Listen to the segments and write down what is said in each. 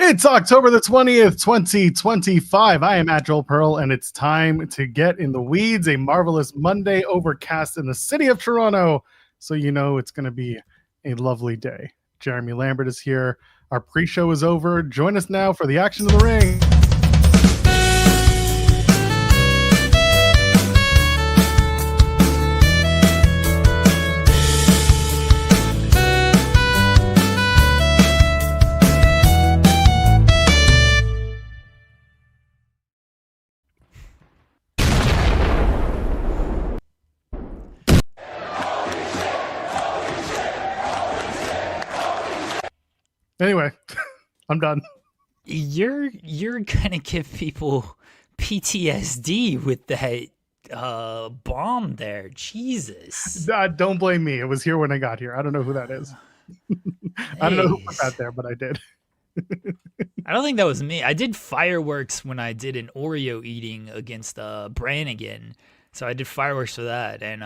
It's October the 20th, 2025. I am at Joel Pearl, and it's time to get in the weeds. A marvelous Monday overcast in the city of Toronto. So you know it's going to be a lovely day. Jeremy Lambert is here. Our pre-show is over. Join us now for the action of the ring. Anyway, I'm done. You're gonna give people PTSD with that bomb there. Jesus. Don't blame me. It was here when I got here. I don't know who that is. I don't know who put that there, but I did. I don't think that was me. I did fireworks when I did an Oreo eating against Brannigan. So I did fireworks for that, and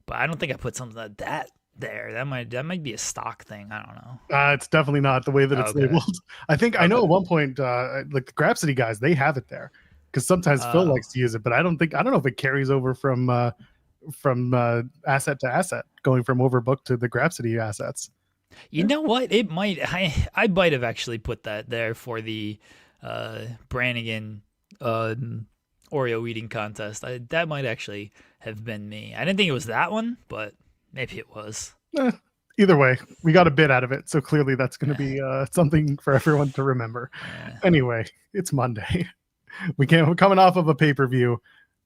but I don't think I put something like that there. That might be a stock thing. I don't know. It's definitely not the way that it's labeled. I know at one point, like the Grapsody guys, they have it there because sometimes Phil likes to use it, but I don't know if it carries over from asset to asset, going from Overbook to the Grapsody assets. You know what? It might. I might have actually put that there for the Brannigan Oreo eating contest. That might actually have been me. I didn't think it was that one, but maybe it was. Either way, we got a bit out of it, so clearly that's going to be something for everyone to remember. Anyway, it's Monday. We're coming off of a pay-per-view.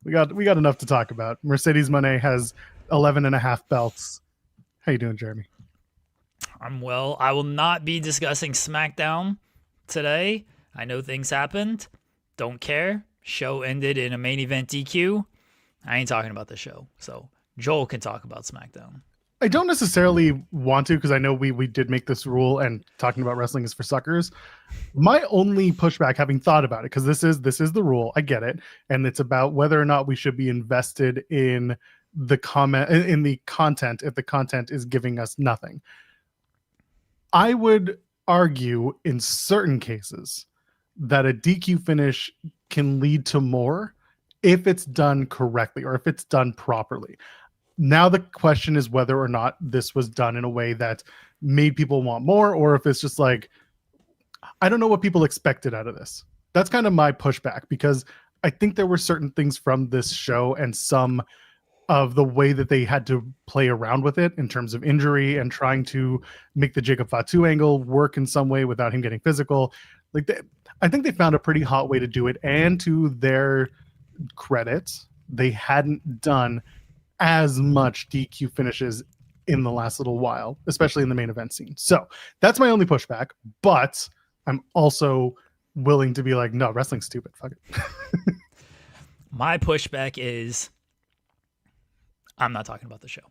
We got enough to talk about. Mercedes Moné has 11.5 belts. How you doing, Jeremy? I'm well. I will not be discussing SmackDown today. I know things happened. Don't care. Show ended in a main event DQ. I ain't talking about the show. So Joel can talk about SmackDown. I don't necessarily want to, because I know we did make this rule, and talking about wrestling is for suckers. My only pushback, having thought about it, because this is the rule, I get it, and it's about whether or not we should be invested in the content if the content is giving us nothing. I would argue in certain cases that a DQ finish can lead to more if it's done correctly or if it's done properly. Now the question is whether or not this was done in a way that made people want more, or if it's just like, I don't know what people expected out of this. That's kind of my pushback, because I think there were certain things from this show and some of the way that they had to play around with it in terms of injury and trying to make the Jacob Fatu angle work in some way without him getting physical. I think they found a pretty hot way to do it, and to their credit, they hadn't done as much DQ finishes in the last little while, especially in the main event scene. So that's my only pushback, but I'm also willing to be like, no, wrestling's stupid. Fuck it. My pushback is I'm not talking about the show.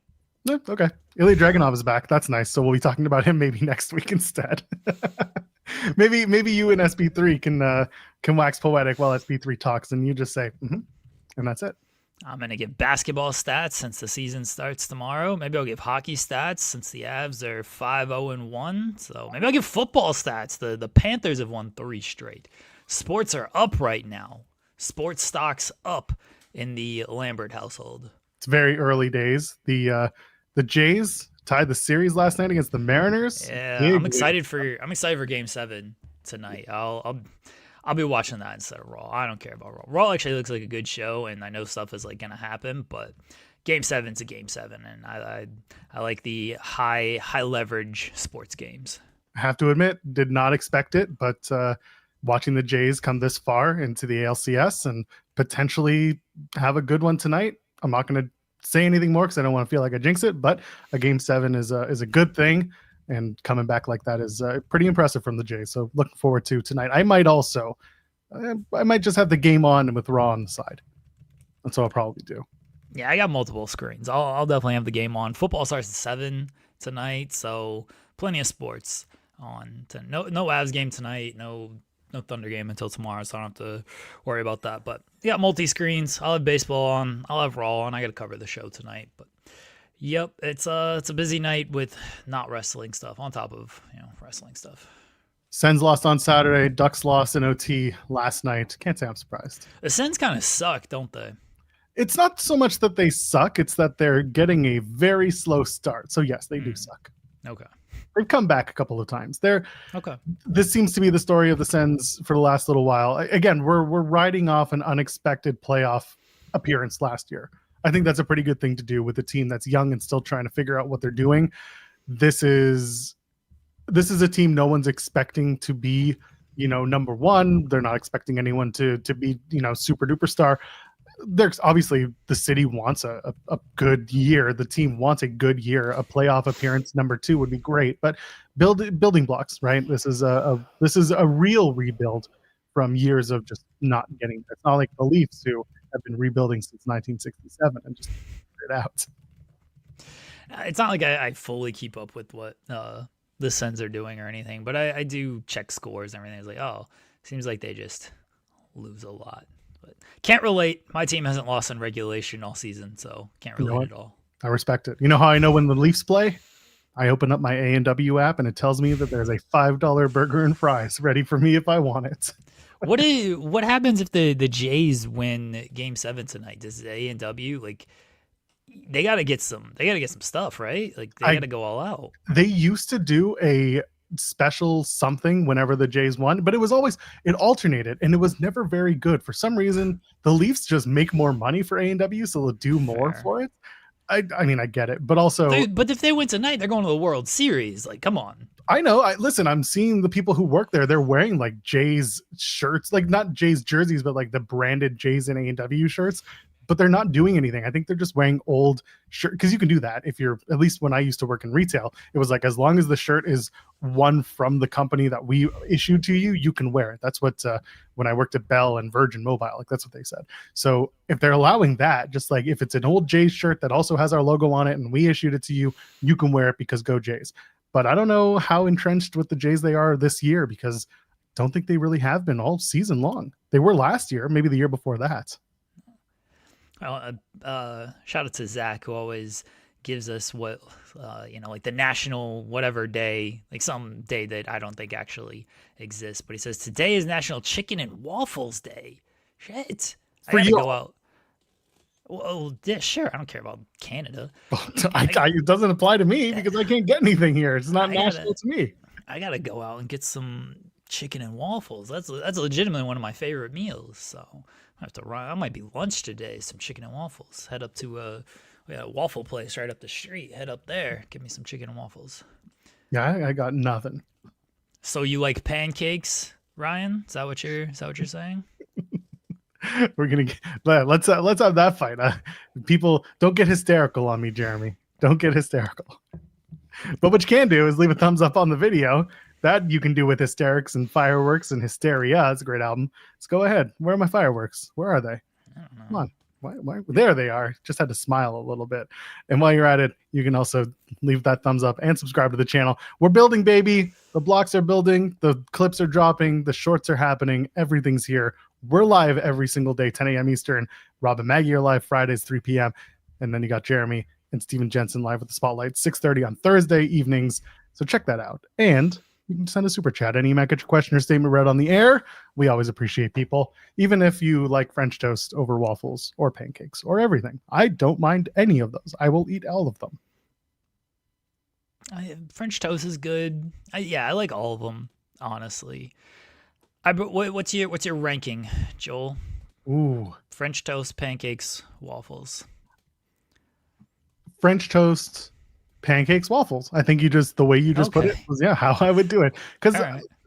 Yeah, okay. Ilya Dragunov is back. That's nice. So we'll be talking about him maybe next week instead. maybe you and SB3 can wax poetic while SB3 talks, and you just say, and that's it. I'm going to give basketball stats since the season starts tomorrow. Maybe I'll give hockey stats since the Avs are 5-0-1. So maybe I'll give football stats. The Panthers have won 3 straight. Sports are up right now. Sports stocks up in the Lambert household. It's very early days. The Jays tied the series last night against the Mariners. Yeah, I'm excited for Game 7 tonight. I'll be watching that instead of Raw. I don't care about Raw. Raw actually looks like a good show, and I know stuff is gonna happen, but Game 7's a Game 7, and I like the high leverage sports games. I have to admit, did not expect it, but watching the Jays come this far into the ALCS and potentially have a good one tonight, I'm not going to say anything more because I don't want to feel like I jinx it, but a Game 7 is a good thing. And coming back like that is pretty impressive from the Jays. So looking forward to tonight. I might just have the game on with Raw on the side. That's what I'll probably do. Yeah, I got multiple screens. I'll definitely have the game on. Football starts at 7 tonight, so plenty of sports on. No Avs game tonight. No Thunder game until tomorrow, so I don't have to worry about that. But yeah, multi-screens. I'll have baseball on. I'll have Raw on. I got to cover the show tonight. But yep, it's a busy night with not wrestling stuff on top of wrestling stuff. Sens lost on Saturday. Ducks lost in OT last night. Can't say I'm surprised. The Sens kind of suck, don't they? It's not so much that they suck, it's that they're getting a very slow start. So yes, they do suck. Okay. They've come back a couple of times. Okay. This seems to be the story of the Sens for the last little while. Again, we're riding off an unexpected playoff appearance last year. I think that's a pretty good thing to do with a team that's young and still trying to figure out what they're doing. This is a team no one's expecting to be, number one. They're not expecting anyone to be, super duper star. There's obviously the city wants a good year. The team wants a good year. A playoff appearance number 2 would be great, but building blocks, right? This is a real rebuild from years of just not getting. It's not like the Leafs, who have been rebuilding since 1967 and just figured it out. It's not like I fully keep up with what the Sens are doing or anything, but I do check scores and everything. It's like, oh, seems like they just lose a lot. But can't relate. My team hasn't lost in regulation all season, so can't relate at all. I respect it. You know how I know when the Leafs play? I open up my AEW app and it tells me that there's a $5 burger and fries ready for me if I want it. What happens if the Jays win Game 7 tonight? Does AEW they gotta get some stuff, right? Like they gotta go all out. They used to do a special something whenever the Jays won, but it alternated and it was never very good. For some reason, the Leafs just make more money for AEW, so they'll do more for it. I mean, I get it, but also, but if they win tonight, they're going to the World Series. Like, come on. I know. Listen, I'm seeing the people who work there. They're wearing like Jays shirts, like not Jays jerseys, but like the branded Jays and AEW shirts. But they're not doing anything. I think they're just wearing old shirt, because you can do that if you're, at least when I used to work in retail, it was like, as long as the shirt is one from the company that we issued to you, you can wear it. That's what when I worked at Bell and Virgin Mobile, like that's what they said. So if they're allowing that, just like if it's an old Jays shirt that also has our logo on it and we issued it to you, you can wear it because go Jays. But I don't know how entrenched with the Jays they are this year, because I don't think they really have been all season long. They were last year, maybe the year before that. Shout out to Zach, who always gives us what like the national whatever day, like some day that I don't think actually exists, but he says today is National Chicken and Waffles Day. Shit, I gotta go out. Well, yeah, sure. I don't care about Canada. It doesn't apply to me because I can't get anything here. It's not national to me. I gotta go out and get some chicken and waffles. That's legitimately one of my favorite meals. So I have to run. I might be lunch today. Some chicken and waffles. Head up to a waffle place right up the street. Head up there. Give me some chicken and waffles. Yeah, I got nothing. So you like pancakes, Ryan? Is that what you're saying? We're gonna let's have that fight. People don't get hysterical on me, Jeremy. Don't get hysterical. But what you can do is leave a thumbs up on the video. That you can do with hysterics and fireworks and hysteria. It's a great album. Let's go ahead. Where are my fireworks? Where are they? I don't know. Come on. Why? There they are. Just had to smile a little bit. And while you're at it, you can also leave that thumbs up and subscribe to the channel. We're building, baby. The blocks are building. The clips are dropping. The shorts are happening. Everything's here. We're live every single day, 10 a.m. Eastern. Rob and Maggie are live Fridays, 3 p.m. And then you got Jeremy and Steven Jensen live with the Spotlight, 6:30 on Thursday evenings. So check that out. And you can send a super chat. Any get your question or statement read on the air. We always appreciate people, even if you like French toast over waffles or pancakes or everything. I don't mind any of those. I will eat all of them. French toast is good. I like all of them, honestly. What's your ranking, Joel? Ooh, French toast, pancakes, waffles. French toast, pancakes, waffles. I think the way you just put it was how I would do it, because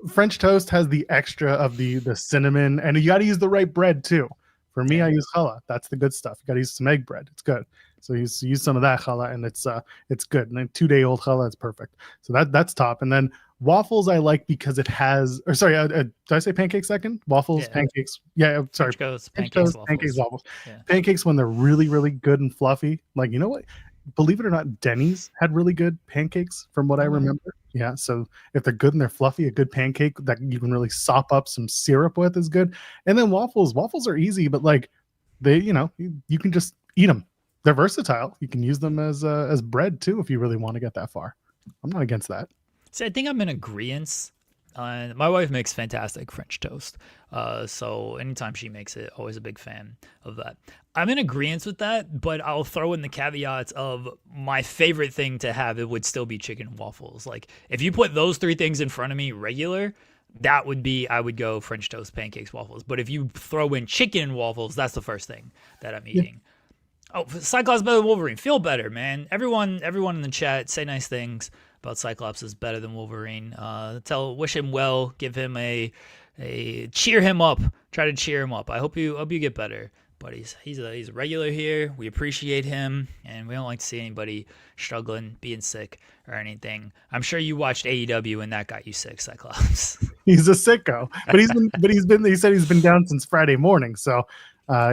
French toast has the extra of the cinnamon, and you got to use the right bread too. For me, I use challah. That's the good stuff. You got to use some egg bread. It's good. So you use some of that challah, and it's good. And then 2-day-old challah is perfect. So that's top. And then waffles I like because it has. Or sorry, did I say pancakes second? Waffles, pancakes. Yeah, sorry. Pancakes, waffles. Yeah. Pancakes when they're really, really good and fluffy. Like, you know what? Believe it or not, Denny's had really good pancakes from what I remember. Yeah, so if they're good and they're fluffy, a good pancake that you can really sop up some syrup with is good. And then waffles are easy, but like they, you can just eat them. They're versatile. You can use them as bread too if you really want to get that far. I'm not against that. See, I think I'm in agreement My wife makes fantastic French toast. So anytime she makes it, always a big fan of that. I'm in agreement with that, but I'll throw in the caveats of my favorite thing to have. It would still be chicken and waffles. Like if you put those three things in front of me regular, that would be, I would go French toast, pancakes, waffles. But if you throw in chicken and waffles, that's the first thing that I'm eating. Oh, Cyclops better than Wolverine. Feel better, man. Everyone in the chat, say nice things about Cyclops is better than Wolverine. Wish him well. Give him a cheer him up. Try to cheer him up. I hope you get better. But he's a regular here. We appreciate him, and we don't like to see anybody struggling, being sick, or anything. I'm sure you watched AEW and that got you sick, Cyclops. He's a sicko, but he said he's been down since Friday morning. So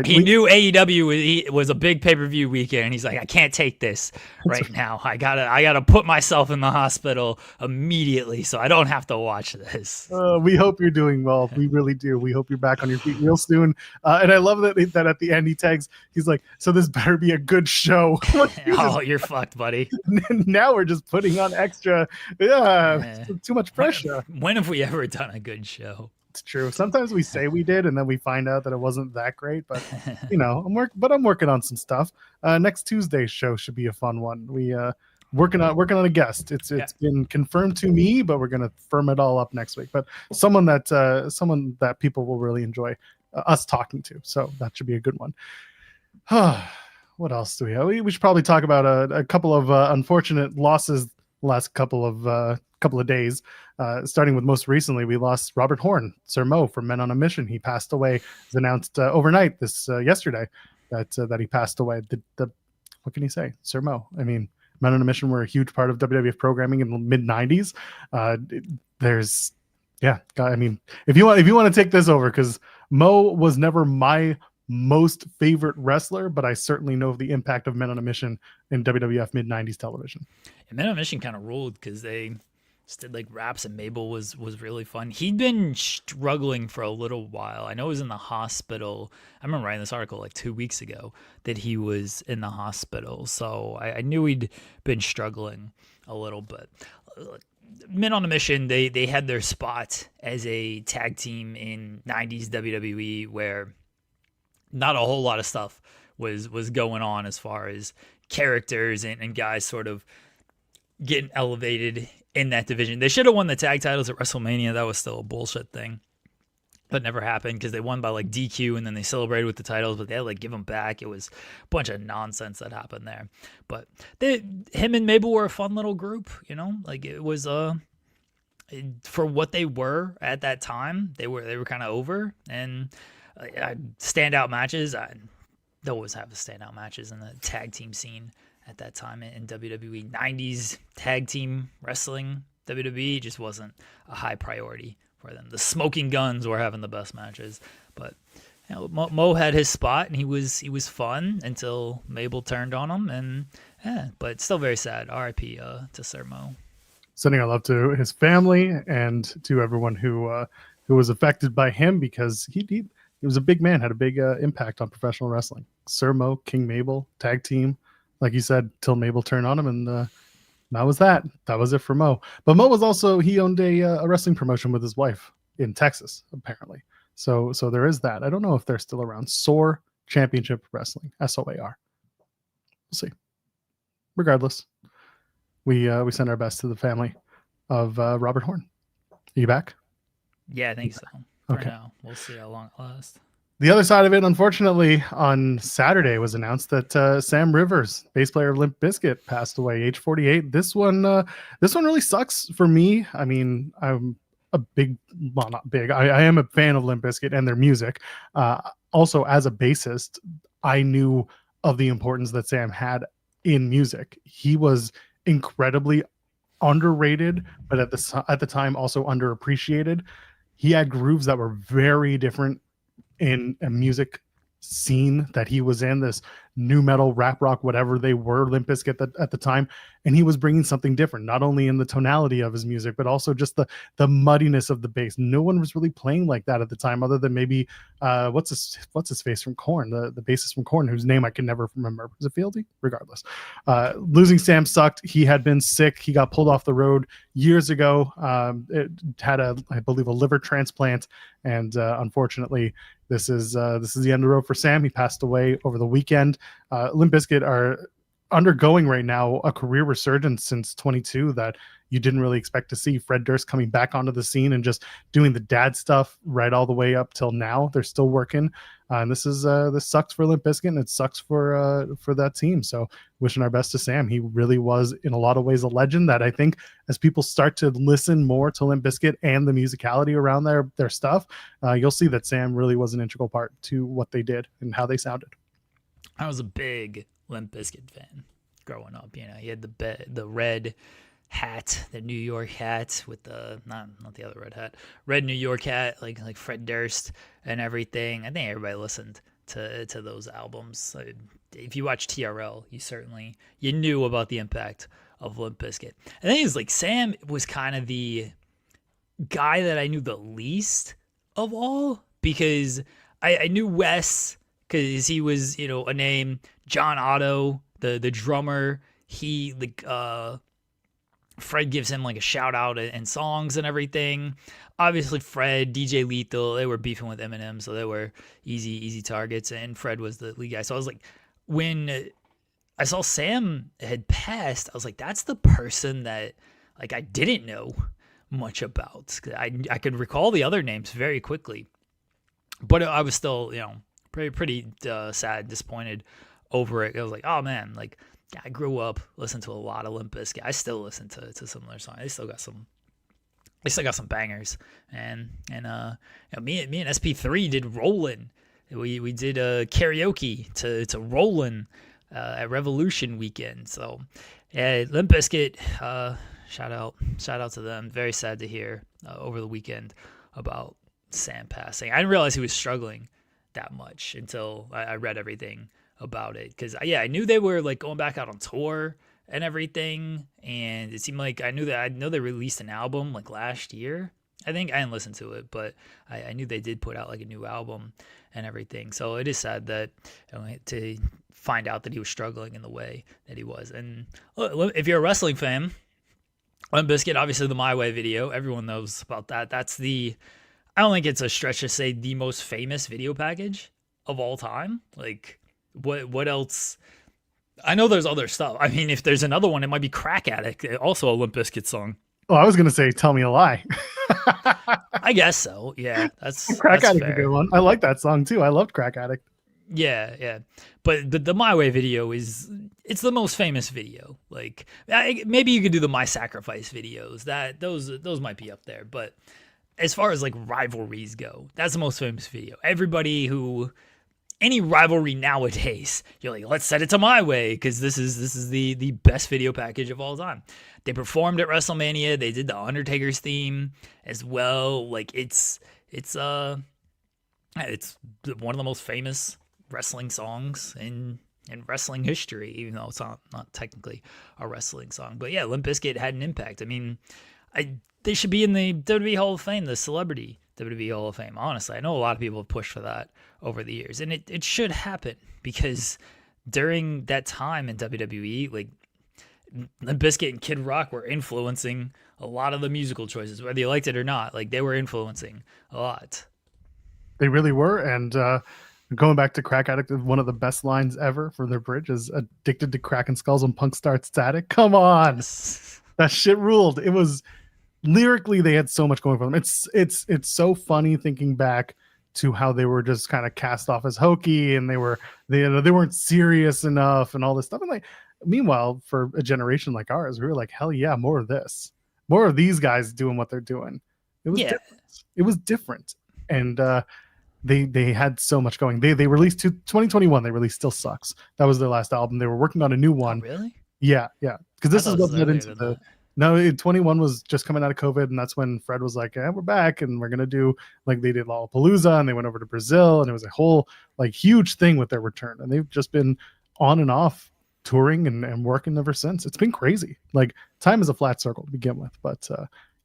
he knew AEW was a big pay-per-view weekend, and he's like, I can't take this right now. I gotta put myself in the hospital immediately so I don't have to watch this. We hope you're doing well. We really do. We hope you're back on your feet real soon. And I love that at the end he tags, he's like, so this better be a good show. Oh, you're fucked, buddy. Now we're just putting on extra. Too much pressure. When have we ever done a good show? It's true. Sometimes we say we did, and then we find out that it wasn't that great. But I'm working on some stuff. Next Tuesday's show should be a fun one. We working on a guest. It's been confirmed to me, but we're gonna firm it all up next week. But someone that people will really enjoy us talking to. So that should be a good one. What else do we have? We should probably talk about a couple of unfortunate losses the last couple of days. Starting with most recently, we lost Robert Horn, Sir Mo from Men on a Mission. He passed away. It was announced overnight yesterday that he passed away. What can you say, Sir Mo? I mean, Men on a Mission were a huge part of WWF programming in the mid '90s. I mean, if you want to take this over, because Mo was never my most favorite wrestler, but I certainly know the impact of Men on a Mission in WWF mid '90s television. And Men on a Mission kind of ruled because they did like raps, and Mabel was really fun. He'd been struggling for a little while. I know he was in the hospital. I remember writing this article like 2 weeks ago that he was in the hospital. So I knew he'd been struggling a little bit. Men on a Mission, they had their spot as a tag team in 90s WWE where not a whole lot of stuff was going on as far as characters and guys sort of getting elevated in that division. They should have won the tag titles at WrestleMania. That was still a bullshit thing. That never happened because they won by like DQ and then they celebrated with the titles, but they had to like give them back. It was a bunch of nonsense that happened there. But him and Mabel were a fun little group, like it was for what they were at that time. They were kind of over, and standout matches. I always have the standout matches in the tag team scene at that time in WWE. 90s tag team wrestling, WWE just wasn't a high priority for them. The Smoking Guns were having the best matches, but Mo had his spot, and he was fun until Mabel turned on him, and but still very sad. R.I.P. To Sir Mo. Sending our love to his family and to everyone who was affected by him, because he was a big man, had a big impact on professional wrestling. Sir Mo, King Mabel, tag team, like you said, till Mabel turned on him, and that was that. That was it for Mo. But Mo was also, he owned a wrestling promotion with his wife in Texas, apparently. So there is that. I don't know if they're still around. SOAR Championship Wrestling, SOAR. We'll see. Regardless, we send our best to the family of Robert Horn. Are you back? Yeah, I think so. Okay. For now. We'll see how long it lasts. The other side of it, unfortunately, on Saturday was announced that Sam Rivers, bass player of Limp Bizkit, passed away, age 48. This one really sucks for me. I mean, I'm not big. I am a fan of Limp Bizkit and their music. Also, as a bassist, I knew of the importance that Sam had in music. He was incredibly underrated, but at the time also underappreciated. He had grooves that were very different in a music scene that he was in, this new metal, rap rock, whatever they were, Limp Bizkit at the time. And he was bringing something different, not only in the tonality of his music, but also just the muddiness of the bass. No one was really playing like that at the time, other than maybe what's his face from Korn, the bassist from Korn, whose name I can never remember. Was it Fieldy? Regardless, losing Sam sucked. He had been sick. He got pulled off the road years ago. It had I believe a liver transplant, and unfortunately, this is the end of the road for Sam. He passed away over the weekend. Limp Bizkit are undergoing right now a career resurgence since 22 that you didn't really expect to see. Fred Durst coming back onto the scene and just doing the dad stuff right all the way up till now. They're still working, and this sucks for Limp Bizkit, and it sucks for that team. So wishing our best to Sam. He really was in a lot of ways a legend that I think as people start to listen more to Limp Bizkit and the musicality around their stuff, you'll see that Sam really was an integral part to what they did and how they sounded. I was a big Limp Bizkit fan growing up. You know, he had the red hat, the New York hat with the not the other red hat, red New York hat, like Fred Durst and everything. I think everybody listened to those albums. If you watch TRL, you knew about the impact of Limp Bizkit. I think it's like Sam was kind of the guy that I knew the least of all, because I knew Wes because he was, you know, a name. John Otto, the drummer, Fred gives him like a shout out in songs and everything. Obviously Fred, DJ Lethal, they were beefing with Eminem, so they were easy targets, and Fred was the lead guy. So I was like, when I saw Sam had passed, I was like, that's the person that like I didn't know much about. I could recall the other names very quickly, but I was still, you know, pretty sad, disappointed over it. I was like, oh man, like I grew up listening to a lot of Limp Bizkit. I still listen to similar songs. They still got some bangers. And you know, me and SP3 did Rollin'. We did karaoke to Rollin' at Revolution weekend. So Limp Bizkit, shout out to them. Very sad to hear over the weekend about Sam passing. I didn't realize he was struggling that much until I read everything about it, because I knew they were like going back out on tour and everything, and it seemed like I know they released an album like last year. I think I didn't listen to it, but I knew they did put out like a new album and everything. So it is sad that, you know, to find out that he was struggling in the way that he was. And look, if you're a wrestling fan, Limp Bizkit, obviously the My Way video, everyone knows about that. That's I don't think it's a stretch to say the most famous video package of all time. Like, what else? I know there's other stuff. I mean, if there's another one, it might be Crack Addict, also a Limp Bizkit song. Oh, I was gonna say Tell Me a Lie. I guess so. Yeah, that's Crack that's Addict is a good one. I like that song too. I loved Crack Addict. Yeah. But the My Way video it's the most famous video. Like, maybe you could do the My Sacrifice videos. Those might be up there. But as far as like rivalries go, that's the most famous video. Any rivalry nowadays, you're like, let's set it to My Way, because this is the best video package of all time. They performed at WrestleMania. They did the Undertaker's theme as well. Like, it's one of the most famous wrestling songs in wrestling history, even though it's not technically a wrestling song. But yeah, Limp Bizkit had an impact. I mean, they should be in the WWE Hall of Fame, the celebrity WWE Hall of Fame. Honestly, I know a lot of people have pushed for that over the years, and it should happen, because during that time in WWE, like, Limp Bizkit and Kid Rock were influencing a lot of the musical choices, whether you liked it or not. Like, they were influencing a lot. They really were, and going back to Crack Addict, one of the best lines ever for their bridge is "Addicted to cracking skulls when punk starts static." Come on, that shit ruled. It was lyrically, they had so much going for them. It's so funny thinking back to how they were just kind of cast off as hokey, and they weren't serious enough and all this stuff. And like, meanwhile, for a generation like ours, we were like, hell yeah, more of this, more of these guys doing what they're doing. It was different. It was different, and they had so much going. They released 2021. They released Still Sucks. That was their last album. They were working on a new one. Oh, really? Yeah. Because this is what led into the. No, 21 was just coming out of COVID, and that's when Fred was like, we're back, and we're going to do, like, they did Lollapalooza, and they went over to Brazil, and it was a whole, like, huge thing with their return. And they've just been on and off touring and working ever since. It's been crazy. Like, time is a flat circle to begin with, but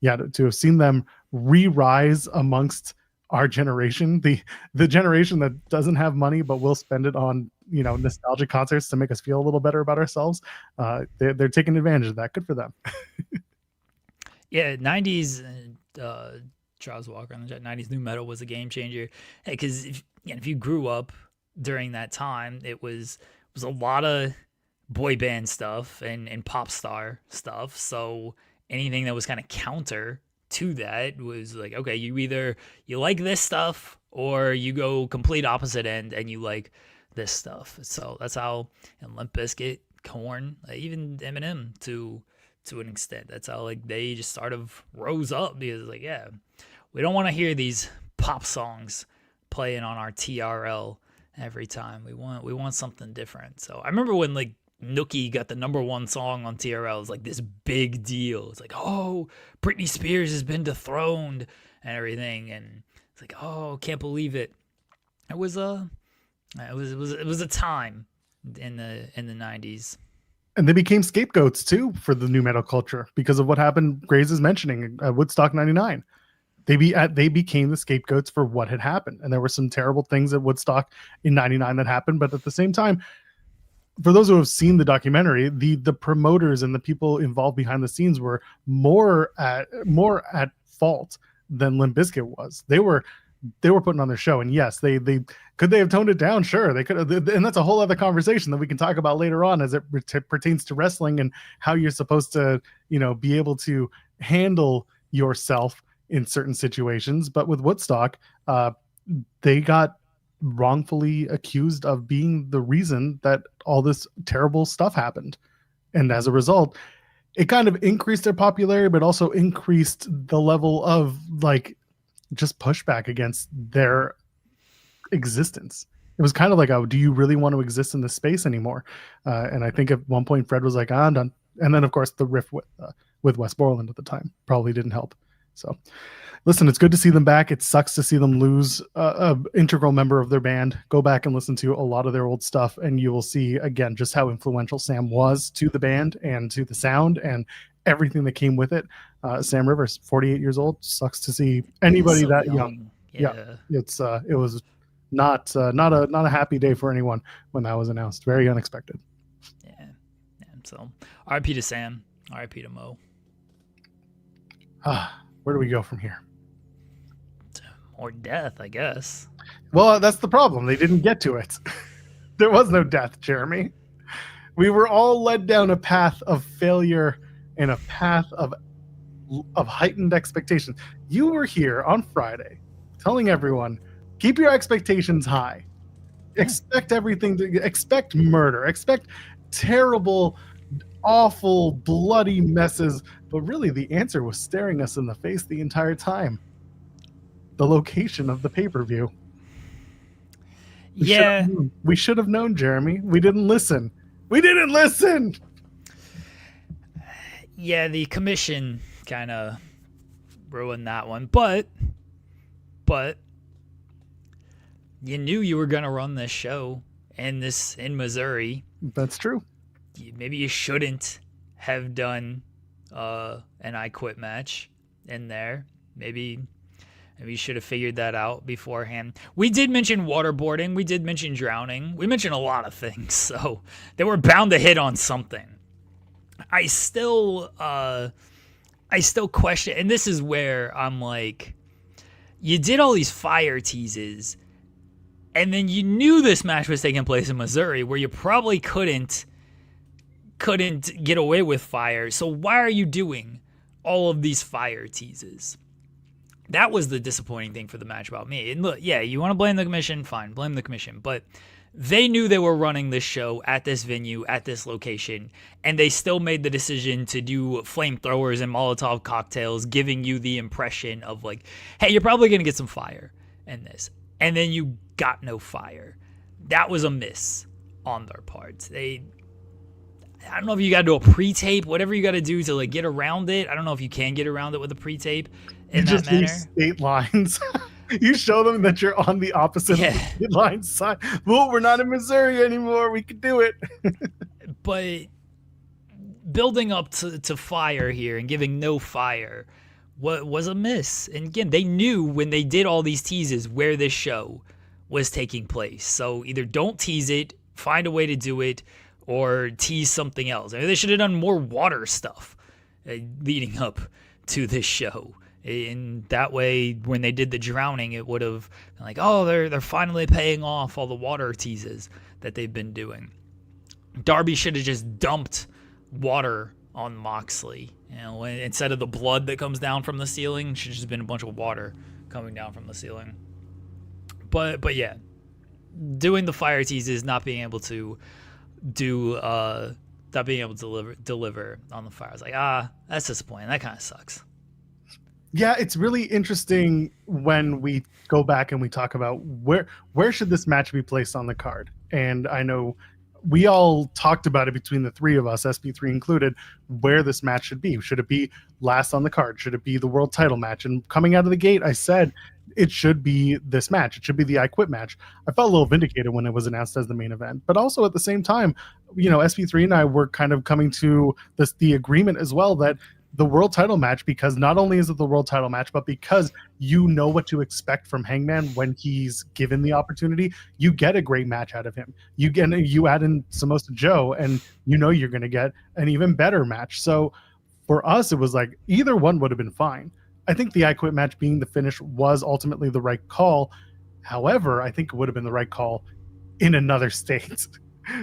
yeah, to have seen them re-rise amongst our generation, the generation that doesn't have money but will spend it on, you know, nostalgic concerts to make us feel a little better about ourselves, they're taking advantage of that. Good for them. Yeah, 90s Charles Walker on the Jet, 90s new metal was a game changer, because if you grew up during that time, it was a lot of boy band stuff and pop star stuff. So anything that was kind of counter to that was like, okay, you like this stuff or you go complete opposite end and you like this stuff. So that's how, and Limp Bizkit, Korn, even Eminem to an extent, that's how like they just sort of rose up, because like, yeah, we don't want to hear these pop songs playing on our TRL every time. We want something different. So I remember when like Nookie got the #1 song on TRL. It was like this big deal. It's like, oh, Britney Spears has been dethroned and everything, and it's like, oh, can't believe it. It was a time in the 90s. And they became scapegoats too for the new metal culture because of what happened. Graves is mentioning at Woodstock '99. They became the scapegoats for what had happened, and there were some terrible things at Woodstock in '99 that happened. But at the same time, for those who have seen the documentary, the promoters and the people involved behind the scenes were more at fault than Limp Bizkit was. They were putting on their show, and yes, they could they have toned it down? Sure, they could have, and that's a whole other conversation that we can talk about later on as it pertains to wrestling and how you're supposed to, you know, be able to handle yourself in certain situations. But with Woodstock, they got wrongfully accused of being the reason that all this terrible stuff happened, and as a result, it kind of increased their popularity, but also increased the level of like just pushback against their existence. It was kind of like, oh, do you really want to exist in this space anymore? And I think at one point Fred was like, I'm done. And then of course the riff with Wes Borland at the time probably didn't help. So listen, it's good to see them back. It sucks to see them lose a integral member of their band. Go back and listen to a lot of their old stuff, and you will see again just how influential Sam was to the band and to the sound and everything that came with it. Sam Rivers, 48 years old. Sucks to see anybody so that young. Yeah, it was not a happy day for anyone when that was announced. Very unexpected. Yeah. So RIP to Sam. RIP to Mo. Where do we go from here? Or death, I guess. Well, that's the problem. They didn't get to it. There was no death, Jeremy. We were all led down a path of failure and a path of heightened expectations. You were here on Friday telling everyone, keep your expectations high. Expect everything expect murder, expect terrible, awful, bloody messes. But really, the answer was staring us in the face the entire time. The location of the pay-per-view. We should have known, Jeremy. We didn't listen. Yeah, the commission kind of ruined that one. But you knew you were going to run this show in Missouri. That's true. Maybe you shouldn't have done an I Quit match in there. Maybe you should have figured that out beforehand. We did mention waterboarding. We did mention drowning. We mentioned a lot of things. So they were bound to hit on something. I still question, and this is where I'm like, you did all these fire teases, and then you knew this match was taking place in Missouri, where you probably couldn't get away with fire. So why are you doing all of these fire teases? That was the disappointing thing for the match about me. And look, yeah, you want to blame the commission, fine, blame the commission. But they knew they were running this show at this venue, at this location, and they still made the decision to do flamethrowers and Molotov cocktails, giving you the impression of like, hey, you're probably going to get some fire in this. And then you got no fire. That was a miss on their part. I don't know if you got to do a pre-tape, whatever you got to do to like get around it. I don't know if you can get around it with a pre-tape in that manner. State lines. You show them that you're on the opposite Yeah. line side. Well, we're not in Missouri anymore. We could do it. But building up to fire here and giving no fire what was a miss. And again, they knew when they did all these teases where this show was taking place. So either don't tease it, find a way to do it, or tease something else. I mean, they should have done more water stuff leading up to this show. And that way, when they did the drowning, it would have been like, oh, they're finally paying off all the water teases that they've been doing. Darby should have just dumped water on Moxley. You know, instead of the blood that comes down from the ceiling, should just been a bunch of water coming down from the ceiling. But yeah, doing the fire teases, not being able to deliver on the fire. I was like, that's disappointing. That kind of sucks. Yeah, it's really interesting when we go back and we talk about where should this match be placed on the card. And I know we all talked about it between the three of us, SP3 included, where this match should be. Should it be last on the card? Should it be the world title match? And coming out of the gate, I said it should be this match. It should be the I Quit match. I felt a little vindicated when it was announced as the main event, but also at the same time, you know, SP3 and I were kind of coming to the agreement as well that the world title match, because not only is it the world title match, but because you know what to expect from Hangman when he's given the opportunity, you get a great match out of him. You add in Samosa Joe, and you know you're going to get an even better match. So for us, it was like either one would have been fine. I think the I Quit match being the finish was ultimately the right call. However, I think it would have been the right call in another state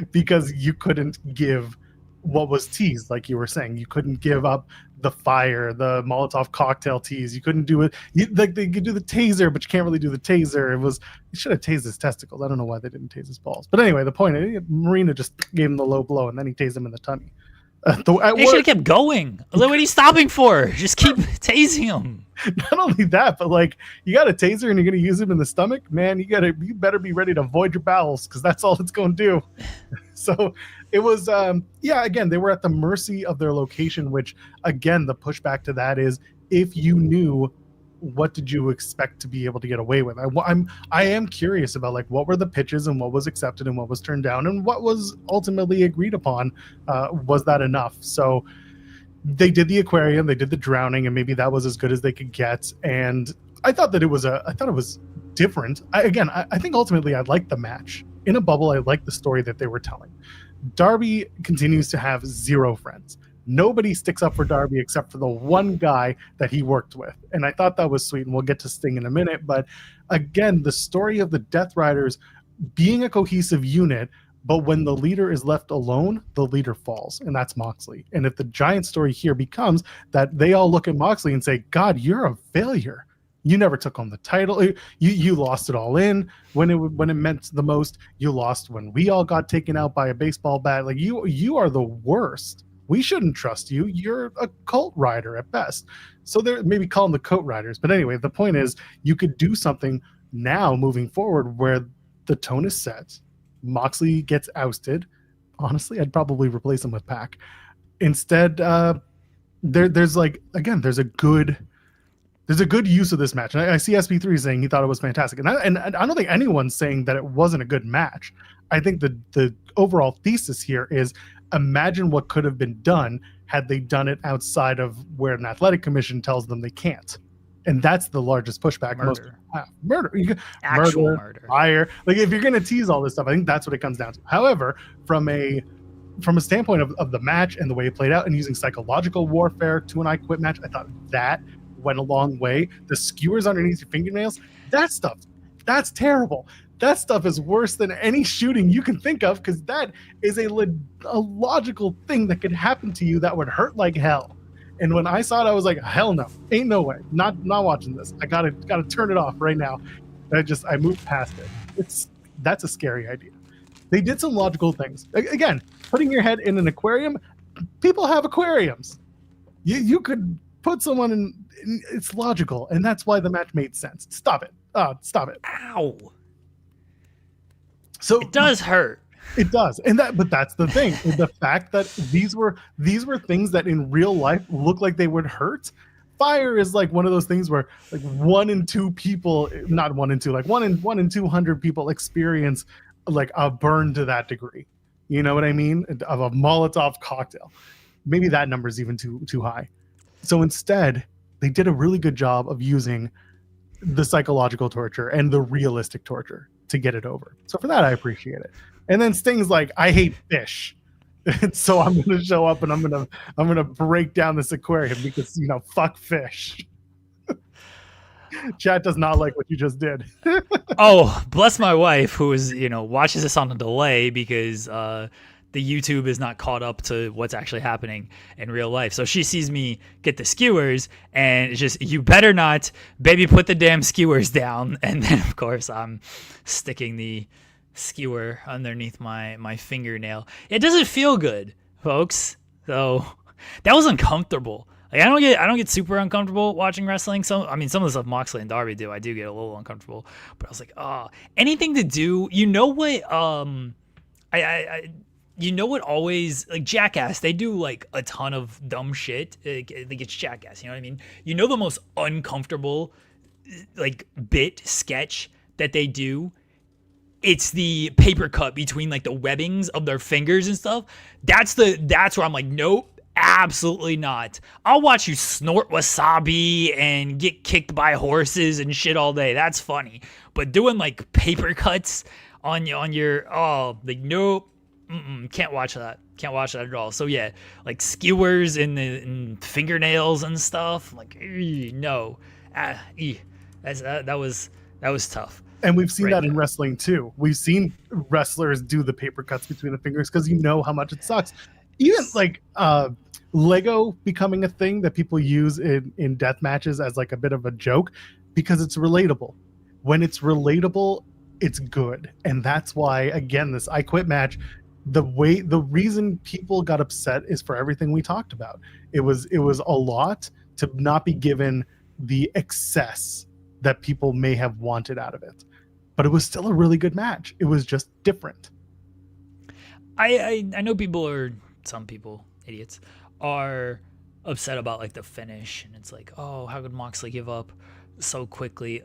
because you couldn't give what was teased, like you were saying. You couldn't give up the fire, the Molotov cocktail tease. You couldn't do it. Like they could do the taser, but you can't really do the taser. You should have tased his testicles. I don't know why they didn't tase his balls. But anyway, the point is, Marina just gave him the low blow, and then he tased him in the tummy. They should have kept going. I was like, what are you stopping for? Just keep tasing him. Not only that, but like you got a taser and you're going to use him in the stomach, man. You better be ready to void your bowels because that's all it's going to do. So it was, again, they were at the mercy of their location, which again, the pushback to that is if you knew, what did you expect to be able to get away with? I am curious about like what were the pitches and what was accepted and what was turned down and what was ultimately agreed upon. Was that enough? So they did the aquarium, they did the drowning, and maybe that was as good as they could get. And I thought that it was different. I think ultimately I liked the match. In a bubble, I liked the story that they were telling. Darby continues to have zero friends. Nobody sticks up for Darby except for the one guy that he worked with. And I thought that was sweet, and we'll get to Sting in a minute. But again, the story of the Death Riders being a cohesive unit, but when the leader is left alone, the leader falls, and that's Moxley. And if the giant story here becomes that they all look at Moxley and say, God, you're a failure. You never took home the title. You lost it all in when it meant the most. You lost when we all got taken out by a baseball bat. Like you are the worst. We shouldn't trust you. You're a cult rider at best. So they're maybe call them the coat riders. But anyway, the point is you could do something now moving forward where the tone is set. Moxley gets ousted. Honestly, I'd probably replace him with Pac. Instead, there's a good use of this match. And I see SP3 saying he thought it was fantastic. And I don't think anyone's saying that it wasn't a good match. I think the overall thesis here is imagine what could have been done had they done it outside of where an athletic commission tells them they can't. And that's the largest pushback. Most people have. Actual murder. Fire. Like if you're going to tease all this stuff, I think that's what it comes down to. However, from a standpoint of the match and the way it played out and using psychological warfare to an I Quit match, I thought that went a long way. The skewers underneath your fingernails, that stuff, that's terrible. That stuff is worse than any shooting you can think of because that is a logical thing that could happen to you that would hurt like hell. And when I saw it, I was like, hell no, ain't no way. Not watching this. I gotta turn it off right now. I moved past it. That's a scary idea. They did some logical things. Again, putting your head in an aquarium, people have aquariums. You could put someone in, it's logical, and that's why the match made sense. Stop it. Stop it. Ow. So it does hurt. It does. But that's the thing. The fact that these were things that in real life look like they would hurt. fire is like one of those things where like 1 in 2 people, not 1 in 2, like 1 in 200 people experience like a burn to that degree. You know what I mean? Of a Molotov cocktail. Maybe that number is even too high. So instead, they did a really good job of using the psychological torture and the realistic torture to get it over. So for that, I appreciate it. And then Sting's like, I hate fish. And so I'm going to show up and I'm going to break down this aquarium because, you know, fuck fish. Chat does not like what you just did. Oh, bless my wife, who is, you know, watches this on a delay because the YouTube is not caught up to what's actually happening in real life. So she sees me get the skewers and it's just, you better not, baby, put the damn skewers down. And then, of course, I'm sticking the skewer underneath my fingernail. It doesn't feel good, folks. So that was uncomfortable. Like I don't get super uncomfortable watching wrestling. Some of the stuff Moxley and Darby do, I do get a little uncomfortable. But I was like, oh, anything to do. You know what? You know what? Always like Jackass. They do like a ton of dumb shit. Like it's Jackass. You know what I mean? You know the most uncomfortable like bit sketch that they do. It's the paper cut between like the webbings of their fingers and stuff. That's where I'm like, nope. Absolutely not. I'll watch you snort wasabi and get kicked by horses and shit all day. That's funny. But doing like paper cuts on your like nope, can't watch that. Can't watch that at all. So yeah, like skewers and fingernails and stuff. Like no, that was tough. And we've seen that in wrestling too. We've seen wrestlers do the paper cuts between the fingers because you know how much it sucks. Even like Lego becoming a thing that people use in death matches as like a bit of a joke because it's relatable. When it's relatable, it's good. And that's why, again, this I Quit match, the reason people got upset is for everything we talked about. It was a lot to not be given the excess that people may have wanted out of it. But it was still a really good match. It was just different. I know some people, idiots, are upset about like the finish, and it's like, oh, how could Moxley give up so quickly?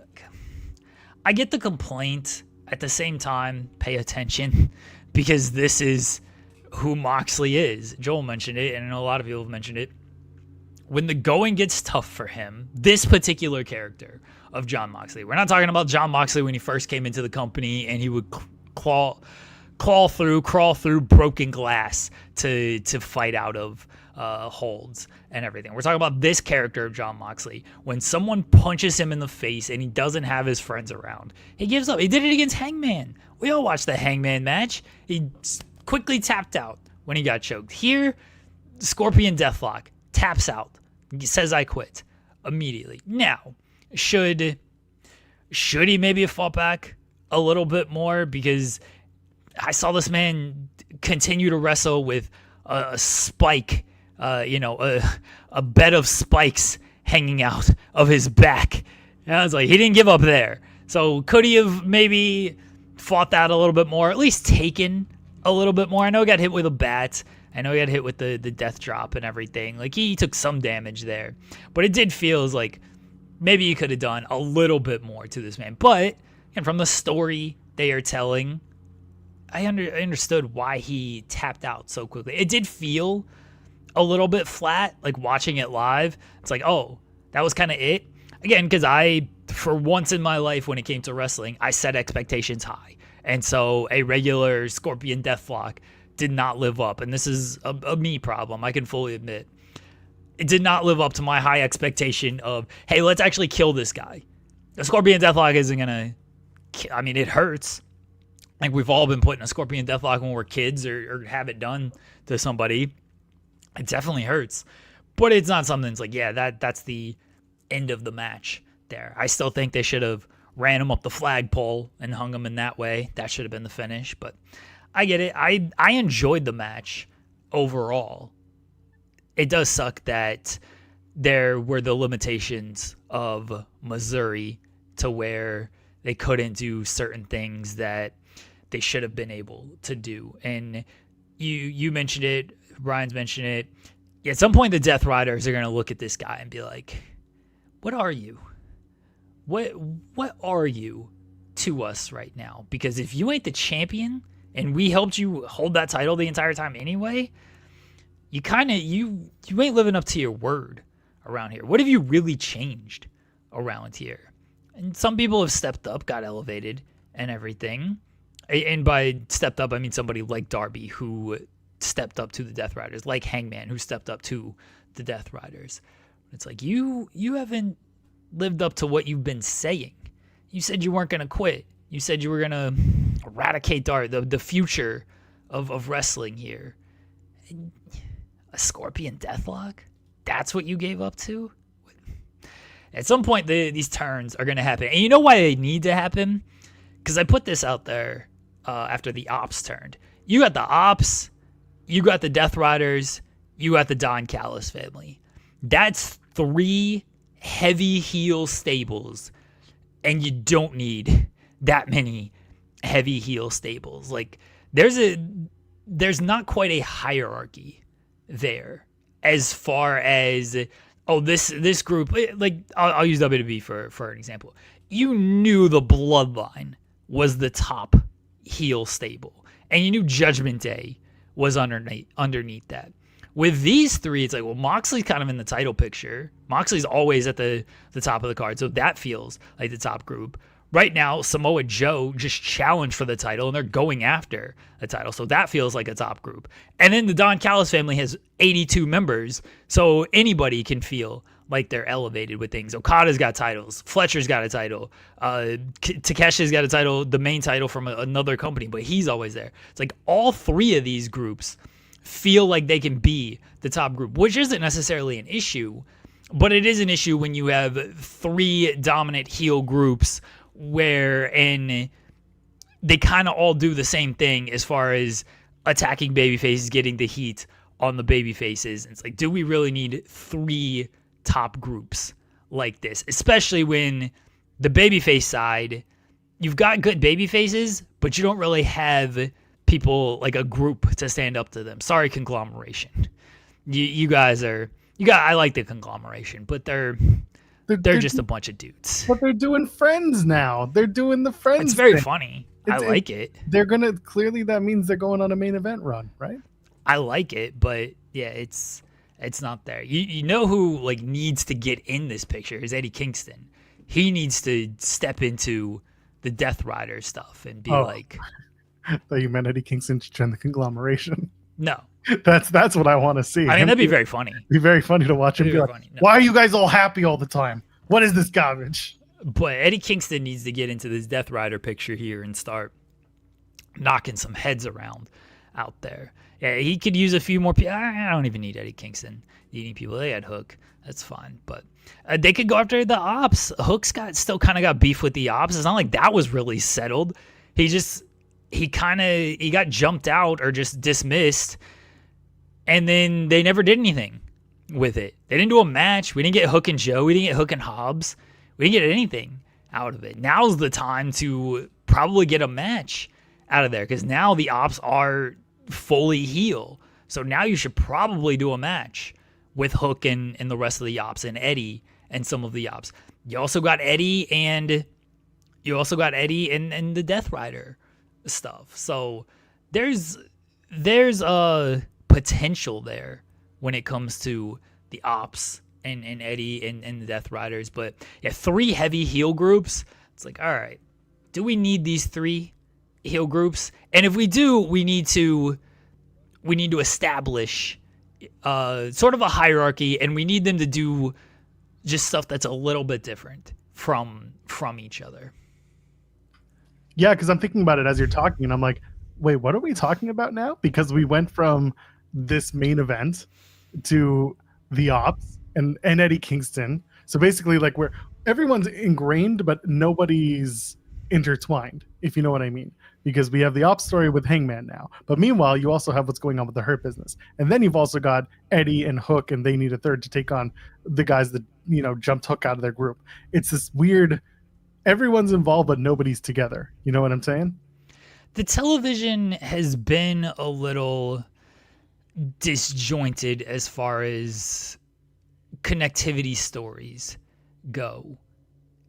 I get the complaint. At the same time, pay attention because this is who Moxley is. Joel mentioned it, and I know a lot of people have mentioned it. When the going gets tough for him, this particular character of Jon Moxley, we're not talking about Jon Moxley when he first came into the company and he would crawl through broken glass to fight out of holds and everything. We're talking about this character of Jon Moxley. When someone punches him in the face and he doesn't have his friends around, he gives up. He did it against Hangman. We all watched the Hangman match. He quickly tapped out when he got choked. Here, Scorpion Deathlock taps out. He says, I quit immediately. Now, should he maybe have fought back a little bit more? Because I saw this man continue to wrestle with a spike, a bed of spikes hanging out of his back. And I was like, he didn't give up there. So could he have maybe fought that a little bit more, at least taken a little bit more? I know he got hit with a bat. I know he got hit with the death drop and everything. Like he took some damage there. But it did feel like maybe you could have done a little bit more to this man. But and from the story they are telling, I understood why he tapped out so quickly. It did feel a little bit flat, like watching it live. It's like, oh, that was kind of it. Again, because for once in my life when it came to wrestling, I set expectations high. And so a regular Scorpion Deathlock did not live up. And this is a me problem, I can fully admit. It did not live up to my high expectation of, hey, let's actually kill this guy. The Scorpion Deathlock isn't going to, I mean, it hurts. Like we've all been put in a Scorpion Deathlock when we're kids or have it done to somebody. It definitely hurts. But it's not something that's like, yeah, that's the end of the match there. I still think they should have ran him up the flagpole and hung him in that way. That should have been the finish. But I get it. I enjoyed the match overall. It does suck that there were the limitations of Missouri to where they couldn't do certain things that they should have been able to do. And you mentioned it, Brian's mentioned it. At some point, the Death Riders are going to look at this guy and be like, what are you? What are you to us right now? Because if you ain't the champion and we helped you hold that title the entire time anyway, you ain't living up to your word around here. What have you really changed around here? And some people have stepped up, got elevated and everything. And by stepped up, I mean somebody like Darby who stepped up to the Death Riders, like Hangman who stepped up to the Death Riders. It's like you haven't lived up to what you've been saying. You said you weren't going to quit. You said you were going to eradicate the future of wrestling here. A Scorpion Deathlock? That's what you gave up to? At some point, these turns are going to happen. And you know why they need to happen? Because I put this out there after the Ops turned. You got the Ops, you got the Death Riders, you got the Don Callis family. That's 3 heavy heel stables, and you don't need that many heavy heel stables. Like there's not quite a hierarchy there as far as this group. Like I'll use WWE for an example. You knew the Bloodline was the top heel stable, and you knew Judgment Day was underneath that. With these 3, it's like, well, Moxley's kind of in the title picture. Moxley's always at the top of the card, so that feels like the top group. Right now, Samoa Joe just challenged for the title, and they're going after the title, so that feels like a top group. And then the Don Callis family has 82 members, so anybody can feel like they're elevated with things. Okada's got titles. Fletcher's got a title. Takeshi's got a title, the main title from another company, but he's always there. It's like all 3 of these groups feel like they can be the top group, which isn't necessarily an issue, but it is an issue when you have 3 dominant heel groups and they kind of all do the same thing as far as attacking babyfaces, getting the heat on the babyfaces. It's like, do we really need 3 top groups like this? Especially when the babyface side, you've got good babyfaces, but you don't really have people like a group to stand up to them. Sorry, conglomeration. You guys, I like the conglomeration, but they're just a bunch of dudes. But they're doing Friends now. They're doing the Friends. It's very funny. I like it. They're gonna clearly that means they're going on a main event run, right? I like it, but yeah, it's not there. You know who like needs to get in this picture is Eddie Kingston. He needs to step into the Death Rider stuff and be like. I thought you meant Eddie Kingston to join the conglomeration. No. That's what I want to see. I mean, that'd be very funny. It'd be very funny to watch him be like, no. Why are you guys all happy all the time? What is this garbage? But Eddie Kingston needs to get into this Death Rider picture here and start knocking some heads around out there. Yeah, he could use a few more people. I don't even need Eddie Kingston needing people. They had Hook. That's fine. But they could go after the Ops. Hook's still kind of got beef with the Ops. It's not like that was really settled. He got jumped out or just dismissed, and then they never did anything with it. They didn't do a match. We didn't get Hook and Joe. We didn't get Hook and Hobbs. We didn't get anything out of it. Now's the time to probably get a match out of there, because now the Ops are fully heel. So now you should probably do a match with Hook and the rest of the Ops, and Eddie and some of the Ops. You also got Eddie and the Death Rider stuff. So there's a potential there when it comes to the Ops and Eddie and the Death Riders. But yeah, 3 heavy heel groups. It's like, all right, do we need these 3 heel groups? And if we do, we need to establish sort of a hierarchy, and we need them to do just stuff that's a little bit different from each other. Yeah, because I'm thinking about it as you're talking, and I'm like, wait, what are we talking about now? Because we went from this main event to the Ops and Eddie Kingston. So basically, like, everyone's ingrained, but nobody's intertwined, if you know what I mean. Because we have the Ops story with Hangman now. But meanwhile, you also have what's going on with the Hurt Business. And then you've also got Eddie and Hook, and they need a third to take on the guys that, jumped Hook out of their group. It's this weird, everyone's involved, but nobody's together. You know what I'm saying? The television has been a little disjointed as far as connectivity stories go.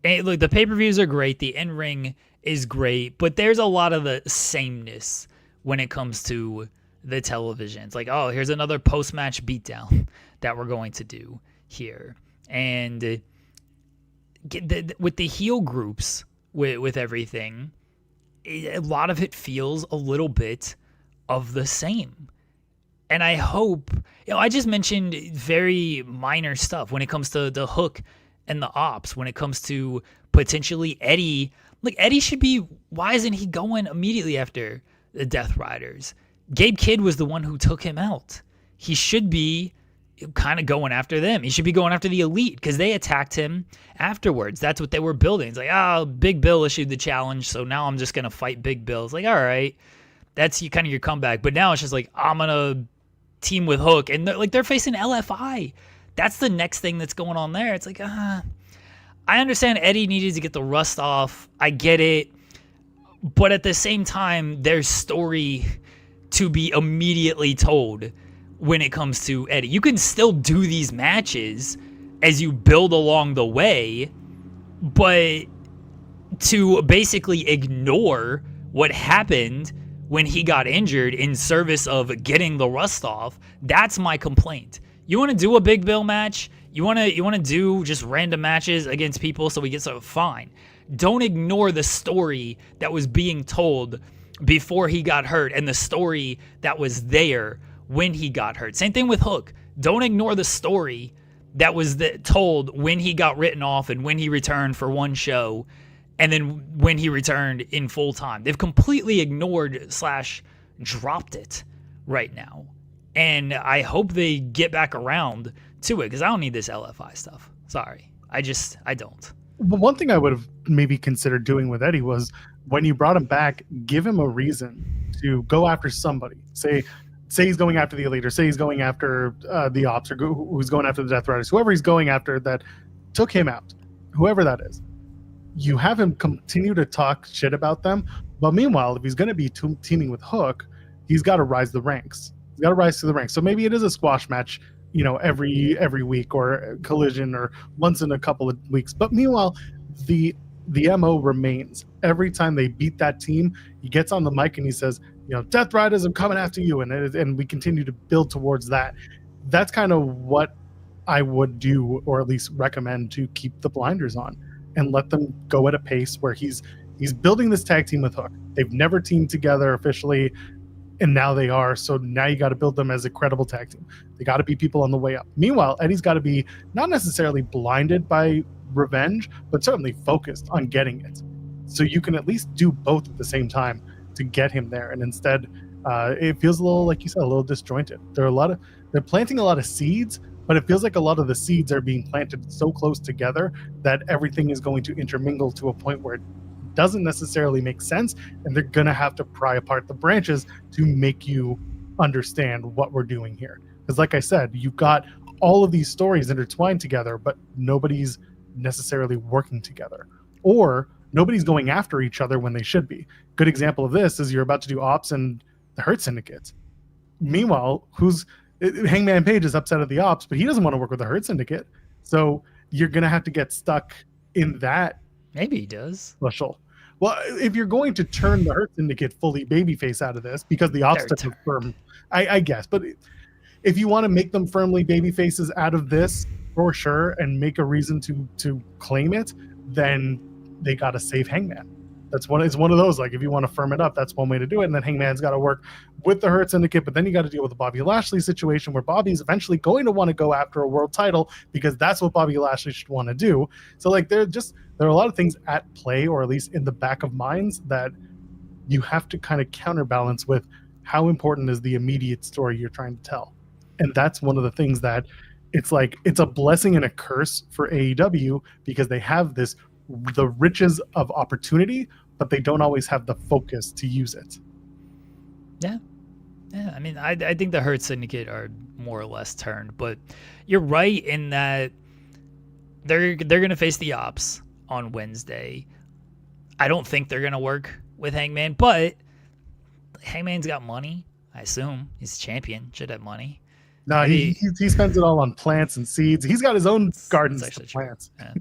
And look, the pay-per-views are great. The in-ring is great, but there's a lot of the sameness when it comes to the television. It's like, oh, here's another post-match beatdown that we're going to do here. And with the heel groups, with everything, a lot of it feels a little bit of the same. And I hope, I just mentioned very minor stuff when it comes to the Hook and the Ops, when it comes to potentially Eddie. Like, Eddie should be, why isn't he going immediately after the Death Riders? Gabe Kidd was the one who took him out. He should be kind of going after them. He should be going after the Elite because they attacked him afterwards. That's what they were building. It's like, oh, Big Bill issued the challenge, so now I'm just going to fight Big Bill. It's like, all right, that's kind of your comeback. But now it's just like, I'm going to team with Hook. And they're facing LFI. That's the next thing that's going on there. It's like, I understand Eddie needed to get the rust off. I get it. But at the same time, there's story to be immediately told when it comes to Eddie. You can still do these matches as you build along the way, but to basically ignore what happened when he got injured in service of getting the rust off, that's my complaint. You want to do a Big Bill match? You want to do just random matches against people so we get so fine. Don't ignore the story that was being told before he got hurt and the story that was there when he got hurt. Same thing with Hook. Don't ignore the story that was told when he got written off and when he returned for one show and then when he returned in full time. They've completely ignored / dropped it right now. And I hope they get back around to it because I don't need this LFI stuff. Sorry. I don't. But one thing I would have maybe considered doing with Eddie was when you brought him back, give him a reason to go after somebody. Say he's going after the Elite, or say he's going after the Ops, or who's going after the Death Riders, whoever he's going after that took him out, whoever that is. You have him continue to talk shit about them, but meanwhile, if he's going to be teaming with Hook, he's got to rise the ranks. He's got to rise to the ranks. So maybe it is a squash match, every week, or Collision, or once in a couple of weeks. But meanwhile, the MO remains. Every time they beat that team, he gets on the mic and he says, Death Riders, I'm coming after you. And we continue to build towards that. That's kind of what I would do, or at least recommend, to keep the blinders on and let them go at a pace where he's building this tag team with Hook. They've never teamed together officially, and now they are. So now you got to build them as a credible tag team. They got to be people on the way up. Meanwhile, Eddie's got to be not necessarily blinded by revenge, but certainly focused on getting it. So you can at least do both at the same time to get him there. And instead, it feels a little, like you said, a little disjointed. They're planting a lot of seeds, but it feels like a lot of the seeds are being planted so close together that everything is going to intermingle to a point where it doesn't necessarily make sense, and they're going to have to pry apart the branches to make you understand what we're doing here. Because like I said, you've got all of these stories intertwined together, but nobody's necessarily working together, or nobody's going after each other when they should be. Good example of this is you're about to do Ops and the Hurt Syndicate. Meanwhile, Hangman Page is upset at the Ops, but he doesn't want to work with the Hurt Syndicate. So you're going to have to get stuck in that. Maybe he does. Well, if you're going to turn the Hurt Syndicate fully babyface out of this, because the Ops took firm, I guess. But if you want to make them firmly babyfaces out of this, for sure, and make a reason to claim it, then they got to save Hangman. It's one of those, like, if you want to firm it up, that's one way to do it. And then Hangman's got to work with the Hurt Syndicate, but then you got to deal with the Bobby Lashley situation, where Bobby's eventually going to want to go after a world title because that's what Bobby Lashley should want to do. So like there are a lot of things at play, or at least in the back of minds, that you have to kind of counterbalance with how important is the immediate story you're trying to tell. And that's one of the things that it's like, it's a blessing and a curse for AEW, because they have the riches of opportunity, but they don't always have the focus to use it. Yeah. I mean, I think the Hurt Syndicate are more or less turned, but you're right in that they're going to face the Ops on Wednesday. I don't think they're going to work with Hangman, but Hangman's got money. I assume he's champion, should have money. No, he spends it all on plants and seeds. He's got his own gardens of plants. Yeah.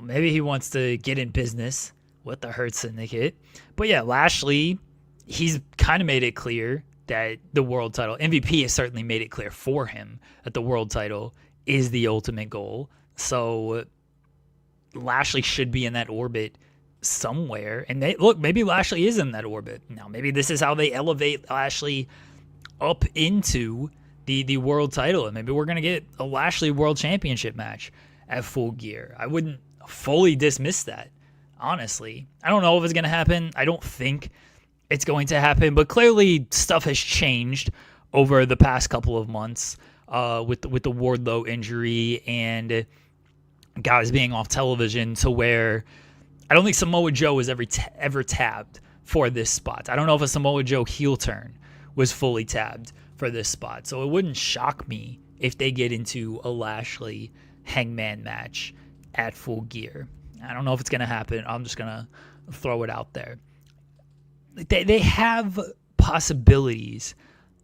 Maybe he wants to get in business with the Hurt Syndicate. But yeah, Lashley, he's kind of made it clear that the world title, MVP has certainly made it clear for him that the world title is the ultimate goal. So Lashley should be in that orbit somewhere. And maybe Lashley is in that orbit. Now, maybe this is how they elevate Lashley up into the world title. And maybe we're going to get a Lashley World Championship match at Full Gear. I wouldn't fully dismiss that, honestly. I don't know if it's going to happen. I don't think it's going to happen. But clearly stuff has changed over the past couple of months with the Wardlow injury and guys being off television to where I don't think Samoa Joe was ever tabbed for this spot. I don't know if a Samoa Joe heel turn was fully tabbed for this spot. So it wouldn't shock me if they get into a Lashley Hangman match at Full Gear. I don't know if it's going to happen. I'm just going to throw it out there. They have possibilities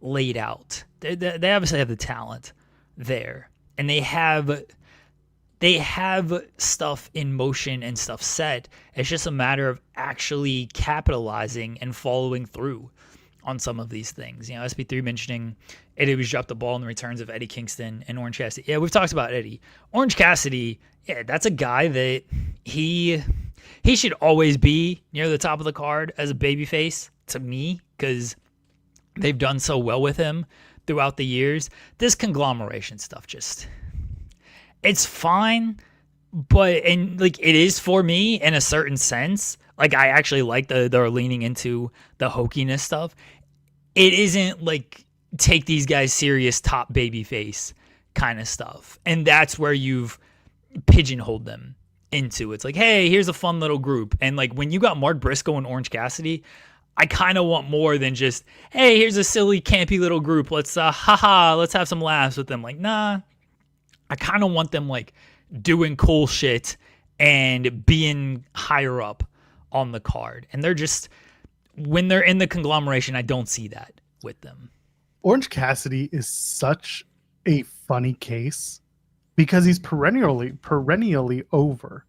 laid out. They obviously have the talent there. And they have stuff in motion and stuff set. It's just a matter of actually capitalizing and following through on some of these things. You know, SB3 mentioning Eddie was dropped the ball in the returns of Eddie Kingston and Orange Cassidy. Yeah, we've talked about Eddie. Orange Cassidy, yeah, that's a guy that he should always be near the top of the card as a babyface to me, because they've done so well with him throughout the years. This conglomeration stuff it's fine, but it is for me in a certain sense. Like, I actually like they're leaning into the hokiness stuff. It isn't like take these guys serious top babyface kind of stuff. And that's where you've pigeonholed them into. It's like, hey, here's a fun little group. And like when you got Mark Briscoe and Orange Cassidy, I kind of want more than just, hey, here's a silly, campy little group. Let's let's have some laughs with them. Like, nah, I kind of want them like doing cool shit and being higher up on the card. And they're just, when they're in the conglomeration, I don't see that with them. Orange Cassidy is such a funny case because he's perennially over.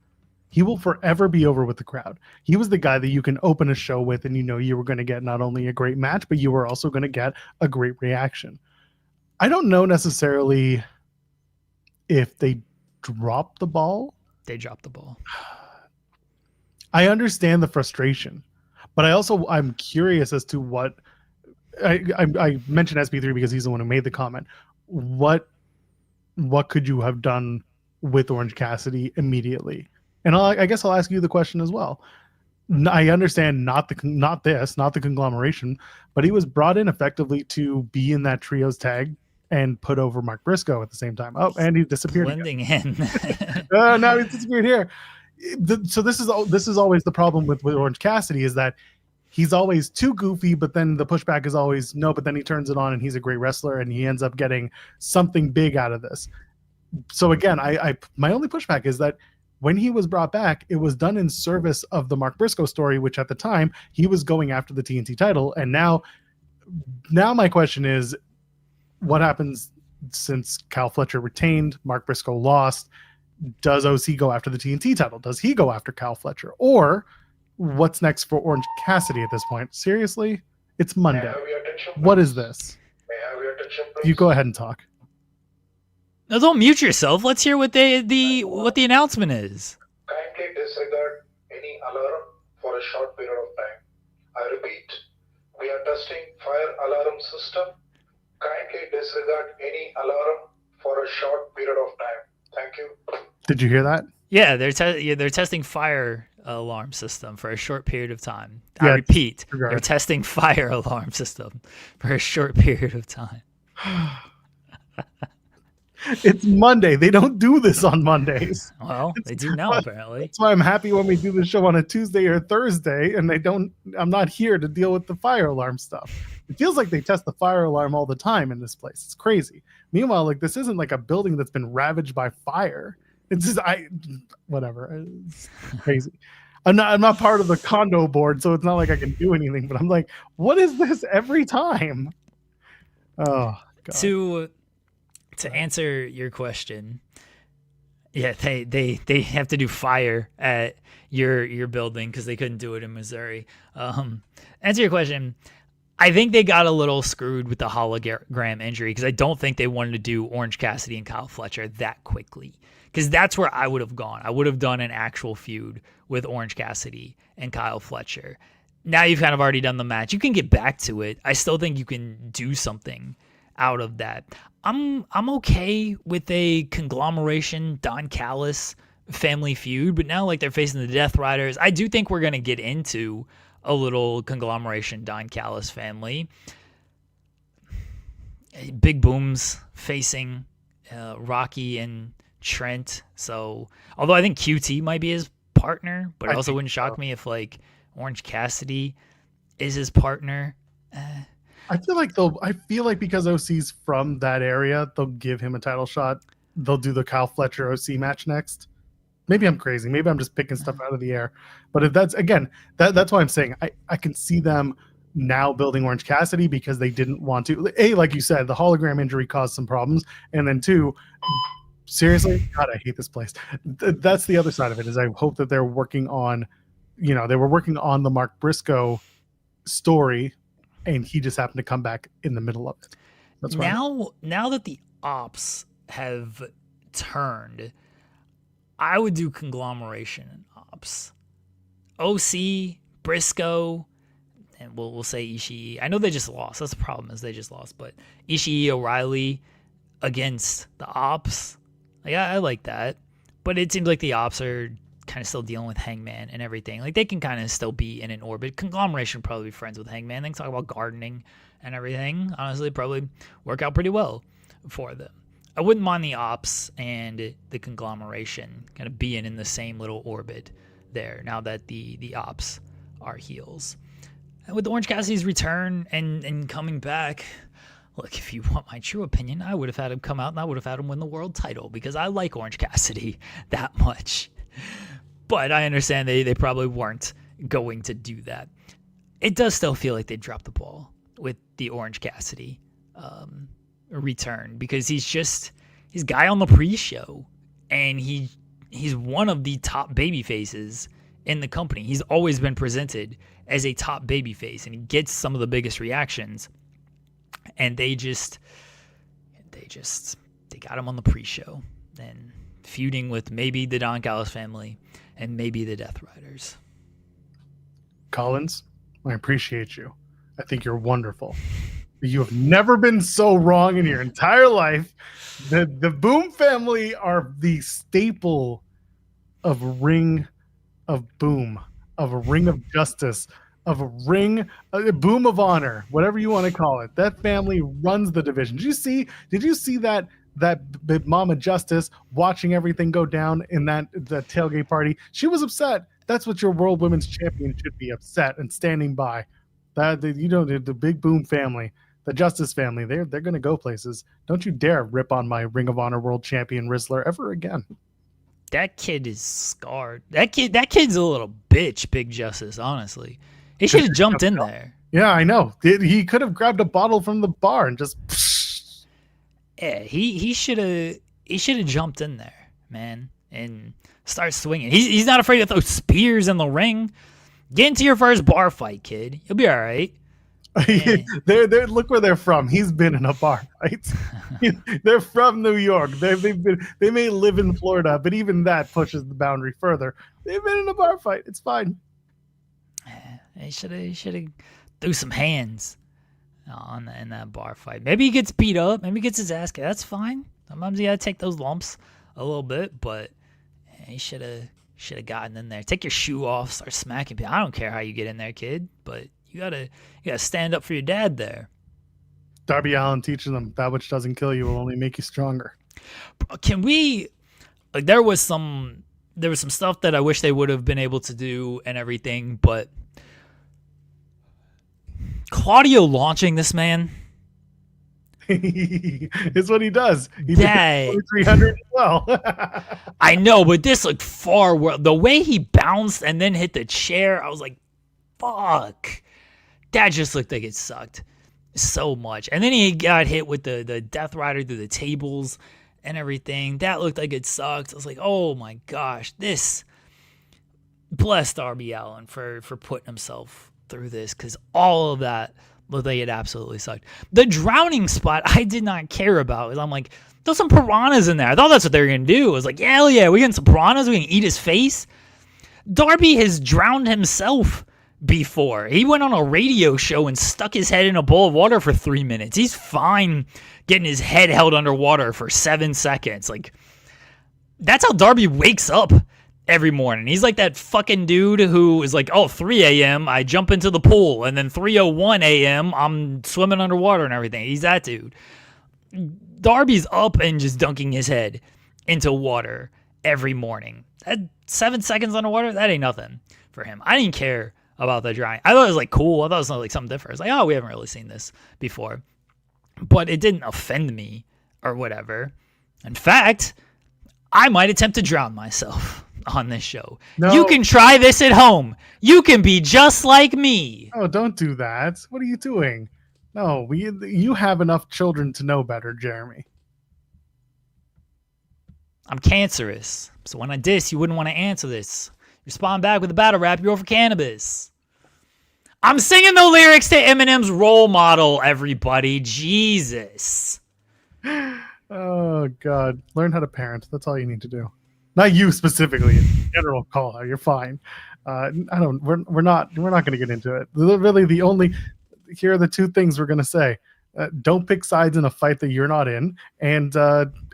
He will forever be over with the crowd. He was the guy that you can open a show with and you know you were going to get not only a great match, but you were also going to get a great reaction. I don't know necessarily if they dropped the ball. They dropped the ball. I understand the frustration, but I'm curious as to what I mentioned SB3 because he's the one who made the comment. What could you have done with Orange Cassidy immediately? And I guess I'll ask you the question as well. I understand not the conglomeration, but he was brought in effectively to be in that trios tag and put over Mark Briscoe at the same time. Oh, and he disappeared. Blending in. Now he disappeared here. So this is always the problem with Orange Cassidy, is that he's always too goofy, but then the pushback is always no, but then he turns it on and he's a great wrestler and he ends up getting something big out of this. So again, my only pushback is that when he was brought back, it was done in service of the Mark Briscoe story, which at the time he was going after the TNT title. And now my question is, what happens since Kyle Fletcher retained, Mark Briscoe lost? Does OC go after the TNT title? Does he go after Kyle Fletcher? Or what's next for Orange Cassidy at this point? Seriously? It's Monday. What is this? You go ahead and talk. No, don't mute yourself. Let's hear what the announcement is. Kindly disregard any alarm for a short period of time. I repeat, we are testing fire alarm system. Kindly disregard any alarm for a short period of time. Thank you. Did you hear that? Yeah, they're testing fire alarm system for a short period of time. Yeah, I repeat, disregard. they're testing fire alarm system for a short period of time. It's Monday. They don't do this on Mondays. Well, they do now, apparently. That's why I'm happy when we do the show on a Tuesday or Thursday and I'm not here to deal with the fire alarm stuff. It feels like they test the fire alarm all the time in this place. It's crazy. Meanwhile, like, this isn't like a building that's been ravaged by fire. It's just whatever. It's crazy. I'm not part of the condo board, so it's not like I can do anything, but I'm like, what is this every time? Oh, God. To answer your question, yeah, they have to do fire at your building because they couldn't do it in Missouri. Answer your question. I think they got a little screwed with the hologram injury because I don't think they wanted to do Orange Cassidy and Kyle Fletcher that quickly. Because that's where I would have gone. I would have done an actual feud with Orange Cassidy and Kyle Fletcher. Now you've kind of already done the match. You can get back to it. I still think you can do something out of that. I'm okay with a conglomeration Don Callis family feud, but now like they're facing the Death Riders. I do think we're going to get into a little conglomeration Don Callis family. Big Boom's facing Rocky and Trent. So, although I think QT might be his partner, but it also wouldn't shock me if like Orange Cassidy is his partner. I feel like because OC's from that area, they'll give him a title shot. They'll do the Kyle Fletcher OC match next. Maybe I'm crazy. Maybe I'm just picking stuff out of the air. But if that's why I'm saying I can see them now building Orange Cassidy because they didn't want to. A, like you said, the hologram injury caused some problems. And then two, seriously, God, I hate this place. That's the other side of it is I hope that they're working on, they were working on the Mark Briscoe story and he just happened to come back in the middle of it. That's now that the ops have turned, I would do conglomeration and ops. OC, Briscoe, and we'll say Ishii. I know they just lost. That's the problem is they just lost. But Ishii, O'Reilly against the ops. Like, I like that. But it seems like the ops are kind of still dealing with Hangman and everything. Like they can kind of still be in an orbit. Conglomeration would probably be friends with Hangman. They can talk about gardening and everything. Honestly, probably work out pretty well for them. I wouldn't mind the ops and the conglomeration kind of being in the same little orbit there now that the ops are heels. And with Orange Cassidy's return and coming back, look, if you want my true opinion, I would have had him come out and I would have had him win the world title because I like Orange Cassidy that much. But I understand they probably weren't going to do that. It does still feel like they dropped the ball with the Orange Cassidy return because he's guy on the pre-show and he's one of the top baby faces in the company. He's always been presented as a top baby face and he gets some of the biggest reactions. And they got him on the pre-show and feuding with maybe the Don Callis family and maybe the Death Riders. Collins, I appreciate you. I think you're wonderful. You have never been so wrong in your entire life. The Boom family are the staple of Ring of Boom, of a Ring of Justice, of a Boom of Honor, whatever you want to call it. That family runs the division. Did you see that Big Mama Justice watching everything go down in the tailgate party? She was upset. That's what your World Women's Champion should be, upset and standing by. The Big Boom family, the Justice family, they're going to go places. Don't you dare rip on my Ring of Honor World Champion Rizzler ever again. That kid is scarred. That kid's a little bitch, Big Justice, honestly. He should have jumped in there. Yeah, I know. He could have grabbed a bottle from the bar and just... Yeah, he should have jumped in there, man, and start swinging. He's not afraid to throw spears in the ring. Get into your first bar fight, kid. You'll be all right. Look where they're from. He's been in a bar fight. They're from New York. They may live in Florida, but even that pushes the boundary further. They've been in a bar fight. It's fine. He should have threw some hands in that bar fight. Maybe he gets beat up. Maybe he gets his ass kicked. That's fine. Sometimes you gotta take those lumps a little bit, but he should have gotten in there. Take your shoe off, start smacking people. I don't care how you get in there, kid, but you gotta stand up for your dad there. Darby Allin teaching them that which doesn't kill you will only make you stronger. Can we? Like, there was some stuff that I wish they would have been able to do and everything, but Claudio launching this man. It's what he does. He did 300 as well. I know, but this looked far worse. The way he bounced and then hit the chair, I was like, fuck. That just looked like it sucked. so much. And then he got hit with the Death Rider through the tables and everything. That looked like it sucked. I was like, oh my gosh, this. Bless Darby Allin for putting himself through this, because all of that looked like it absolutely sucked. The drowning spot I did not care about. I'm like, there's some piranhas in there. I thought that's what they were going to do. I was like, hell yeah, we getting some piranhas? We can eat his face? Darby has drowned himself before. He went on a radio show and stuck his head in a bowl of water for 3 minutes. He's fine getting his head held underwater for 7 seconds. Like, that's how Darby wakes up every morning. He's like that fucking dude who is like, 3 a.m., I jump into the pool, and then 3:01 a.m., I'm swimming underwater and everything. He's that dude. Darby's up and just dunking his head into water every morning. That 7 seconds underwater, that ain't nothing for him. I didn't care about the drying. I thought it was like cool. I thought it was like something different. It's like, we haven't really seen this before. But it didn't offend me or whatever. In fact, I might attempt to drown myself on this show. No. You can try this at home. You can be just like me. Oh, don't do that. What are you doing? No, you have enough children to know better, Jeremy. I'm cancerous. So when I diss, you wouldn't want to answer this. Respond back with a battle rap. You're for cannabis. I'm singing the lyrics to Eminem's Role Model, everybody. Jesus. Oh, God. Learn how to parent. That's all you need to do. Not you specifically. In general, call her. You're fine. We're not going to get into it. Really, here are the two things we're going to say. Don't pick sides in a fight that you're not in. And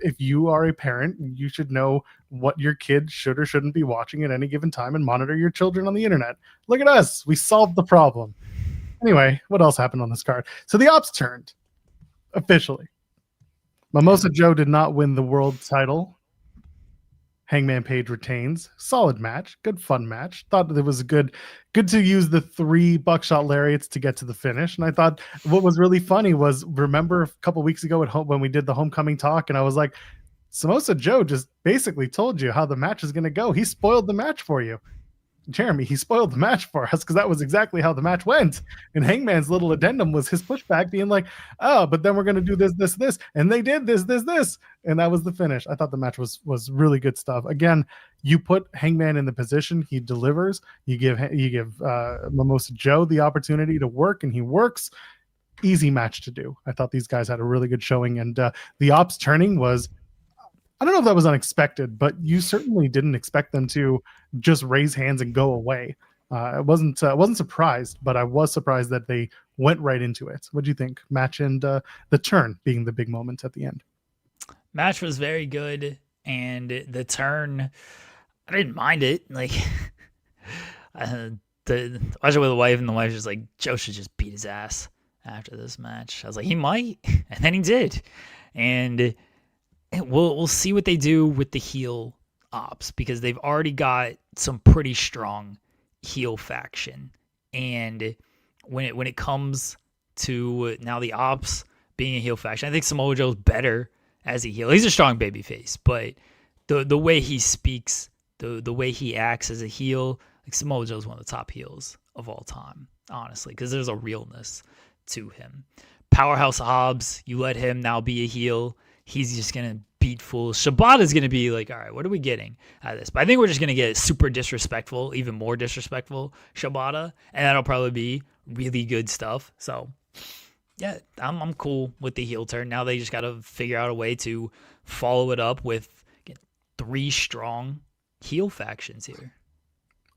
if you are a parent, you should know what your kid should or shouldn't be watching at any given time and monitor your children on the internet. Look at us. We solved the problem. Anyway, what else happened on this card? So the Ops turned. Officially. Mimosa Joe did not win the world title. Hangman Page retains. Solid match. Good fun match. Thought it was good to use the 3 buckshot lariats to get to the finish. And I thought what was really funny was, remember a couple weeks ago at home when we did the homecoming talk, and I was like, Samosa Joe just basically told you how the match is going to go. He spoiled the match for you. Jeremy, he spoiled the match for us, because that was exactly how the match went. And Hangman's little addendum was his pushback being like, but then we're going to do this. And they did this. And that was the finish. I thought the match was really good stuff. Again, you put Hangman in the position, he delivers. You give Mimosa Joe the opportunity to work, and he works. Easy match to do. I thought these guys had a really good showing. And the Ops turning was, I don't know if that was unexpected, but you certainly didn't expect them to just raise hands and go away. I wasn't surprised, but I was surprised that they went right into it. What do you think? Match and the turn being the big moment at the end. Match was very good, and the turn, I didn't mind it. Like, watch it with a wife, and the wife was like, Joe should just beat his ass after this match. I was like, he might, and then he did, and we'll see what they do with the heel Ops, because they've already got some pretty strong heel faction. And when it comes to now the Ops being a heel faction, I think Samoa Joe's better as a heel. He's a strong babyface, but the way he speaks, the way he acts as a heel, like Samoa Joe's one of the top heels of all time, honestly, because there's a realness to him. Powerhouse Hobbs, you let him now be a heel. He's just going to beat fools. Shibata's going to be like, all right, what are we getting out of this? But I think we're just going to get super disrespectful, even more disrespectful Shibata, and that'll probably be really good stuff. So, yeah, I'm cool with the heel turn. Now they just got to figure out a way to follow it up with 3 strong heel factions here.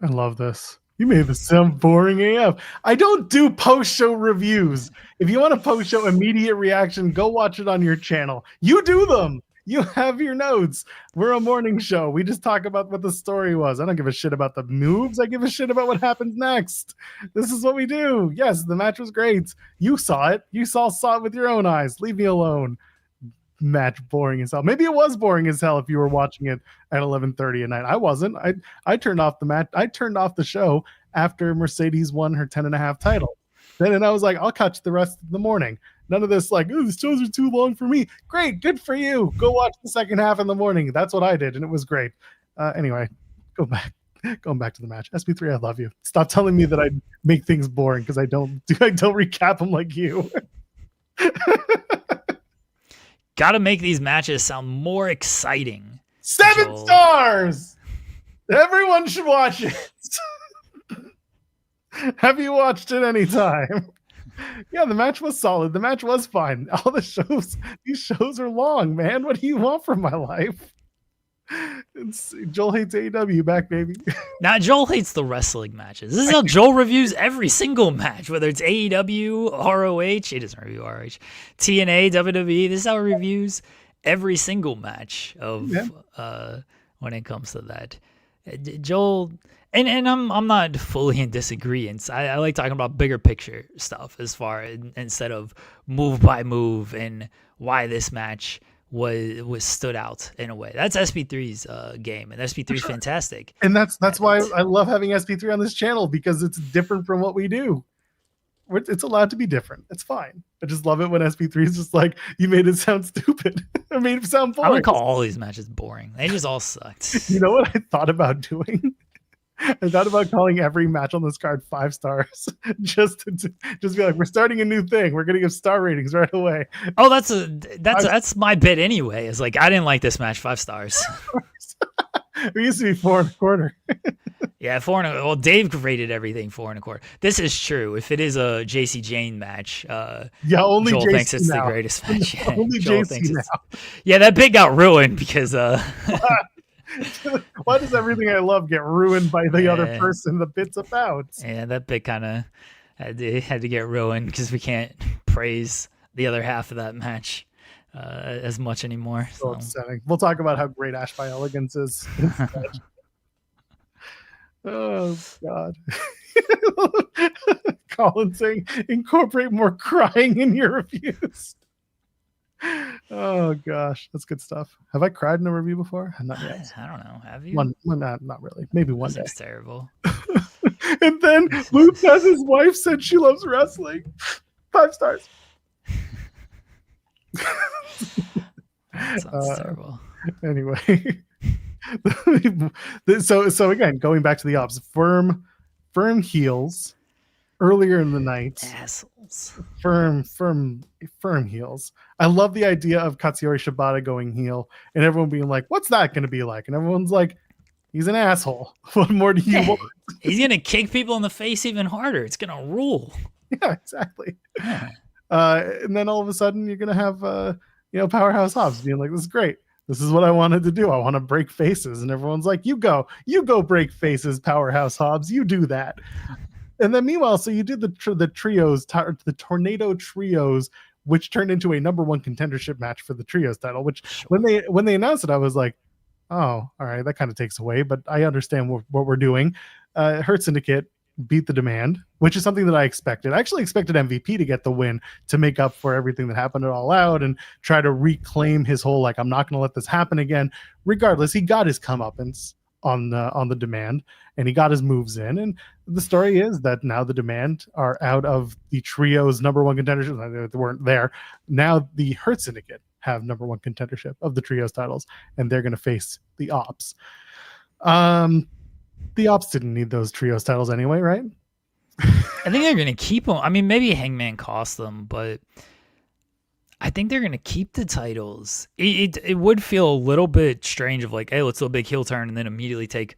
I love this. You made this sound boring AF. I don't do post-show reviews. If you want a post-show immediate reaction, go watch it on your channel. You do them. You have your notes. We're a morning show. We just talk about what the story was. I don't give a shit about the moves. I give a shit about what happens next. This is what we do. Yes, the match was great. You saw it. You saw it with your own eyes. Leave me alone. Match boring as hell. Maybe it was boring as hell if you were watching it at 11:30 at night. I wasn't. I turned off the match. I turned off the show after Mercedes won her 10.5 title. Then I was like, I'll catch the rest of the morning. None of this like, oh, the shows are too long for me. Great, good for you. Go watch the second half in the morning. That's what I did, and it was great. Anyway, going back to the match. SB3, I love you. Stop telling me that I make things boring, because I don't recap them like you. Gotta make these matches sound more exciting. 7 Joel. stars. Everyone should watch it. Have you watched it any time? Yeah, the match was solid. The match was fine. All the shows, these shows are long, man. What do you want from my life? Joel hates AEW back, baby. Now, Joel hates the wrestling matches. This is how Joel reviews every single match, whether it's AEW, ROH. He doesn't review ROH. TNA, WWE. This is how he reviews every single match of when it comes to that. Joel, and I'm not fully in disagreement. I like talking about bigger picture stuff as far instead of move by move and why this match was stood out in a way. That's SP3's game, and SP3 is fantastic. And that's why I love having SP3 on this channel, because it's different from what we do. It's allowed to be different. It's fine. I just love it when SP3 is just like, you made it sound stupid. I made it sound boring. I'm gonna call all these matches boring. They just all sucked. You know what I thought about doing? I thought about calling every match on this card 5 stars, just be like, we're starting a new thing. We're gonna give star ratings right away. Oh, that's my bit anyway. It's like, I didn't like this match, 5 stars. We used to be 4.25. Yeah, 4.25. Well, Dave rated everything 4.25. This is true. If it is a JC Jane match, only Joel JC thinks it's now. the greatest match. Yeah, Only Joel JC thinks now. Yeah, that bit got ruined because why does everything I love get ruined by the other person the bit's about? Yeah, that bit kind of had to get ruined because we can't praise the other half of that match as much anymore. So upsetting. We'll talk about how great Ash by Elegance is. Oh God. Colin saying incorporate more crying in your reviews. Oh gosh, that's good stuff. Have I cried in a review before? Not yet. I don't know. Have you? Not really. Maybe one day. That's terrible. And then Luke says his wife said she loves wrestling. 5 stars. That sounds terrible. Anyway. So again, going back to the ops, firm heels earlier in the night. Assholes. Firm heels. I love the idea of Katsuyori Shibata going heel and everyone being like, what's that going to be like? And everyone's like, he's an asshole. What more do you want? He's going to kick people in the face even harder. It's going to rule. Yeah, exactly. Yeah. And then all of a sudden you're going to have, Powerhouse Hobbs being like, this is great. This is what I wanted to do. I want to break faces. And everyone's like, you go break faces, Powerhouse Hobbs. You do that. And then meanwhile, so you did the trios, the Tornado Trios, which turned into a #1 contendership match for the trios title, which when they announced it, I was like, oh, all right, that kind of takes away, but I understand what we're doing. Hurt Syndicate beat the Demand, which is something that I expected. I actually expected MVP to get the win to make up for everything that happened at All Out and try to reclaim his whole, like, I'm not going to let this happen again. Regardless, he got his comeuppance on the Demand, and he got his moves in. And the story is that now the Demand are out of the trio's #1 contendership. They weren't there. Now the Hurt Syndicate have #1 contendership of the trios titles, and they're going to face the Ops. The Ops didn't need those trios titles anyway, right? I think they're going to keep them. I mean, maybe Hangman cost them, but I think they're going to keep the titles. It would feel a little bit strange of like, hey, let's do a big heel turn and then immediately take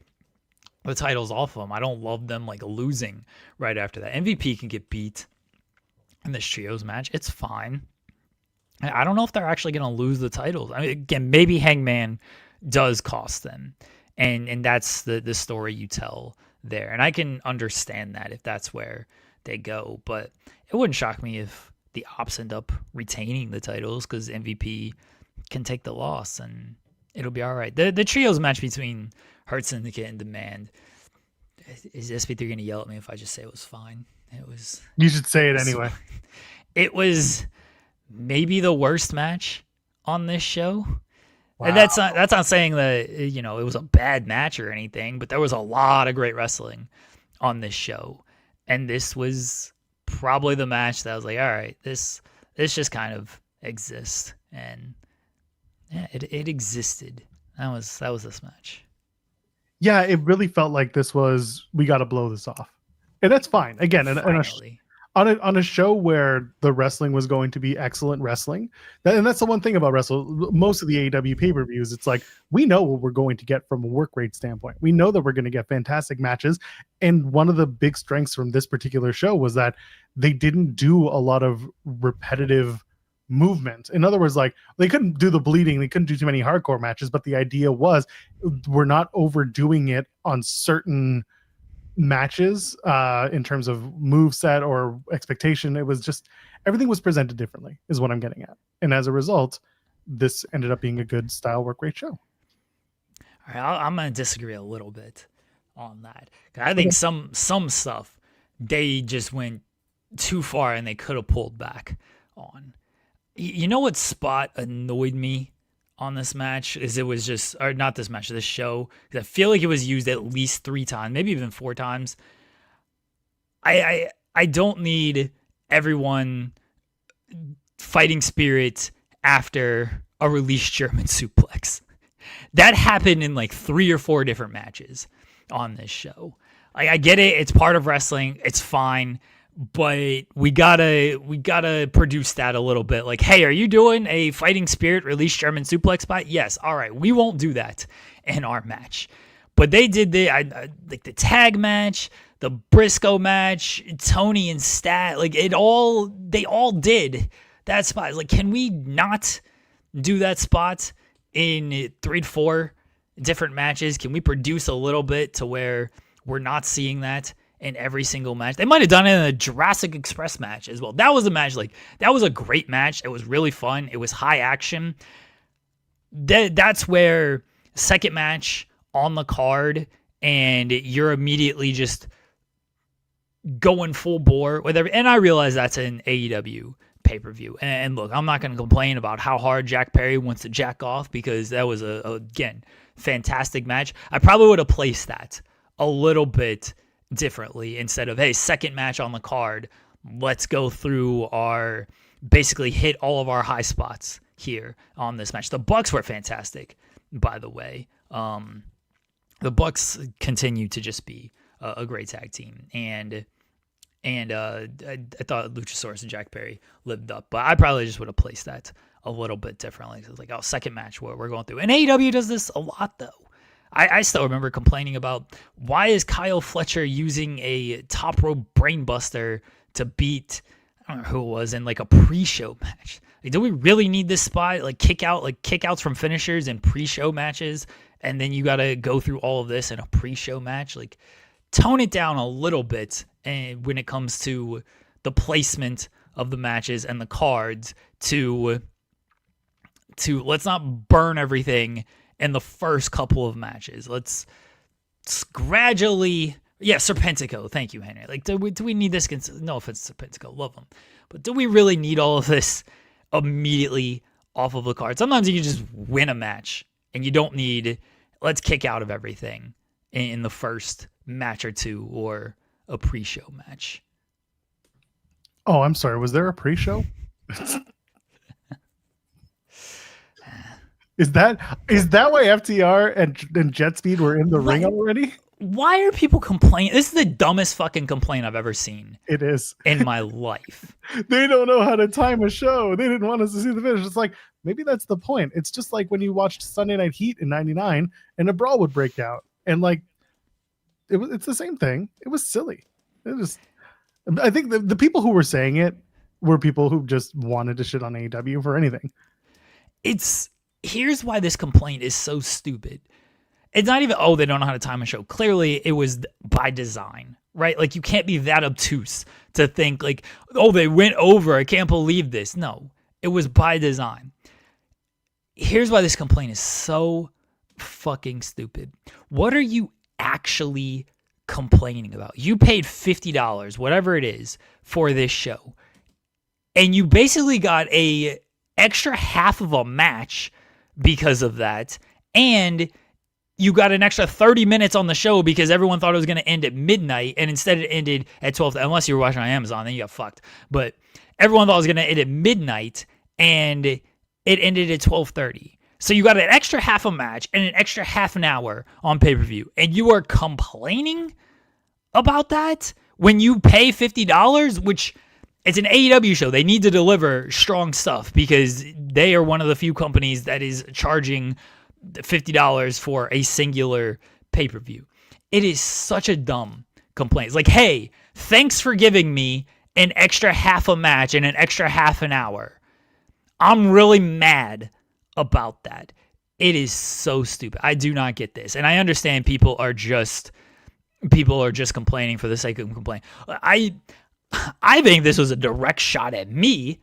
the titles off them. I don't love them like losing right after that. MVP can get beat in this trios match. It's fine. I don't know if they're actually going to lose the titles. I mean, again, maybe Hangman does cost them. And that's the story you tell there. And I can understand that if that's where they go. But it wouldn't shock me if the Ops end up retaining the titles because MVP can take the loss and it'll be all right. The trios match between Hurt Syndicate and Demand. Is SP3 going to yell at me if I just say it was fine? It was. You should say it anyway. It was maybe the worst match on this show. Wow. And that's not saying that, it was a bad match or anything, but there was a lot of great wrestling on this show. And this was probably the match that I was like, all right, this just kind of exists. And yeah, it existed. That was this match. Yeah, it really felt like this was, we got to blow this off. And that's fine. Again, on on a show where the wrestling was going to be excellent wrestling, and that's the one thing about most of the AEW pay-per-views, it's like we know what we're going to get from a work rate standpoint. We know that we're going to get fantastic matches, and one of the big strengths from this particular show was that they didn't do a lot of repetitive movement. In other words, like they couldn't do the bleeding, they couldn't do too many hardcore matches, but the idea was we're not overdoing it on certain matches in terms of move set or expectation. It was just everything was presented differently is what I'm getting at, and as a result this ended up being a good style work rate show. All right, I'm gonna disagree a little bit on that. I think some stuff they just went too far and they could have pulled back on. You know what spot annoyed me on this match is it was just, or not this match, this show, because I feel like it was used at least 3 times, maybe even 4 times. I don't need everyone fighting spirit after a released German suplex. That happened in like 3 or 4 different matches on this show. I get it, it's part of wrestling, it's fine. But we gotta produce that a little bit. Like, hey, are you doing a fighting spirit release German suplex spot? Yes. All right. We won't do that in our match. But they did like the tag match, the Briscoe match, Tony and Stat. Like they all did that spot. Like, can we not do that spot in 3 to 4 different matches? Can we produce a little bit to where we're not seeing that in every single match? They might have done it in a Jurassic Express match as well. That was a match, like, that was a great match. It was really fun. It was high action. That's where second match on the card and you're immediately just going full bore with every, and I realize that's an AEW pay-per-view. And look, I'm not going to complain about how hard Jack Perry wants to jack off because that was again, fantastic match. I probably would have placed that a little bit differently instead of, hey, second match on the card, let's go through our, basically hit all of our high spots here on this match. The Bucks were fantastic, by the way. The Bucks continue to just be a great tag team, and I thought Luchasaurus and Jack Perry lived up, but I probably just would have placed that a little bit differently. So it's like, oh, second match where we're going through, and AEW does this a lot though. I still remember complaining about, why is Kyle Fletcher using a top rope brainbuster to beat, I don't know who it was, in like a pre-show match. Like, do we really need this spot? Like kickouts from finishers in pre-show matches, and then you got to go through all of this in a pre-show match? Like, tone it down a little bit, and when it comes to the placement of the matches and the cards, to let's not burn everything in the first couple of matches. Let's gradually, Serpentico. Thank you, Henry. Like, do we need this? No offense to Serpentico, love him, but do we really need all of this immediately off of the card? Sometimes you can just win a match, and you don't need, let's kick out of everything in the first match or two or a pre-show match. Oh, I'm sorry. Was there a pre-show? Is that why FTR and Jet Speed were in the ring already? Why are people complaining? This is the dumbest fucking complaint I've ever seen. It is. In my life. They don't know how to time a show. They didn't want us to see the finish. It's like, maybe that's the point. It's just like when you watched Sunday Night Heat in '99 and a brawl would break out. And like, it's the same thing. It was silly. I think the people who were saying it were people who just wanted to shit on AEW for anything. Here's why this complaint is so stupid. It's not even, they don't know how to time a show. Clearly, it was by design, right? Like, you can't be that obtuse to think like, they went over. I can't believe this. No, it was by design. Here's why this complaint is so fucking stupid. What are you actually complaining about? You paid $50, whatever it is, for this show, and you basically got a extra half of a match because of that, and you got an extra 30 minutes on the show because everyone thought it was going to end at midnight, and instead it ended at 12. Unless you were watching on Amazon, then you got fucked. But everyone thought it was going to end at midnight, and it ended at 12:30. So you got an extra half a match and an extra half an hour on pay-per-view, and you are complaining about that when you pay $50, which It's an AEW show. They need to deliver strong stuff because they are one of the few companies that is charging $50 for a singular pay-per-view. It is such a dumb complaint. It's like, hey, thanks for giving me an extra half a match and an extra half an hour. I'm really mad about that. It is so stupid. I do not get this. And I understand people are just complaining for the sake of complaining. I think this was a direct shot at me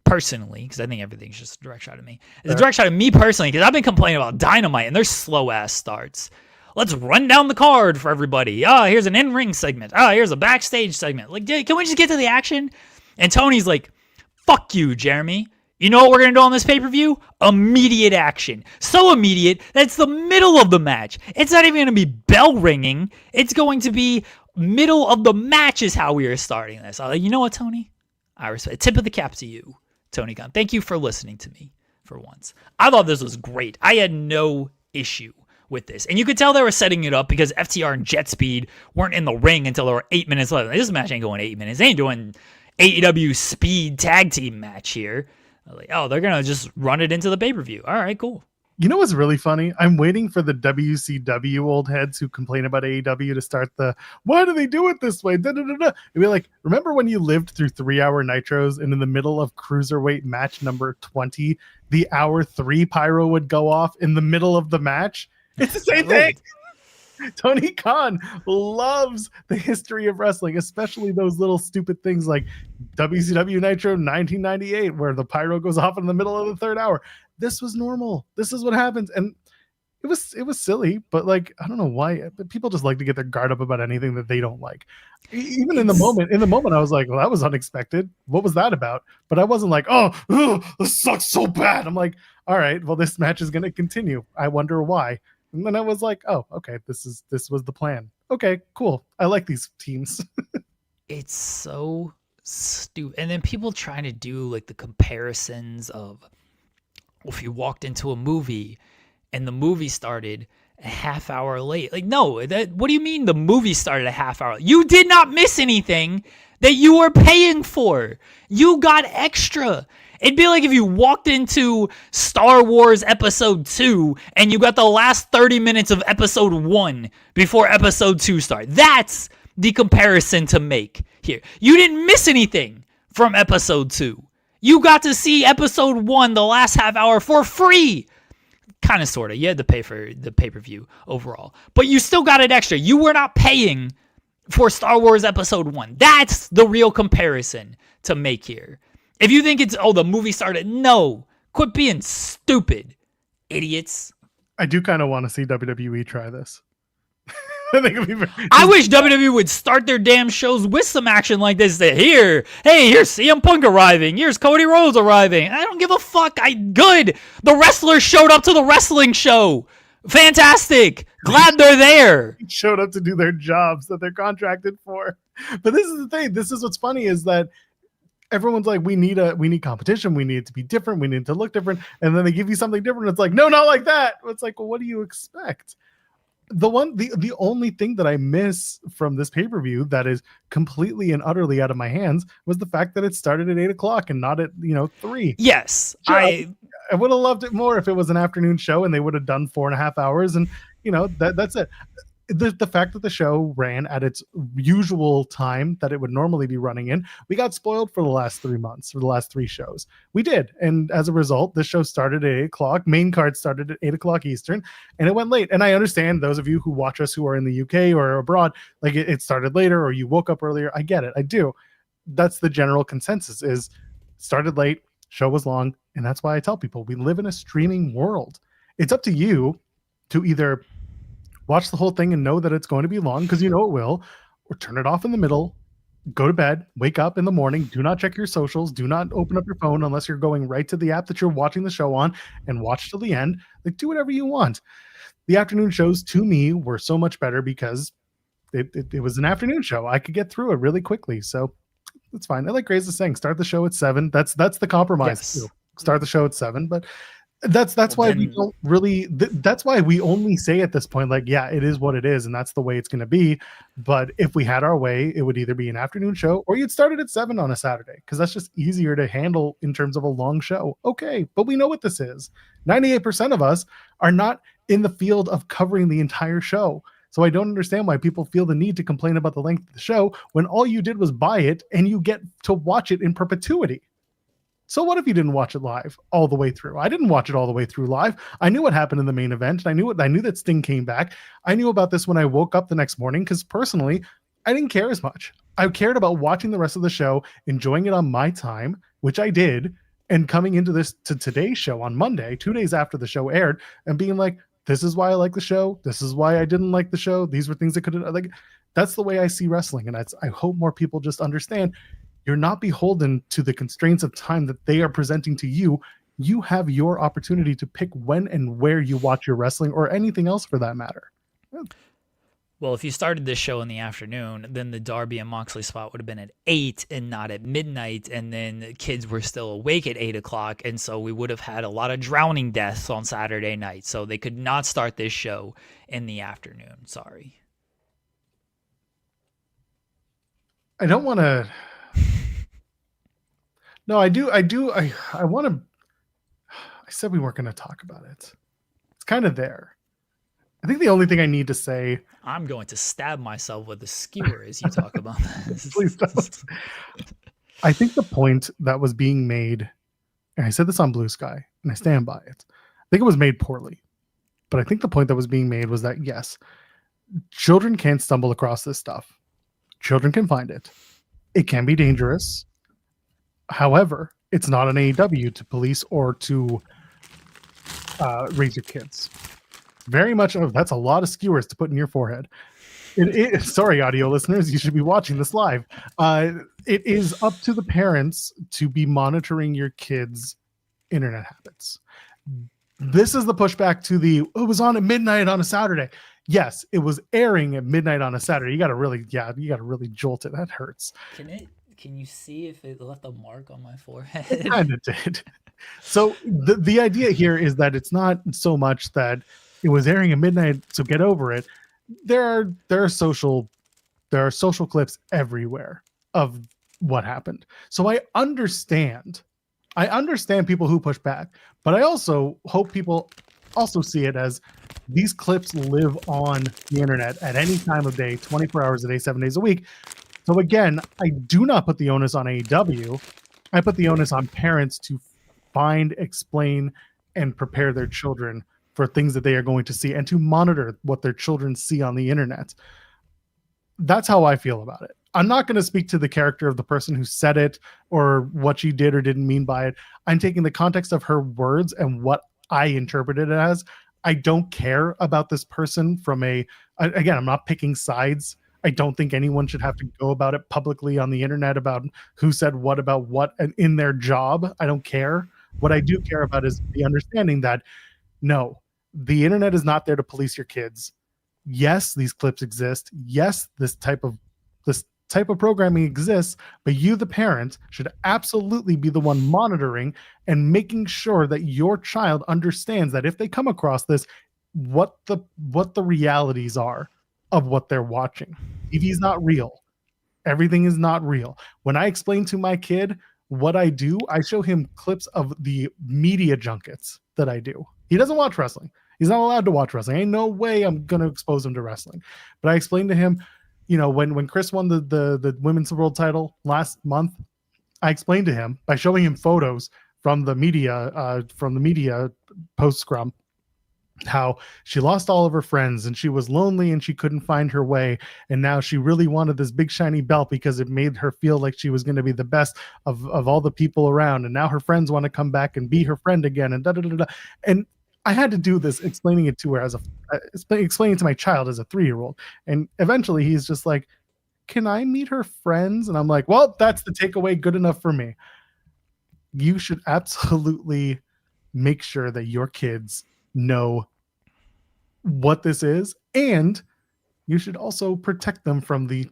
personally, because I think everything's just a direct shot at me. It's a direct shot at me personally, because I've been complaining about Dynamite and their slow ass starts. Let's run down the card for everybody. Here's an in-ring segment. Here's a backstage segment. Like, can we just get to the action? And Tony's like, fuck you, Jeremy. You know what we're going to do on this pay-per-view? Immediate action. So immediate that it's the middle of the match. It's not even going to be bell ringing. It's going to be middle of the match is how we are starting this. I'm like, you know what, Tony? I respect it. Tip of the cap to you, Tony Khan. Thank you for listening to me for once. I thought this was great. I had no issue with this. And you could tell they were setting it up because FTR and Jet Speed weren't in the ring until there were 8 minutes left. This match ain't going 8 minutes. They ain't doing AEW Speed tag team match here. Like, they're going to just run it into the pay-per-view. All right, cool. You know what's really funny? I'm waiting for the WCW old heads who complain about AEW to start the, why do they do it this way? Da, da, da, da. It'd be like, remember when you lived through 3-hour Nitros and in the middle of Cruiserweight match number 20, the hour 3 pyro would go off in the middle of the match? It's the same thing. Tony Khan loves the history of wrestling, especially those little stupid things like WCW Nitro 1998, where the pyro goes off in the middle of the 3rd hour. This was normal. This is what happens. And it was silly, but like, I don't know why, but people just like to get their guard up about anything that they don't like. Even in the moment, I was like, well, that was unexpected. What was that about? But I wasn't like, this sucks so bad. I'm like, all right, well, this match is going to continue. I wonder why. And then I was like, oh, okay, this was the plan. Okay, cool. I like these teams. It's so stupid. And then people trying to do like the comparisons of, if you walked into a movie and the movie started a half hour late. Like, no, what do you mean the movie started a half hour? You did not miss anything that you were paying for. You got extra. It'd be like if you walked into Star Wars Episode 2 and you got the last 30 minutes of Episode 1 before Episode 2 started. That's the comparison to make here. You didn't miss anything from Episode 2. You got to see Episode 1, the last half hour, for free. Kind of, sort of. You had to pay for the pay-per-view overall. But you still got it extra. You were not paying for Star Wars Episode 1. That's the real comparison to make here. If you think it's, the movie started, no. Quit being stupid, idiots. I do kind of want to see WWE try this. I think it'd be I wish WWE would start their damn shows with some action like this. Here's CM Punk arriving. Here's Cody Rhodes arriving. I don't give a fuck. Good. The wrestlers showed up to the wrestling show. Fantastic. Glad they're there. Showed up to do their jobs that they're contracted for. But this is the thing. This is what's funny is that everyone's like, we need competition. We need it to be different. We need it to look different. And then they give you something different. It's like, no, not like that. It's like, well, what do you expect? The only thing that I miss from this pay-per-view that is completely and utterly out of my hands was the fact that it started at 8:00 and not at 3. Yes, sure, I would have loved it more if it was an afternoon show and they would have done 4.5 hours and that's it. The fact that the show ran at its usual time that it would normally be running in, we got spoiled for the last 3 months, for the last 3 shows. We did. And as a result, the show started at 8:00. Main card started at 8:00 Eastern, and it went late. And I understand those of you who watch us who are in the UK or abroad, like it started later or you woke up earlier. I get it. I do. That's the general consensus is started late, show was long. And that's why I tell people we live in a streaming world. It's up to you to either watch the whole thing and know that it's going to be long because it will, or turn it off in the middle, go to bed, wake up in the morning, do not check your socials, do not open up your phone unless you're going right to the app that you're watching the show on and watch till the end. Like, do whatever you want. The afternoon shows to me were so much better because it was an afternoon show. I could get through it really quickly. So it's fine. I like Grace is saying, start the show at 7. That's the compromise. Yes. Too. Start the show at 7, but That's why we don't really. That's why we only say at this point, like, yeah, it is what it is, and that's the way it's going to be. But if we had our way, it would either be an afternoon show or you'd start it at 7 on a Saturday, because that's just easier to handle in terms of a long show. Okay, but we know what this is. 98% of us are not in the field of covering the entire show. So I don't understand why people feel the need to complain about the length of the show when all you did was buy it and you get to watch it in perpetuity. So what if you didn't watch it live all the way through? I didn't watch it all the way through live. I knew what happened in the main event. And I knew that Sting came back. I knew about this when I woke up the next morning, because personally, I didn't care as much. I cared about watching the rest of the show, enjoying it on my time, which I did, and coming into today's show on Monday, 2 days after the show aired, and being like, this is why I like the show. This is why I didn't like the show. These were things that could have, like, that's the way I see wrestling. And I hope more people just understand you're not beholden to the constraints of time that they are presenting to you. You have your opportunity to pick when and where you watch your wrestling, or anything else for that matter. Well, if you started this show in the afternoon, then the Darby and Moxley spot would have been at 8 and not at midnight. And then kids were still awake at 8 o'clock. And so we would have had a lot of drowning deaths on Saturday night. So they could not start this show in the afternoon. Sorry. I don't want to. No, I do. I want to. I said we weren't going to talk about it. It's kind of there. I think the only thing I need to say. I'm going to stab myself with a skewer as you talk about this. Please don't. I think the point that was being made, and I said this on Blue Sky, and I stand by it. I think it was made poorly. But I think the point that was being made was that, yes, children can stumble across this stuff. Children can find it. It can be dangerous. However, it's not an AEW to police or to raise your kids. Very much. Oh, that's a lot of skewers to put in your forehead. Sorry, audio listeners, you should be watching this live. It is up to the parents to be monitoring your kids' internet habits. This is the pushback to it was on at midnight on a Saturday. Yes, it was airing at midnight on a Saturday. You got to really jolt it. That hurts. Can you see if it left a mark on my forehead? It kind of did. So the idea here is that it's not so much that it was airing at midnight, so get over it. There are social clips everywhere of what happened. So I understand people who push back, but I also hope people also see it as these clips live on the internet at any time of day, 24 hours a day, 7 days a week. So again, I do not put the onus on AEW. I put the onus on parents to find, explain, and prepare their children for things that they are going to see, and to monitor what their children see on the internet. That's how I feel about it. I'm not going to speak to the character of the person who said it or what she did or didn't mean by it. I'm taking the context of her words and what I interpreted it as. I don't care about this person again, I'm not picking sides. I don't think anyone should have to go about it publicly on the internet about who said what about what and in their job. I don't care. What I do care about is the understanding that no, the internet is not there to police your kids. Yes, these clips exist. Yes, this type of programming exists, but you, the parent, should absolutely be the one monitoring and making sure that your child understands that if they come across this, what the realities are of what they're watching. TV is not real. Everything is not real. When I explain to my kid what I do, I show him clips of the media junkets that I do. He doesn't watch wrestling. He's not allowed to watch wrestling. Ain't no way I'm going to expose him to wrestling. But I explained to him, when Chris won the women's world title last month, I explained to him by showing him photos from the media post scrum, how she lost all of her friends and she was lonely and she couldn't find her way, and now she really wanted this big shiny belt because it made her feel like she was going to be the best of all the people around, and now her friends want to come back and be her friend again, and and I had to do this explaining it to her explaining to my child as a 3-year-old, and eventually he's just like, can I meet her friends? And I'm like, well, that's the takeaway, good enough for me. You should absolutely make sure that your kids know what this is, and you should also protect them from the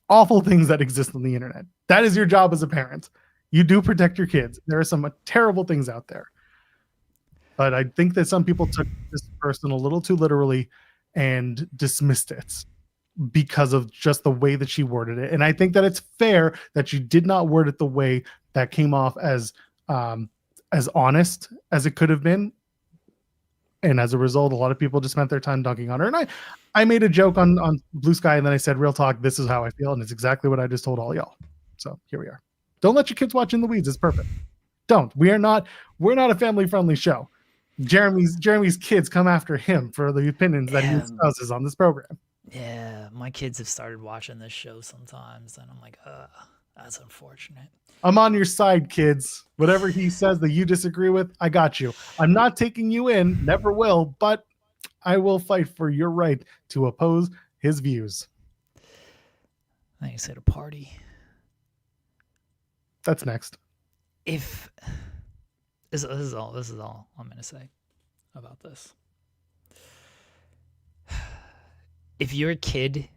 awful things that exist on the internet. That is your job as a parent. You do protect your kids. There are some terrible things out there. But I think that some people took this person a little too literally and dismissed it because of just the way that she worded it. And I think that it's fair that she did not word it the way that came off as honest as it could have been. And as a result, a lot of people just spent their time dunking on her. And I made a joke on Blue Sky, and then I said, real talk, this is how I feel. And it's exactly what I just told all y'all. So here we are. Don't let your kids watch In the Weeds. It's perfect. Don't. We're not a family-friendly show. Jeremy's kids come after him for the opinions that he espouses on this program. Yeah, my kids have started watching this show sometimes, and I'm like, that's unfortunate. I'm on your side, kids. Whatever he says that you disagree with, I got you. I'm not taking you in, never will, but I will fight for your right to oppose his views. I think you said a party. That's next. If this is all I'm gonna say about this. If your kid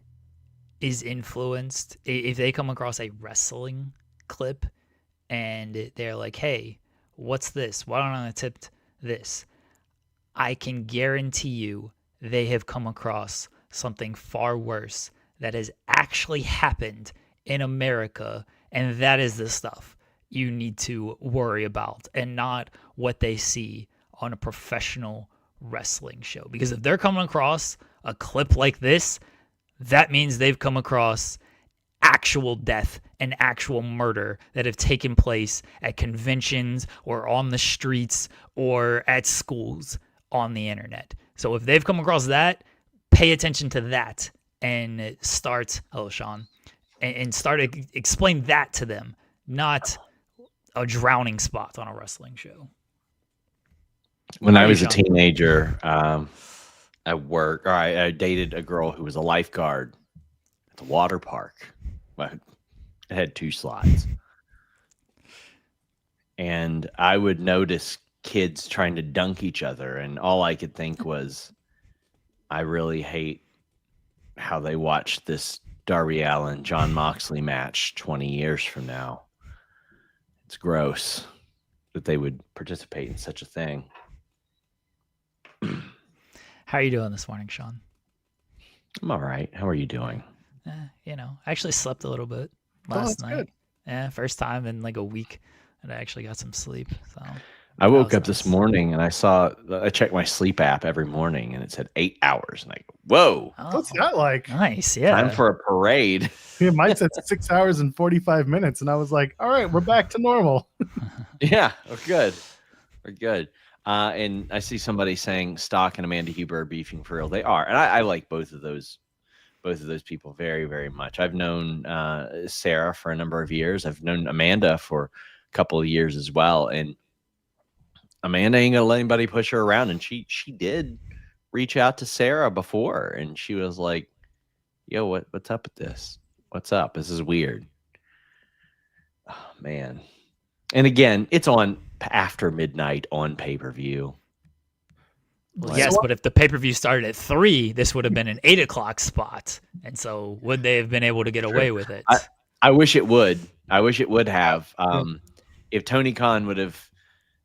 is influenced, if they come across a wrestling clip and they're like, hey, what's this? Why don't I tip this? I can guarantee you they have come across something far worse that has actually happened in America, and that is the stuff you need to worry about and not what they see on a professional wrestling show. Because if they're coming across a clip like this, that means they've come across actual death and actual murder that have taken place at conventions or on the streets or at schools on the internet. So if they've come across that, pay attention to that and start, hello Sean, and start to explain that to them, not a drowning spot on a wrestling show. When I was a teenager, at work, or I dated a girl who was a lifeguard at the water park. It had 2 slides. And I would notice kids trying to dunk each other, and all I could think was, I really hate how they watch this Darby Allin, John Moxley match 20 years from now. It's gross that they would participate in such a thing. How are you doing this morning, Sean? I'm all right. How are you doing? I actually slept a little bit last night. Good. Yeah, first time in like a week that I actually got some sleep. So I woke up this morning and I checked my sleep app every morning and it said 8 hours. And I go, whoa. What's that like? Nice, yeah. Time for a parade. Yeah, mine said 6 hours and 45 minutes. And I was like, all right, we're back to normal. Yeah, we're good. We're good. And I see somebody saying Stock and Amanda Huber are beefing for real. They are. And I like both of those people very, very much. I've known Sarah for a number of years. I've known Amanda for a couple of years as well. And Amanda ain't gonna let anybody push her around. And she did reach out to Sarah before, and she was like, yo, what's up with this? What's up? This is weird. Oh man. And again, it's on after midnight on pay-per-view. Well, yes, but if the pay-per-view started at 3, this would have been an 8 o'clock spot. And so would they have been able to get away with it? I wish it would. I wish it would have. If Tony Khan would have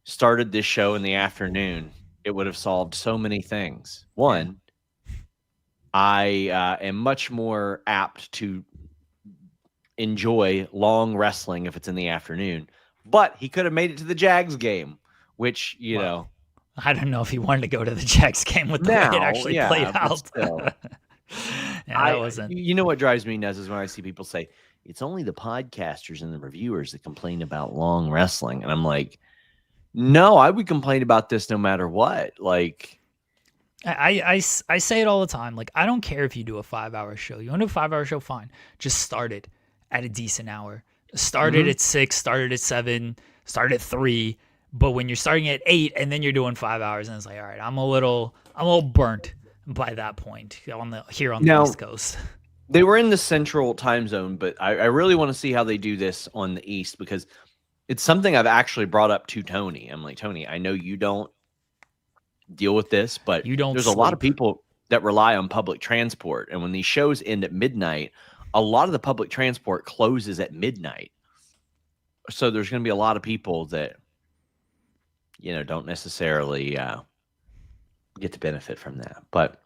started this show in the afternoon, it would have solved so many things. One, I am much more apt to enjoy long wrestling if it's in the afternoon. But he could have made it to the Jags game, which, you know. I don't know if he wanted to go to the Jags game with the way it actually played out. That wasn't. You know what drives me nuts is when I see people say, it's only the podcasters and the reviewers that complain about long wrestling. And I'm like, no, I would complain about this no matter what. Like, I say it all the time. Like, I don't care if you do a 5-hour show. You want to do a 5-hour show? Fine. Just start it at a decent hour. Started at 6, started at 7, started at 3. But when you're starting at 8 and then you're doing 5 hours, and it's like, all right, I'm a little burnt by that point on the East Coast. They were in the central time zone, but I really want to see how they do this on the East, because it's something I've actually brought up to Tony. I'm like, Tony, I know you don't deal with this, but there's a lot of people that rely on public transport. And when these shows end at midnight, a lot of the public transport closes at midnight. So there's going to be a lot of people that, don't necessarily get to benefit from that. But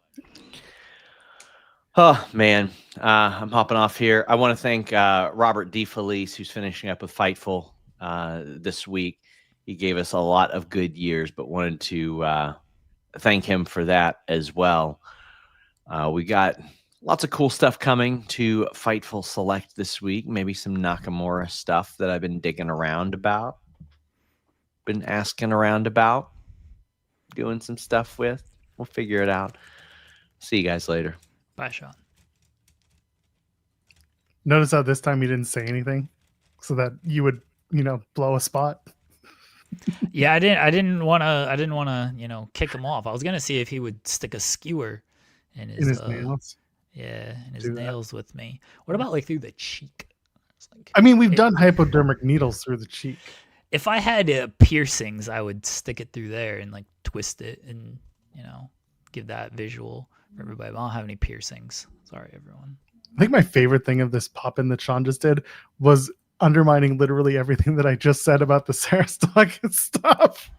oh man, I'm hopping off here. I want to thank Robert DeFelice, who's finishing up with Fightful this week. He gave us a lot of good years, but wanted to thank him for that as well. We got lots of cool stuff coming to Fightful Select this week. Maybe some Nakamura stuff that I've been digging around about, been asking around about, doing some stuff with. We'll figure it out. See you guys later. Bye, Sean. Notice how this time you didn't say anything so that you would, blow a spot. Yeah, I didn't want to, kick him off. I was gonna see if he would stick a skewer in his nails. Yeah, in his nails with me. What about like through the cheek? We've done hypodermic needles through the cheek. If I had piercings, I would stick it through there and like twist it and give that visual for everybody. But I don't have any piercings. Sorry, everyone. I think my favorite thing of this pop-in that Sean just did was undermining literally everything that I just said about the Sarah Stockett stuff.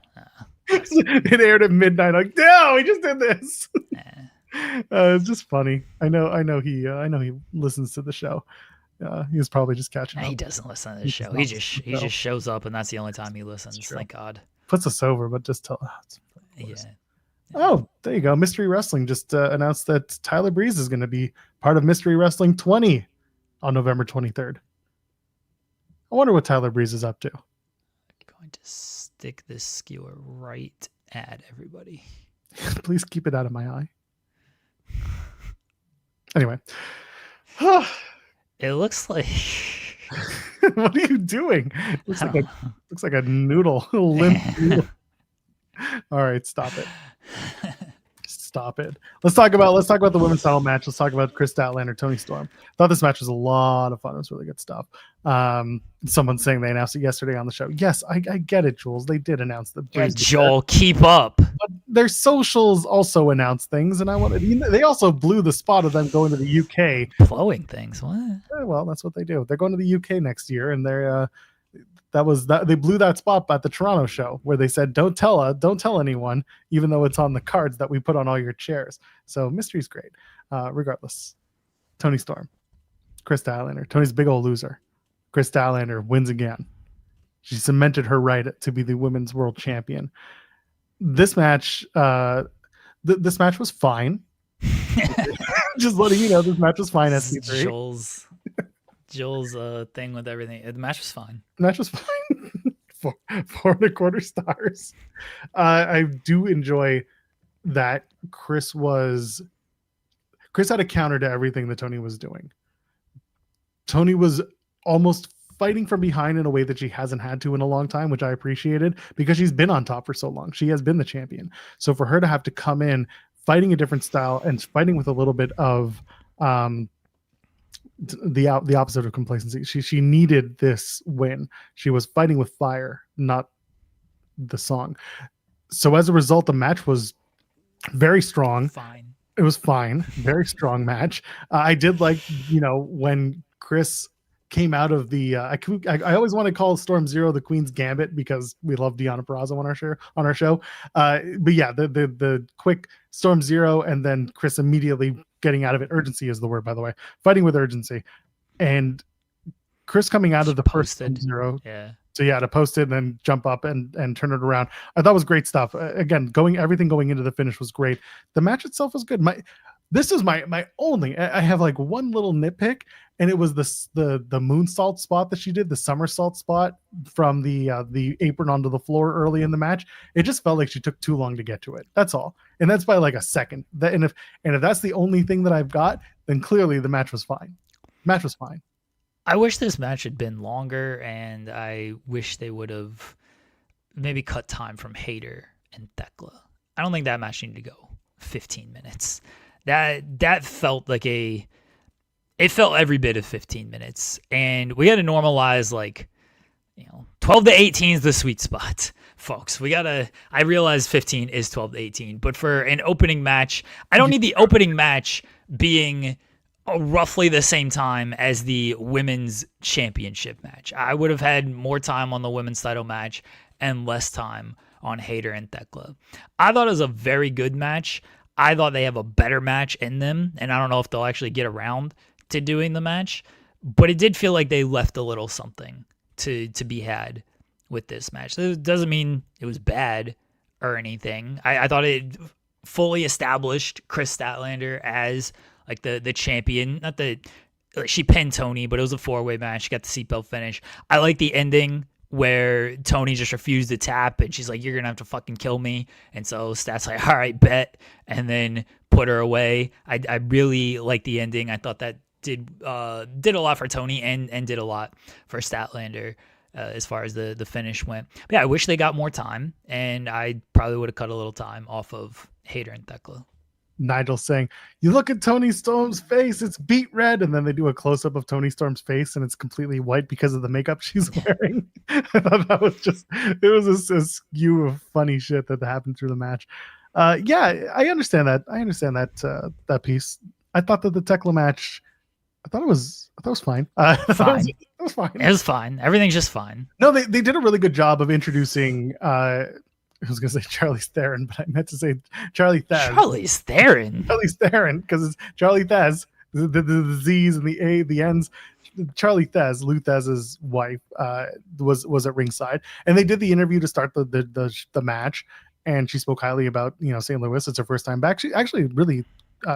It aired at midnight. Like, no, he just did this. It's just funny. I know he listens to the show. He was probably just catching up. He doesn't listen to the show. He just shows up, and that's the only time he listens. Thank God. Puts us over, but just tell us. Yeah. Oh, there you go. Mystery Wrestling just announced that Tyler Breeze is going to be part of Mystery Wrestling 20 on November 23rd. I wonder what Tyler Breeze is up to. I'm going to stick this skewer right at everybody. Please keep it out of my eye. Anyway. It looks like... What are you doing? Looks like a noodle. A limp noodle. All right, stop it. Stop it. Let's talk about the women's title match. Let's talk about Chris Statlander, Tony Storm. Thought this match was a lot of fun. It was really good stuff. Someone's saying they announced it yesterday on the show. Yes, I get it, Jules. They did announce the Breeze. Joel, keep up. But their socials also announced things, and they also blew the spot of them going to the UK. Blowing things. What? Well, that's what they do. They're going to the UK next year, and they're they blew that spot at the Toronto show where they said, don't tell anyone, even though it's on the cards that we put on all your chairs. So mystery's great. Regardless, Tony Storm, Chris Statlander, Tony's big old loser. Chris Statlander wins again. She cemented her right to be the women's world champion. This match, this match was fine. Just letting you know, this match was fine. SC3. Joel's thing with everything. The match was fine. The match was fine. 4.25 stars. I do enjoy that Chris had a counter to everything that Tony was doing. Tony was almost fighting from behind in a way that she hasn't had to in a long time, which I appreciated because she's been on top for so long. She has been the champion. So for her to have to come in fighting a different style and fighting with a little bit of the opposite of complacency. She needed this win. She was fighting with fire, not the song. So as a result, the match was very strong. Fine. It was fine. Very strong match. I did like, when Chris came out of the I always want to call Storm Zero the Queen's Gambit because we love Deonna Purrazzo on our show. But yeah, the quick Storm Zero and then Chris immediately getting out of it. Urgency is the word, by the way. Fighting with urgency. And Chris coming out of the first Storm Zero. Yeah. So yeah, to post it and then jump up and turn it around. I thought it was great stuff. Again, everything going into the finish was great. The match itself was good. This is my only. I have like one little nitpick, and it was the moonsault spot that she did, the somersault spot from the apron onto the floor early in the match. It just felt like she took too long to get to it. That's all, and that's by like a second. And if that's the only thing that I've got, then clearly the match was fine. Match was fine. I wish this match had been longer, and I wish they would have maybe cut time from Hayter and Thekla. I don't think that match needed to go 15 minutes. That felt like it felt every bit of 15 minutes, and we got to normalize 12 to 18 is the sweet spot, folks. I realize 15 is 12 to 18, but for an opening match, I don't need the opening match being roughly the same time as the women's championship match. I would have had more time on the women's title match and less time on Hayter and Thekla. I thought it was a very good match. I thought they have a better match in them, and I don't know if they'll actually get around to doing the match, but it did feel like they left a little something to be had with this match. It doesn't mean it was bad or anything. I thought it fully established Chris Statlander as like the champion. Not that she pinned Tony, but it was a 4-way match. She got the seatbelt finish. I like the ending where Tony just refused to tap, and she's like, "You're gonna have to fucking kill me." And so Stat's like, "All right, bet," and then put her away. I really like the ending. I thought that did a lot for Tony and did a lot for Statlander as far as the finish went. But yeah, I wish they got more time, and I probably would have cut a little time off of Hayter and Thekla. Nigel saying, "You look at Tony Storm's face, it's beet red," and then they do a close-up of Tony Storm's face and it's completely white because of the makeup she's wearing. I thought that was it was a skew of funny shit that happened through the match. Yeah, I understand that. That piece. I thought that the Tekla match, I thought it was fine. Fine. It was fine. It was fine. Everything's just fine. No, they did a really good job of introducing I was going to say Charlie Theron, but I meant to say Charlie Thez. Charlie Theron? Charlie Theron, because it's Charlie Thez. The Z's and the N's. Charlie Thez, Lou Thesz's wife, was at ringside. And they did the interview to start the match. And she spoke highly about, St. Louis. It's her first time back. She actually really,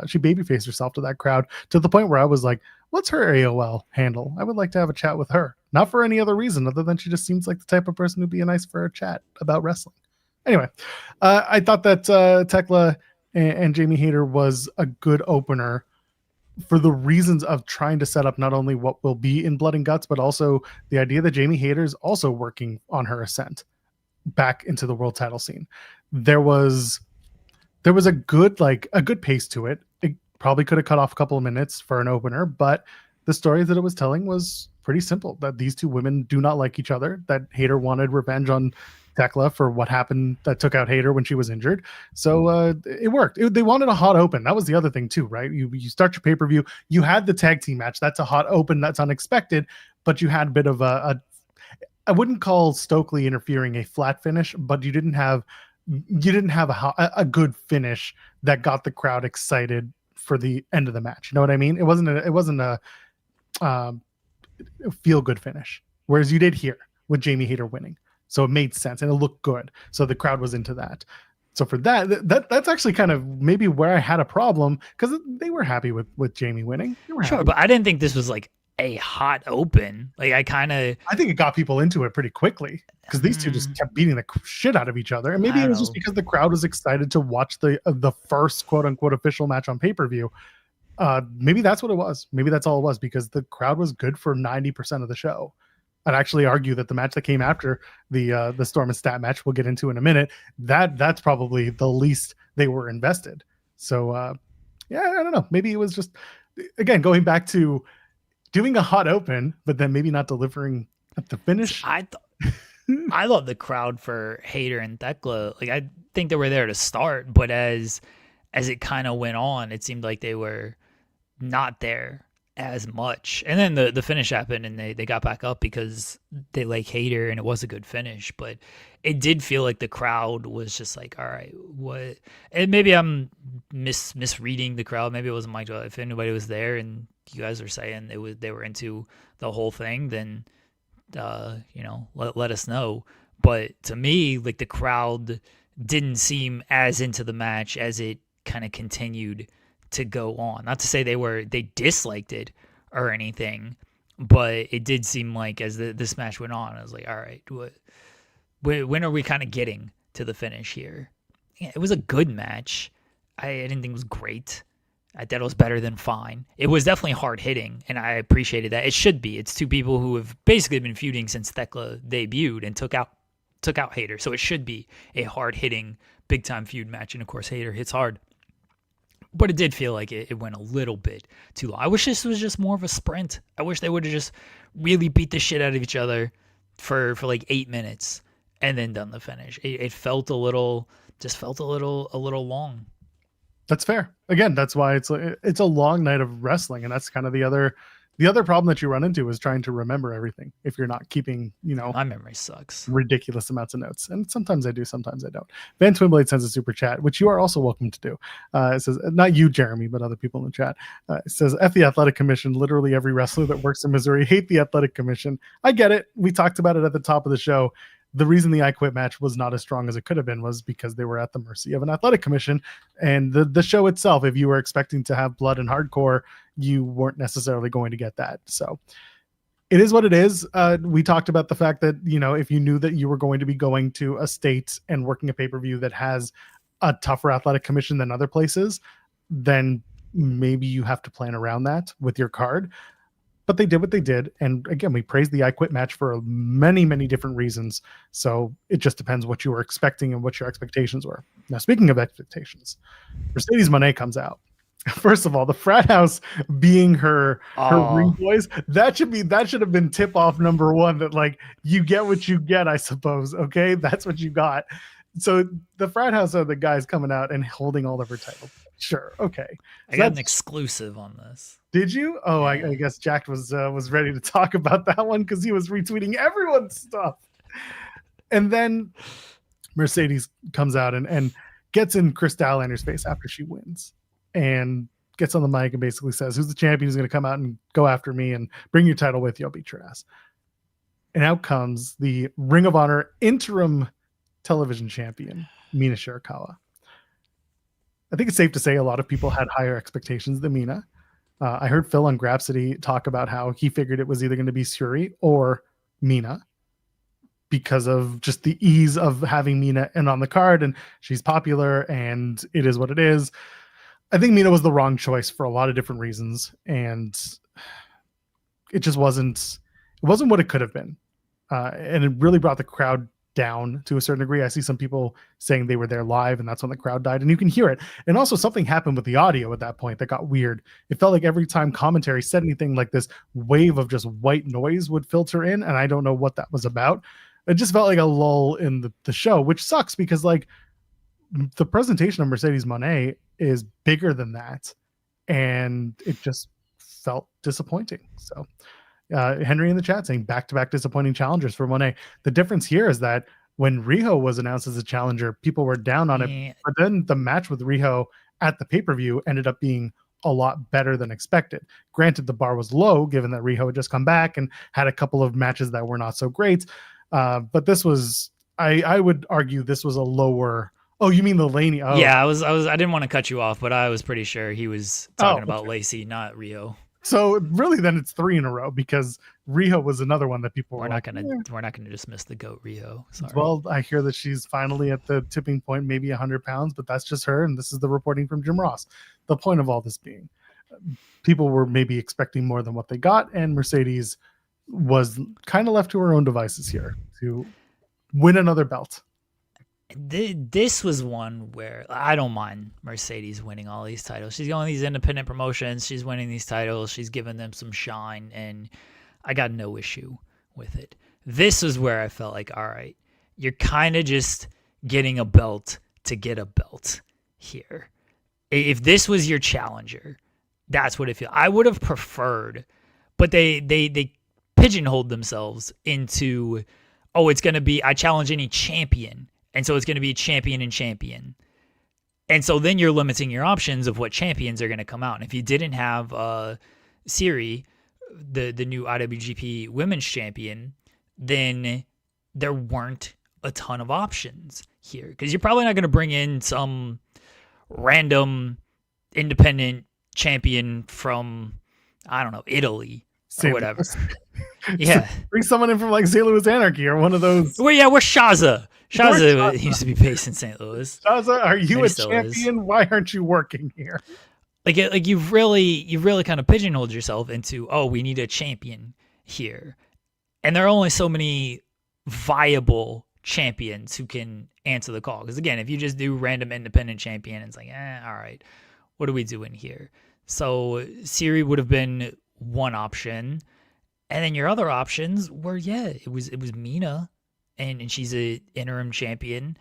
she babyfaced herself to that crowd to the point where I was like, what's her AOL handle? I would like to have a chat with her. Not for any other reason other than she just seems like the type of person who'd be nice for a chat about wrestling. Anyway, I thought that Tekla and Jamie Hayter was a good opener for the reasons of trying to set up not only what will be in Blood and Guts, but also the idea that Jamie Hayter is also working on her ascent back into the world title scene. There was a good pace to it. It probably could have cut off a couple of minutes for an opener, but the story that it was telling was pretty simple, that these two women do not like each other, that Hayter wanted revenge on Tekla for what happened that took out Hayter when she was injured. So it worked. They wanted a hot open. That was the other thing too, right? You start your pay-per-view, you had the tag team match. That's a hot open. That's unexpected, but you had a bit of I wouldn't call Stokely interfering a flat finish, but you didn't have a good finish that got the crowd excited for the end of the match. You know what I mean? It wasn't a feel good finish. Whereas you did here with Jamie Hayter winning. So it made sense and it looked good. So the crowd was into that. So for that's actually kind of maybe where I had a problem, because they were happy with Jamie winning. Sure, but I didn't think this was like a hot open. Like I think it got people into it pretty quickly, because these two just kept beating the shit out of each other. And maybe it was just because the crowd was excited to watch the first quote unquote official match on pay-per-view. Maybe that's what it was. Maybe that's all it was, because the crowd was good for 90% of the show. I'd actually argue that the match that came after the Storm and Stat match, we'll get into in a minute, that's probably the least they were invested. So yeah, I don't know. Maybe it was just, again, going back to doing a hot open, but then maybe not delivering at the finish. I thought the crowd for Hayter and Thekla, like I think they were there to start, but as it kind of went on, it seemed like they were not there as much. And then the finish happened and they got back up because they like Hayter and it was a good finish. But it did feel like the crowd was just like, all right, what? And maybe I'm misreading the crowd. Maybe it wasn't Mike. If anybody was there and you guys are saying they were into the whole thing, then let us know. But to me, like the crowd didn't seem as into the match as it kind of continued to go on. Not to say they disliked it or anything, but it did seem like as this match went on, I was like, all right, when are we kind of getting to the finish here? Yeah, it was a good match. I didn't think it was great. I thought it was better than fine. It was definitely hard hitting, and I appreciated that. It should be. It's two people who have basically been feuding since Thekla debuted and took out Hayter, so it should be a hard hitting, big time feud match. And of course, Hayter hits hard. But it did feel like it went a little bit too long. I wish this was just more of a sprint. I wish they would have just really beat the shit out of each other for like 8 minutes and then done the finish. It felt a little long. That's fair. Again, that's why it's a long night of wrestling, and that's kind of the other The other problem that you run into is trying to remember everything if you're not keeping, My memory sucks. ridiculous amounts of notes. And sometimes I do, sometimes I don't. Van Twinblade sends a super chat, which you are also welcome to do. It says, not you, Jeremy, but other people in the chat. It says, F the Athletic Commission. Literally every wrestler that works in Missouri hate the Athletic Commission. I get it. We talked about it at the top of the show. The reason the I Quit match was not as strong as it could have been was because they were at the mercy of an athletic commission. And the show itself, if you were expecting to have blood and hardcore, you weren't necessarily going to get that. So it is what it is. We talked about the fact that, if you knew that you were going to be going to a state and working a pay-per-view that has a tougher athletic commission than other places, then maybe you have to plan around that with your card. But they did what they did. And again, we praised the I Quit match for many, many different reasons. So it just depends what you were expecting and what your expectations were. Now, speaking of expectations, Mercedes Moné comes out. First of all, the frat house being her ring boys, that should have been tip off number one, that like, you get what you get, I suppose. Okay. That's what you got. So the frat house are the guys coming out and holding all of her titles. Sure. Okay. I got an exclusive on this. Did you? Oh, yeah. I guess Jack was ready to talk about that one because he was retweeting everyone's stuff. And then Mercedes comes out and gets in Chris Statlander's face after she wins and gets on the mic and basically says, who's the champion who's going to come out and go after me and bring your title with you? I'll beat your ass. And out comes the Ring of Honor interim television champion, Mina Shirakawa. I think it's safe to say a lot of people had higher expectations than Mina. I heard Phil on Grapsody talk about how he figured it was either going to be Suri or Mina because of just the ease of having Mina in on the card, and she's popular and it is what it is. I think Mina was the wrong choice for a lot of different reasons, and it just wasn't what it could have been. And it really brought the crowd down to a certain degree. I see some people saying they were there live and that's when the crowd died, and you can hear it. And also something happened with the audio at that point that got weird. It felt like every time commentary said anything, like this wave of just white noise would filter in, and I don't know what that was about. It just felt like a lull in the show, which sucks because like the presentation of Mercedes Moné is bigger than that, and it just felt disappointing. So Henry in the chat saying back-to-back disappointing challengers for Moné. The difference here is that when Riho was announced as a challenger, people were down on it, but then the match with Riho at the pay-per-view ended up being a lot better than expected. Granted, the bar was low given that Riho had just come back and had a couple of matches that were not so great, but this was, I would argue this was a lower. Oh, you mean the Laney? Oh. Yeah, I didn't want to cut you off, but I was pretty sure he was talking about Lacey, not Riho. So really, then it's 3 in a row because Riho was another one that people we're not gonna dismiss the GOAT Riho. Sorry. Well, I hear that she's finally at the tipping point, maybe 100 pounds, but that's just her. And this is the reporting from Jim Ross. The point of all this being, people were maybe expecting more than what they got, and Mercedes was kind of left to her own devices here to win another belt. This was one where I don't mind Mercedes winning all these titles. She's going these independent promotions. She's winning these titles. She's giving them some shine, and I got no issue with it. This was where I felt like, all right, you're kind of just getting a belt to get a belt here. If this was your challenger, that's what it feels. I would have preferred, but they pigeonholed themselves into, oh, it's going to be, I challenge any champion. And so it's going to be champion and champion. And so then you're limiting your options of what champions are going to come out. And if you didn't have Siri, the new IWGP Women's Champion, then there weren't a ton of options here. Because you're probably not going to bring in some random independent champion from, I don't know, Italy or whatever. Yeah. Bring someone in from like St. Louis Anarchy or one of those. We're Shaza. Shaza used to be based in St. Louis. Shaza, are you a champion? Why aren't you working here? Like you've really kind of pigeonholed yourself into, oh, we need a champion here. And there are only so many viable champions who can answer the call. Because again, if you just do random independent champion, it's like, all right, what are we doing here? So Siri would have been one option. And then your other options were, it was Mina. And she's an interim champion.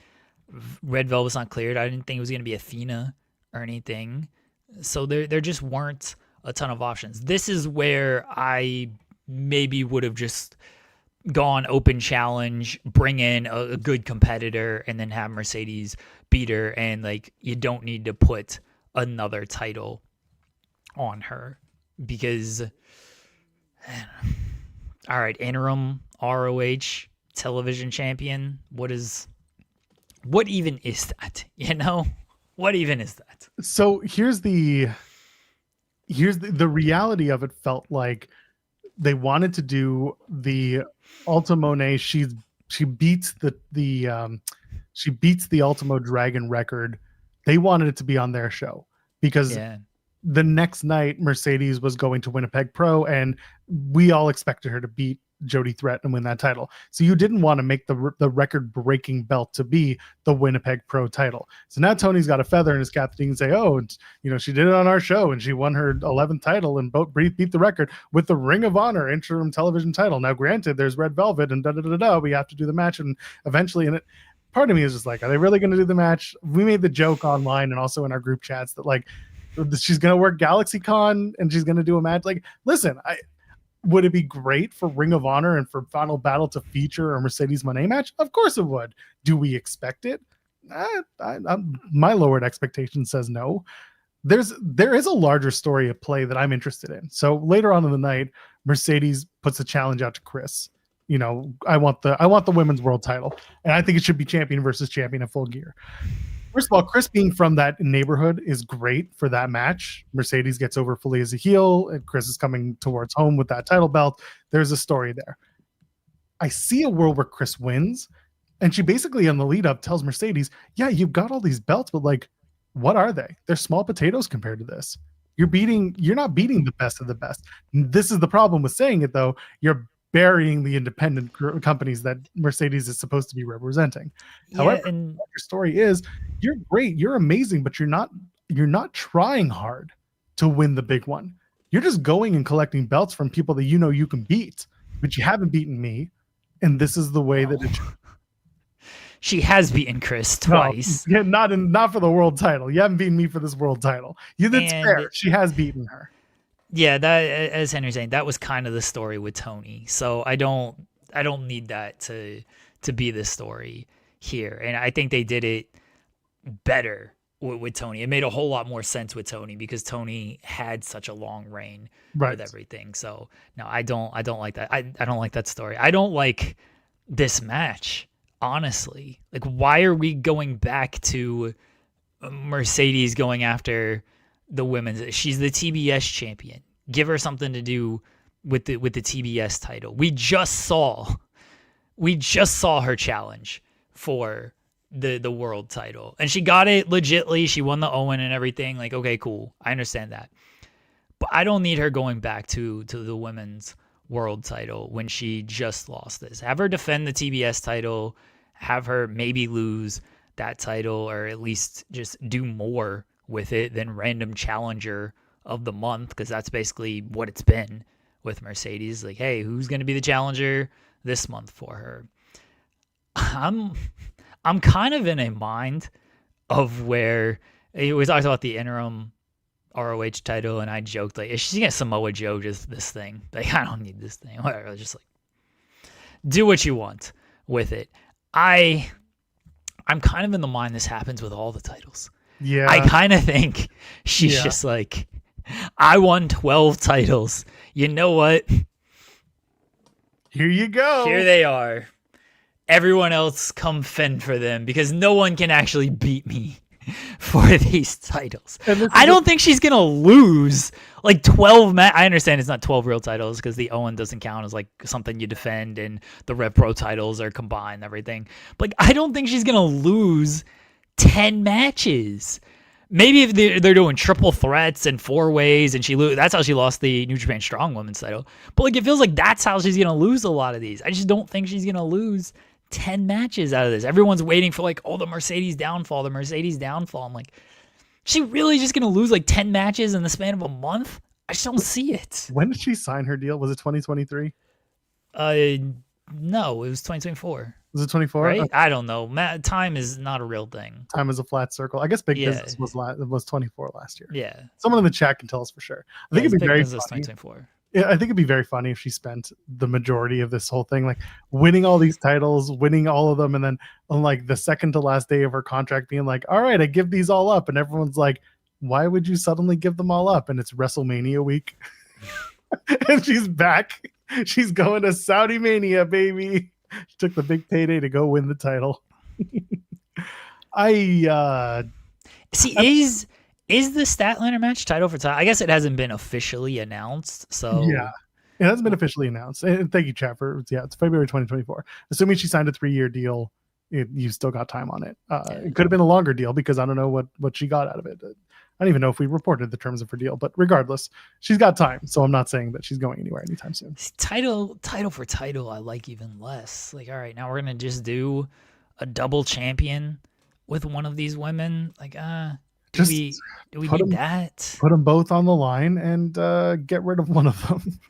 Red Velvet's not cleared. I didn't think it was going to be Athena or anything. So there just weren't a ton of options. This is where I maybe would have just gone open challenge, bring in a good competitor, and then have Mercedes beat her. And like, you don't need to put another title on her because, all right, interim ROH television champion. What even is that? You know, what even is that? So here's the reality of it. Felt like they wanted to do the Ultimone. She beats she beats the Ultimo Dragon record. They wanted it to be on their show because the next night Mercedes was going to Winnipeg Pro, and we all expected her to beat Jody Threat and win that title. So you didn't want to make the record-breaking belt to be the Winnipeg Pro title. So now Tony's got a feather in his cap that he can say, oh, she did it on our show and she won her 11th title and beat the record with the Ring of Honor interim television title. Now, granted, there's Red Velvet and da-da-da-da-da. We have to do the match, and eventually, part of me is just like, are they really going to do the match? We made the joke online and also in our group chats that like she's going to work GalaxyCon and she's going to do a match. Like, listen, would it be great for Ring of Honor and for Final Battle to feature a Mercedes Moné match? Of course it would. Do we expect it? My lowered expectation says no. There is a larger story at play that I'm interested in. So later on in the night, Mercedes puts a challenge out to Chris. I want the women's world title, and I think it should be champion versus champion at Full Gear. First of all, Chris being from that neighborhood is great for that match. Mercedes gets over fully as a heel, and Chris is coming towards home with that title belt. There's a story there. I see a world where Chris wins, and she basically on the lead up tells Mercedes, yeah, you've got all these belts, but like, what are they? They're small potatoes compared to this. You're not beating the best of the best. This is the problem with saying it, though. You're burying the independent companies that Mercedes is supposed to be representing. However, your story is you're great, you're amazing, but you're not trying hard to win the big one. You're just going and collecting belts from people that you can beat, but you haven't beaten me, and this is the way that it should. She has beaten Chris twice. No, not for the world title. You haven't beaten me for this world title. That's fair. She has beaten her. Yeah, that, as Henry's saying, that was kind of the story with Tony. So I don't need that to be the story here. And I think they did it better with Tony. It made a whole lot more sense with Tony because Tony had such a long reign with everything. So no, I don't like that. I don't like that story. I don't like this match, honestly. Like, why are we going back to Mercedes going after the women's? She's the TBS champion. Give her something to do with the TBS title. We just saw her challenge for the world title, and she got it legitly. She won the Owen and everything. Like, okay, cool, I understand that, but I don't need her going back to the women's world title when she just lost this. Have her defend the TBS title. Have her maybe lose that title, or at least just do more with it than random challenger of the month, because that's basically what it's been with Mercedes. Like, hey, who's going to be the challenger this month for her? I'm kind of in a mind of where we talked about the interim ROH title, and I joked, like, is she gonna Samoa Joe just this thing? Like, I don't need this thing. Whatever, just like, do what you want with it. I'm kind of in the mind this happens with all the titles. Yeah. I kind of think she's just like, I won 12 titles. You know what? Here you go. Here they are. Everyone else come fend for them, because no one can actually beat me for these titles. I don't think she's going to lose like 12 I understand it's not 12 real titles because the Owen doesn't count as like something you defend, and the Rev Pro titles are combined and everything. But like, I don't think she's going to lose 10 matches. Maybe if they're doing triple threats and 4-ways, and that's how she lost the New Japan Strong Women's title. But like, it feels like that's how she's going to lose a lot of these. I just don't think she's going to lose 10 matches out of this. Everyone's waiting for like, oh, the Mercedes downfall. I'm like, she really just going to lose like 10 matches in the span of a month? I just don't see it. When did she sign her deal? Was it 2023? No, it was 2024. Was it 24? Right? I don't know. Time is not a real thing. Time is a flat circle. I guess Big Yeah. Business was 24 last year. Yeah. Someone in the chat can tell us for sure. I think it'd be Big very Business funny. 2024. Yeah, I think it'd be very funny if she spent the majority of this whole thing like winning all these titles, winning all of them, and then on like the second to last day of her contract being like, all right, I give these all up. And everyone's like, why would you suddenly give them all up? And it's WrestleMania week. And she's back. She's going to Saudi Mania, baby. She took the big payday to go win the title. Is the Statlander match title for title? I guess it hasn't been officially announced. So yeah, it hasn't been officially announced. And thank you, chat, for it's February 2024. Assuming she signed a 3-year deal, you still got time on it. It could have been a longer deal because I don't know what she got out of it. I don't even know if we reported the terms of her deal, but regardless, she's got time. So I'm not saying that she's going anywhere anytime soon. Title for title, I like even less. Like, all right, now we're gonna just do a double champion with one of these women. Like, do we need that? Put them both on the line and get rid of one of them.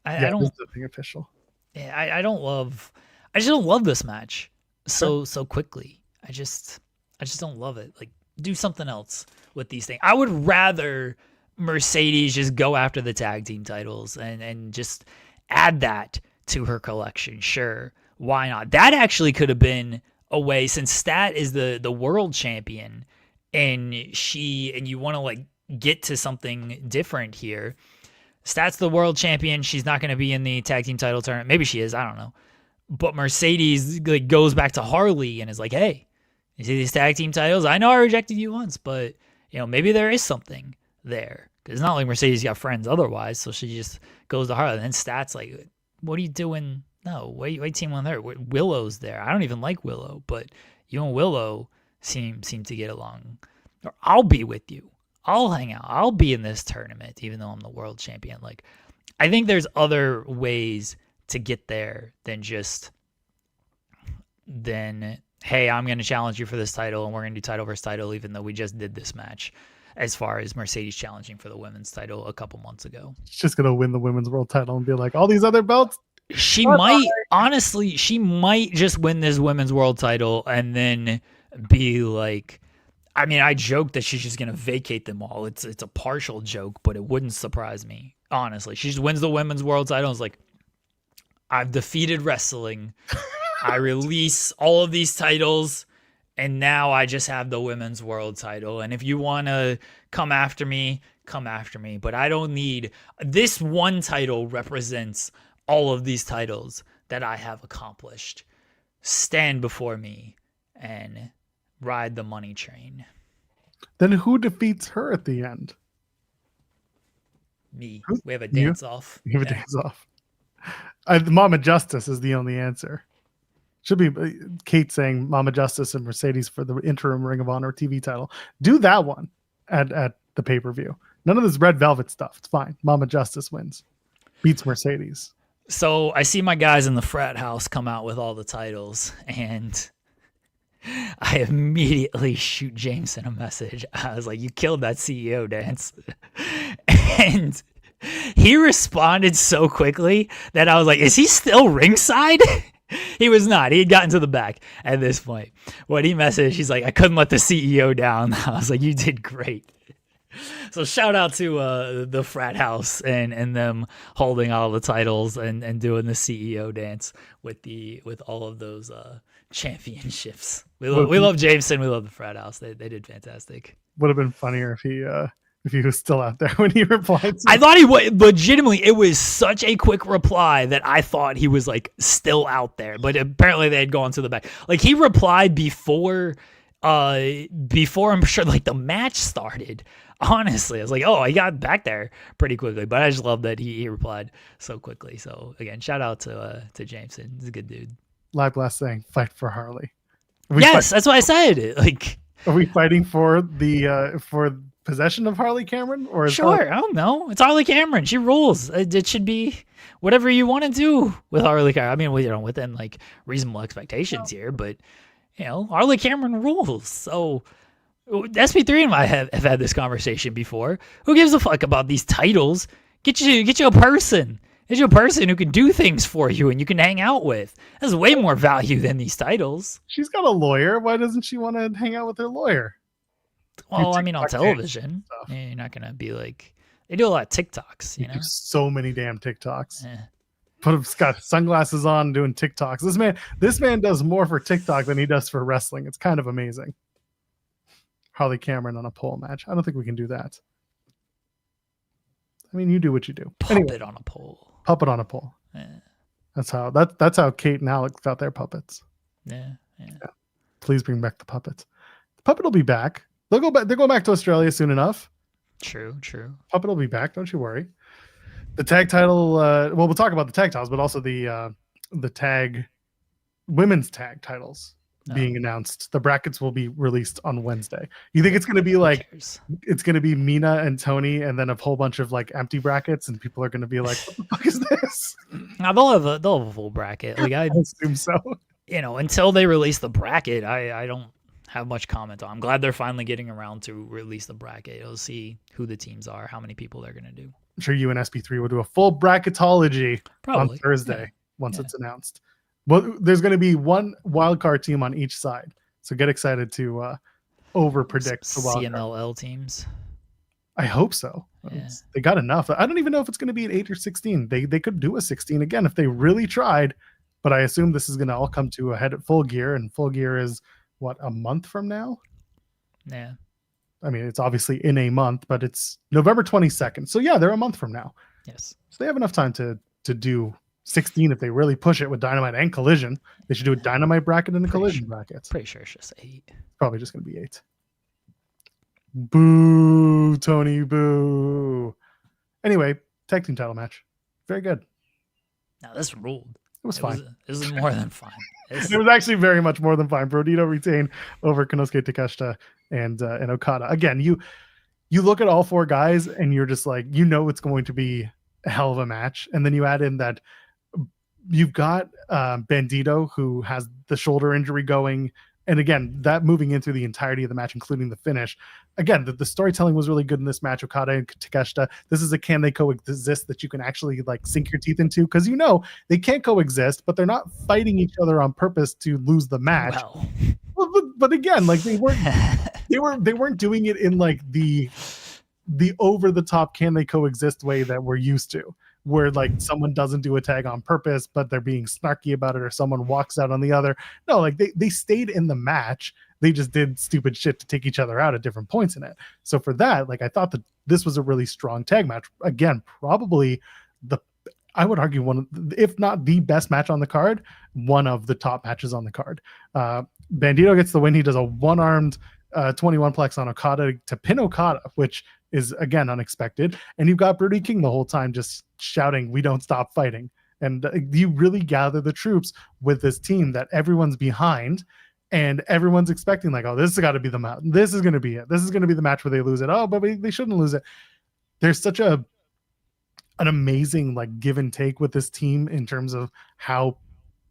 I don't. Nothing official. Yeah, I don't love. I just don't love this match so quickly. I just don't love it. Like, do something else with these things. I would rather Mercedes just go after the tag team titles and just add that to her collection. Sure, why not? That actually could have been a way, since Stat is the world champion, and you want to like get to something different here. Stat's the world champion. She's not going to be in the tag team title tournament. Maybe she is. I don't know. But Mercedes like goes back to Harley and is like, hey, you see these tag team titles? I know I rejected you once, but maybe there is something there. Because it's not like Mercedes got friends otherwise, so she just goes to Harley. And then Stat's like, what are you doing? No, wait team on there. Willow's there. I don't even like Willow, but you and Willow seem to get along. Or I'll be with you. I'll hang out. I'll be in this tournament, even though I'm the world champion. Like, I think there's other ways to get there than hey, I'm going to challenge you for this title, and we're going to do title versus title, even though we just did this match, as far as Mercedes challenging for the women's title a couple months ago. She's just going to win the women's world title and be like, all these other belts? She might just win this women's world title and then be like, I mean, I joked that she's just going to vacate them all. It's a partial joke, but it wouldn't surprise me, honestly. She just wins the women's world title. It's like, I've defeated wrestling. I release all of these titles, and now I just have the women's world title. And if you want to come after me, but I don't need this one title represents all of these titles that I have accomplished. Stand before me and ride the money train. Then who defeats her at the end? Me. We have a dance off. You have a dance off. Mama Justice is the only answer. Should be Kate saying Mama Justice and Mercedes for the interim Ring of Honor TV title. Do that one at the pay-per-view. None of this Red Velvet stuff. It's fine. Mama Justice wins. Beats Mercedes. So I see my guys in the frat house come out with all the titles, and I immediately shoot Jameson a message. I was like, you killed that CEO dance. And he responded so quickly that I was like, is he still ringside? He was not. He had gotten to the back at this point. When he messaged, he's like, I couldn't let the CEO down. I was like, you did great. So shout out to the frat house and them holding all the titles and doing the CEO dance with all of those championships. We love Jameson. We love the frat house. They did fantastic. Would have been funnier if he was still out there when he replied. I thought he was legitimately. It was such a quick reply that I thought he was like still out there, but apparently they had gone to the back. Like, he replied before I'm sure like the match started. Honestly, I was like, oh, I got back there pretty quickly, but I just love that he replied so quickly. So again, shout out to Jameson. He's a good dude. Live Blast saying, fight for Harley. Yes, that's what I said. Like, are we fighting for the for possession of Harley Cameron? Or sure, I don't know. It's Harley Cameron. She rules. It should be whatever you want to do with Harley Cameron. I mean, within like reasonable expectations here, but Harley Cameron rules. So SP3 and I have had this conversation before. Who gives a fuck about these titles? Get you a person It's a person who can do things for you and you can hang out with. That's way more value than these titles. She's got a lawyer. Why doesn't she want to hang out with her lawyer? Well, I mean, on TikTok television, stuff. you're not gonna be like they do a lot of TikToks, you know. Do so many damn TikToks. Eh. He's got sunglasses on doing TikToks. This man does more for TikTok than he does for wrestling. It's kind of amazing. Harley Cameron on a pole match. I don't think we can do that. I mean, you do what you do. Puppet on a pole. Puppet on a pole. Eh. That's how Kate and Alex got their puppets. Yeah. Please bring back the puppets. The puppet will be back. They'll go back. They're going back to Australia soon enough. True. Puppet will be back. Don't you worry. The tag title. We'll talk about the tag titles, but also the women's tag titles being announced. The brackets will be released on Wednesday. You think it's going to be like it's going to be Mina and Tony, and then a whole bunch of like empty brackets, and people are going to be like, "What the fuck is this?" Now they'll have a full bracket. Like I assume so. Until they release the bracket, I don't have much comment on. I'm glad they're finally getting around to release the bracket. You'll see who the teams are, how many people they're going to do. I'm sure you and SP3 will do a full bracketology Probably. on Thursday once it's announced. Well, there's going to be one wild card team on each side, so get excited to over predict the wild card. CMLL teams. I hope so. Yeah. They got enough. I don't even know if it's going to be an 8 or 16. They could do a 16 again if they really tried, but I assume this is going to all come to a head at Full Gear, and Full Gear is what, a month from now? Yeah. I mean, it's obviously in a month, but it's November 22nd. So yeah, they're a month from now. Yes. So they have enough time to do 16 if they really push it with Dynamite and Collision. They should do a Dynamite bracket and a Collision bracket. Pretty sure it's just 8. Probably just going to be 8. Boo, Tony, boo. Anyway, tag team title match. Very good. Now this ruled. It was fine. This is more than fine. It was actually very much more than fine. Brodito retained over Konosuke Takeshita and Okada. Again, you look at all 4 guys and you're just like, it's going to be a hell of a match. And then you add in that you've got Bandito, who has the shoulder injury going. And again, that moving into the entirety of the match, including the finish. Again, the storytelling was really good in this match. Okada and Takeshita. This is a can they coexist that you can actually like sink your teeth into, because they can't coexist, but they're not fighting each other on purpose to lose the match. Well. But again, like they weren't doing it in like the over the top can they coexist way that we're used to, where like someone doesn't do a tag on purpose, but they're being snarky about it, or someone walks out on the other. No, like they stayed in the match. They just did stupid shit to take each other out at different points in it. So for that, like I thought that this was a really strong tag match. Again, probably I would argue one of, if not the best match on the card, one of the top matches on the card. Bandito gets the win. He does a one-armed 21 plex on Okada to pin Okada, which is again unexpected. And you've got Brody King the whole time just shouting, "We don't stop fighting." And you really gather the troops with this team that everyone's behind, and everyone's expecting like, "Oh, this has got to be the match. This is going to be it. This is going to be the match where they lose it. Oh, but they shouldn't lose it." There's such an amazing like give and take with this team in terms of how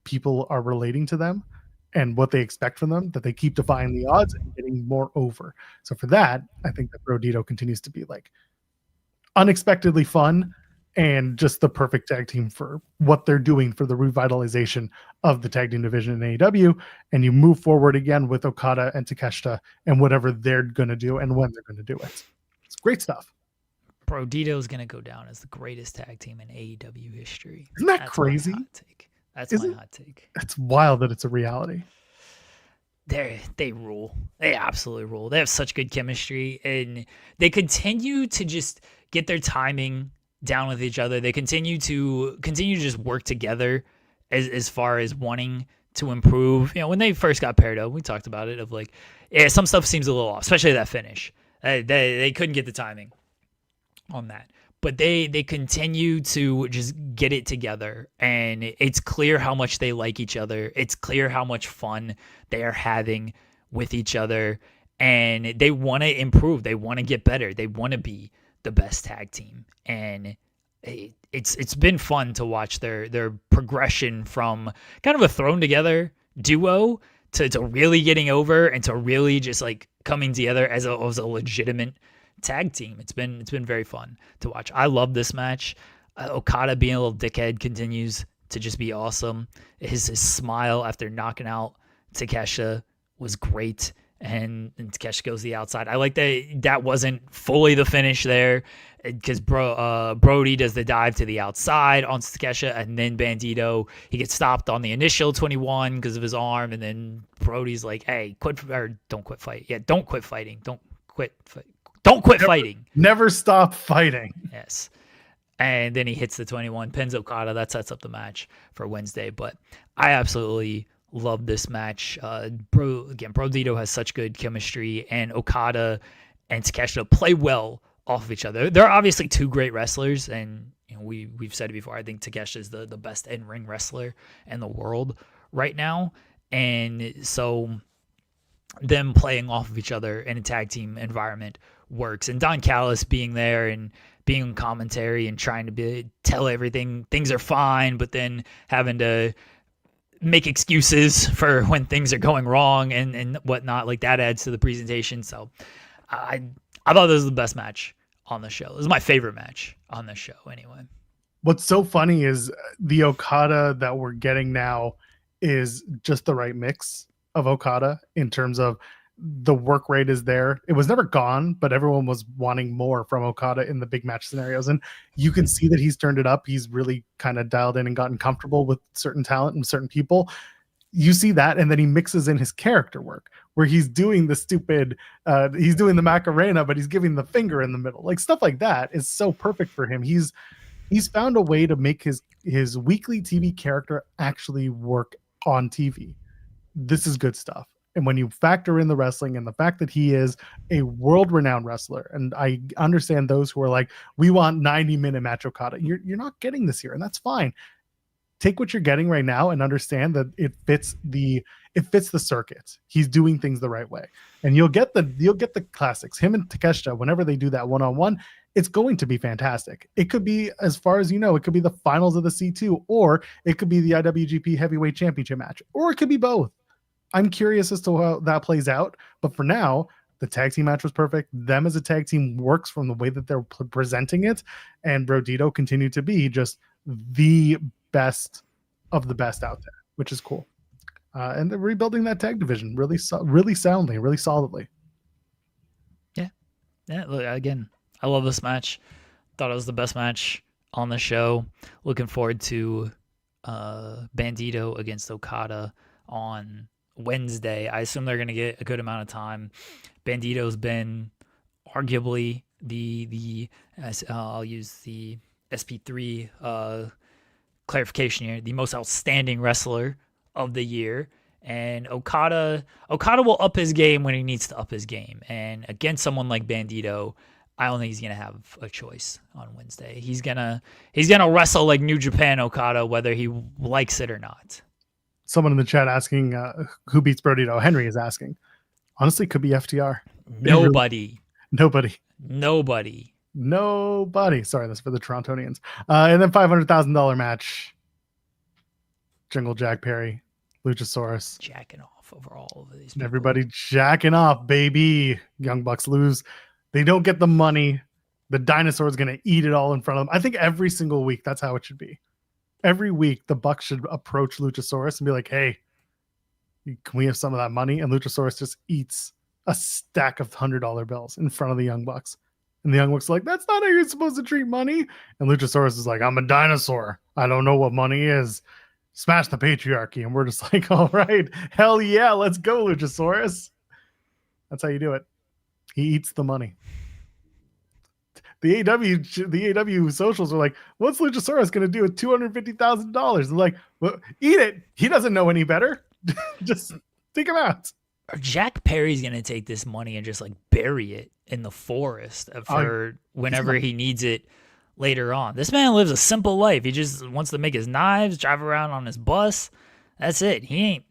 people are relating to them and what they expect from them, that they keep defying the odds and getting more over. So for that, I think that Brodito continues to be like unexpectedly fun and just the perfect tag team for what they're doing for the revitalization of the tag team division in AEW. And you move forward again with Okada and Takeshita and whatever they're going to do and when they're going to do it. It's great stuff. Brodito is going to go down as the greatest tag team in AEW history. Isn't that crazy? My hot take. That's my hot take. It's wild that it's a reality. They rule. They absolutely rule. They have such good chemistry, and they continue to just get their timing down with each other. They continue to just work together as far as wanting to improve. When they first got paired up, we talked about it, of like, some stuff seems a little off, especially that finish. They couldn't get the timing on that. But they continue to just get it together, and it's clear how much they like each other. It's clear how much fun they are having with each other, and they want to improve. They want to get better. They want to be the best tag team, and it's been fun to watch their progression from kind of a thrown together duo to really getting over and to really just like coming together as a legitimate tag team. It's been very fun to watch. I love this match. Okada being a little dickhead continues to just be awesome. His smile after knocking out Takeshita was great. And Takeshita goes the outside. I like that wasn't fully the finish there because Brody does the dive to the outside on Takeshita, and then Bandito, he gets stopped on the initial 21 because of his arm, and then Brody's like, hey, don't quit fighting. Yeah, don't quit fighting. Don't quit fighting. Never stop fighting. Yes. And then he hits the 21, pins Okada. That sets up the match for Wednesday. But I absolutely love this match. Brodito has such good chemistry, and Okada and Takeshita play well off of each other. They're obviously two great wrestlers, and we've said it before. I think Takeshita is the best in-ring wrestler in the world right now, and so them playing off of each other in a tag team environment works. And Don Callis being there and being on commentary and trying to tell everything things are fine, but then having to make excuses for when things are going wrong and whatnot, like that adds to the presentation. So I thought this was the best match on the show. This is my favorite match on the show anyway. What's so funny is the Okada that we're getting now is just the right mix of Okada in terms of the work rate is there. It was never gone, but everyone was wanting more from Okada in the big match scenarios. And you can see that he's turned it up. He's really kind of dialed in and gotten comfortable with certain talent and certain people. You see that. And then he mixes in his character work where he's doing the stupid, he's doing the Macarena, but he's giving the finger in the middle. Like stuff like that is so perfect for him. He's found a way to make his weekly TV character actually work on TV. This is good stuff. And when you factor in the wrestling and the fact that he is a world-renowned wrestler, and I understand those who are like, we want 90-minute match Okada. You're not getting this here, and that's fine. Take what you're getting right now and understand that it fits the circuit. He's doing things the right way, and you'll get the classics. Him and Takeshita, whenever they do that one-on-one, it's going to be fantastic. It could be, as far as you know, it could be the finals of the C2, or it could be the IWGP Heavyweight Championship match, or it could be both. I'm curious as to how that plays out, but for now, the tag team match was perfect. Them as a tag team works from the way that they're presenting it, and Brodito continued to be just the best of the best out there, which is cool. And they're rebuilding that tag division really soundly, really solidly. Yeah. Look, again, I love this match. Thought it was the best match on the show. Looking forward to Bandito against Okada on Wednesday. I assume they're going to get a good amount of time. Bandito's been arguably I'll use the SP3 clarification here, the most outstanding wrestler of the year. And Okada will up his game when he needs to up his game. And against someone like Bandito, I don't think he's gonna have a choice on Wednesday. He's gonna wrestle like New Japan Okada, whether he likes it or not. Someone in the chat asking who beats Brodito. Henry is asking. Honestly, could be FTR. Nobody. Sorry, that's for the Torontonians. And then $500,000 match. Jungle Jack Perry, Luchasaurus. Jacking off over all of these people. Everybody jacking off, baby. Young Bucks lose. They don't get the money. The dinosaur is going to eat it all in front of them. I think every single week, that's how it should be. Every week, the Bucks should approach Luchasaurus and be like, hey, can we have some of that money? And Luchasaurus just eats a stack of $100 bills in front of the Young Bucks. And the Young Bucks are like, that's not how you're supposed to treat money. And Luchasaurus is like, I'm a dinosaur. I don't know what money is. Smash the patriarchy. And we're just like, all right, hell yeah, let's go, Luchasaurus. That's how you do it. He eats the money. The AEW socials are like, what's Luchasaurus going to do with $250,000? They're like, well, eat it. He doesn't know any better. Just take him out. Or Jack Perry's going to take this money and just like bury it in the forest for whenever he needs it later on. This man lives a simple life. He just wants to make his knives, drive around on his bus. That's it. He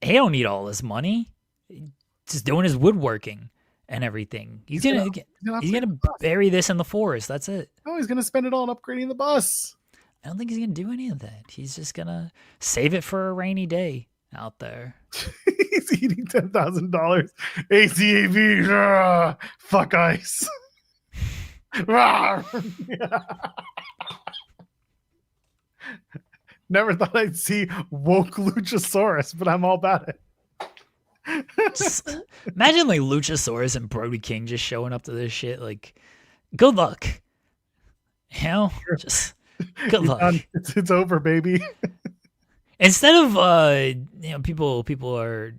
don't need all this money. He's just doing his woodworking and everything. He's gonna bury this in the forest. That's it. Oh, he's gonna spend it all on upgrading the bus. I don't think he's gonna do any of that. He's just gonna save it for a rainy day out there. He's eating $10,000. ACAB, fuck ice. Never thought I'd see woke Luchasaurus, but I'm all about it. Just imagine like Luchasaurus and Brody King just showing up to this shit. Like, good luck. You know, just good luck. It's over, baby. Instead of people are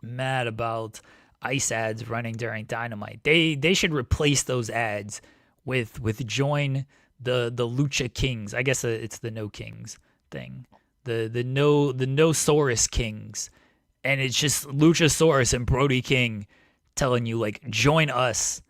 mad about ice ads running during Dynamite. They should replace those ads with join the Lucha Kings. I guess it's the No Kings thing. The Nosaurus Kings. And it's just Luchasaurus and Brody King telling you, like, join us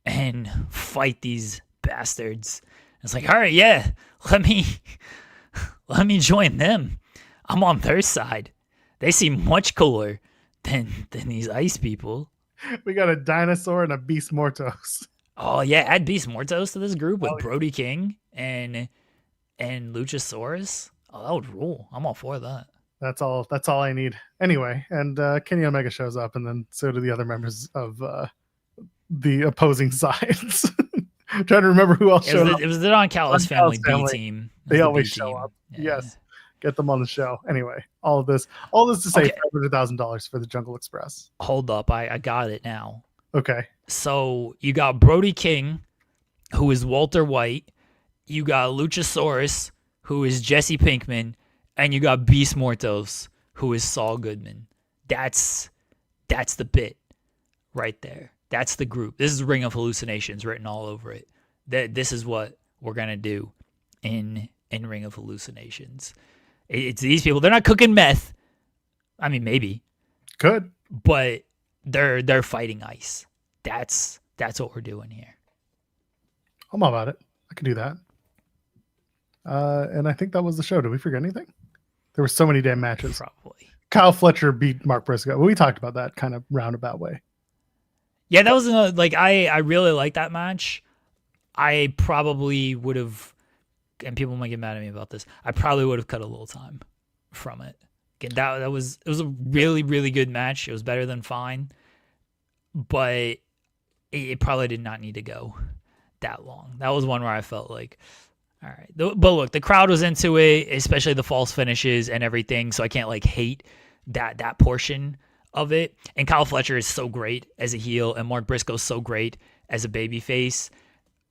and fight these bastards. It's like, all right, yeah, let me join them. I'm on their side. They seem much cooler than these ice people. We got a dinosaur and a Beast Mortos. Oh yeah, add Beast Mortos to this group with Brody King and Luchasaurus. Oh, that would rule. I'm all for that. That's all I need. Anyway, and Kenny Omega shows up, and then so do the other members of the opposing sides. I'm trying to remember who else showed up. It was the Don Callis family B team. They always show up. Yeah. Yes. Get them on the show. Anyway, all this to say $500,000 for the Jungle Express. Hold up. I got it now. Okay. So you got Brody King, who is Walter White. You got Luchasaurus, who is Jesse Pinkman. And you got Beast Mortos, who is Saul Goodman. That's the bit right there. That's the group. This is Ring of Hallucinations written all over it. This is what we're going to do in Ring of Hallucinations. It's these people. They're not cooking meth. I mean, maybe. Could. But they're fighting ice. That's what we're doing here. I'm all about it. I can do that. And I think that was the show. Did we forget anything? There were so many damn matches. Probably. Kyle Fletcher beat Mark Briscoe. Well, we talked about that kind of roundabout way. Yeah, that was I really like that match. I probably would have, and people might get mad at me about this, I probably would have cut a little time from it. Again, it was a really, really good match. It was better than fine, but it probably did not need to go that long. That was one where I felt like, all right. But look, the crowd was into it, especially the false finishes and everything, so I can't like hate that portion of it. And Kyle Fletcher is so great as a heel, and Mark Briscoe's so great as a babyface.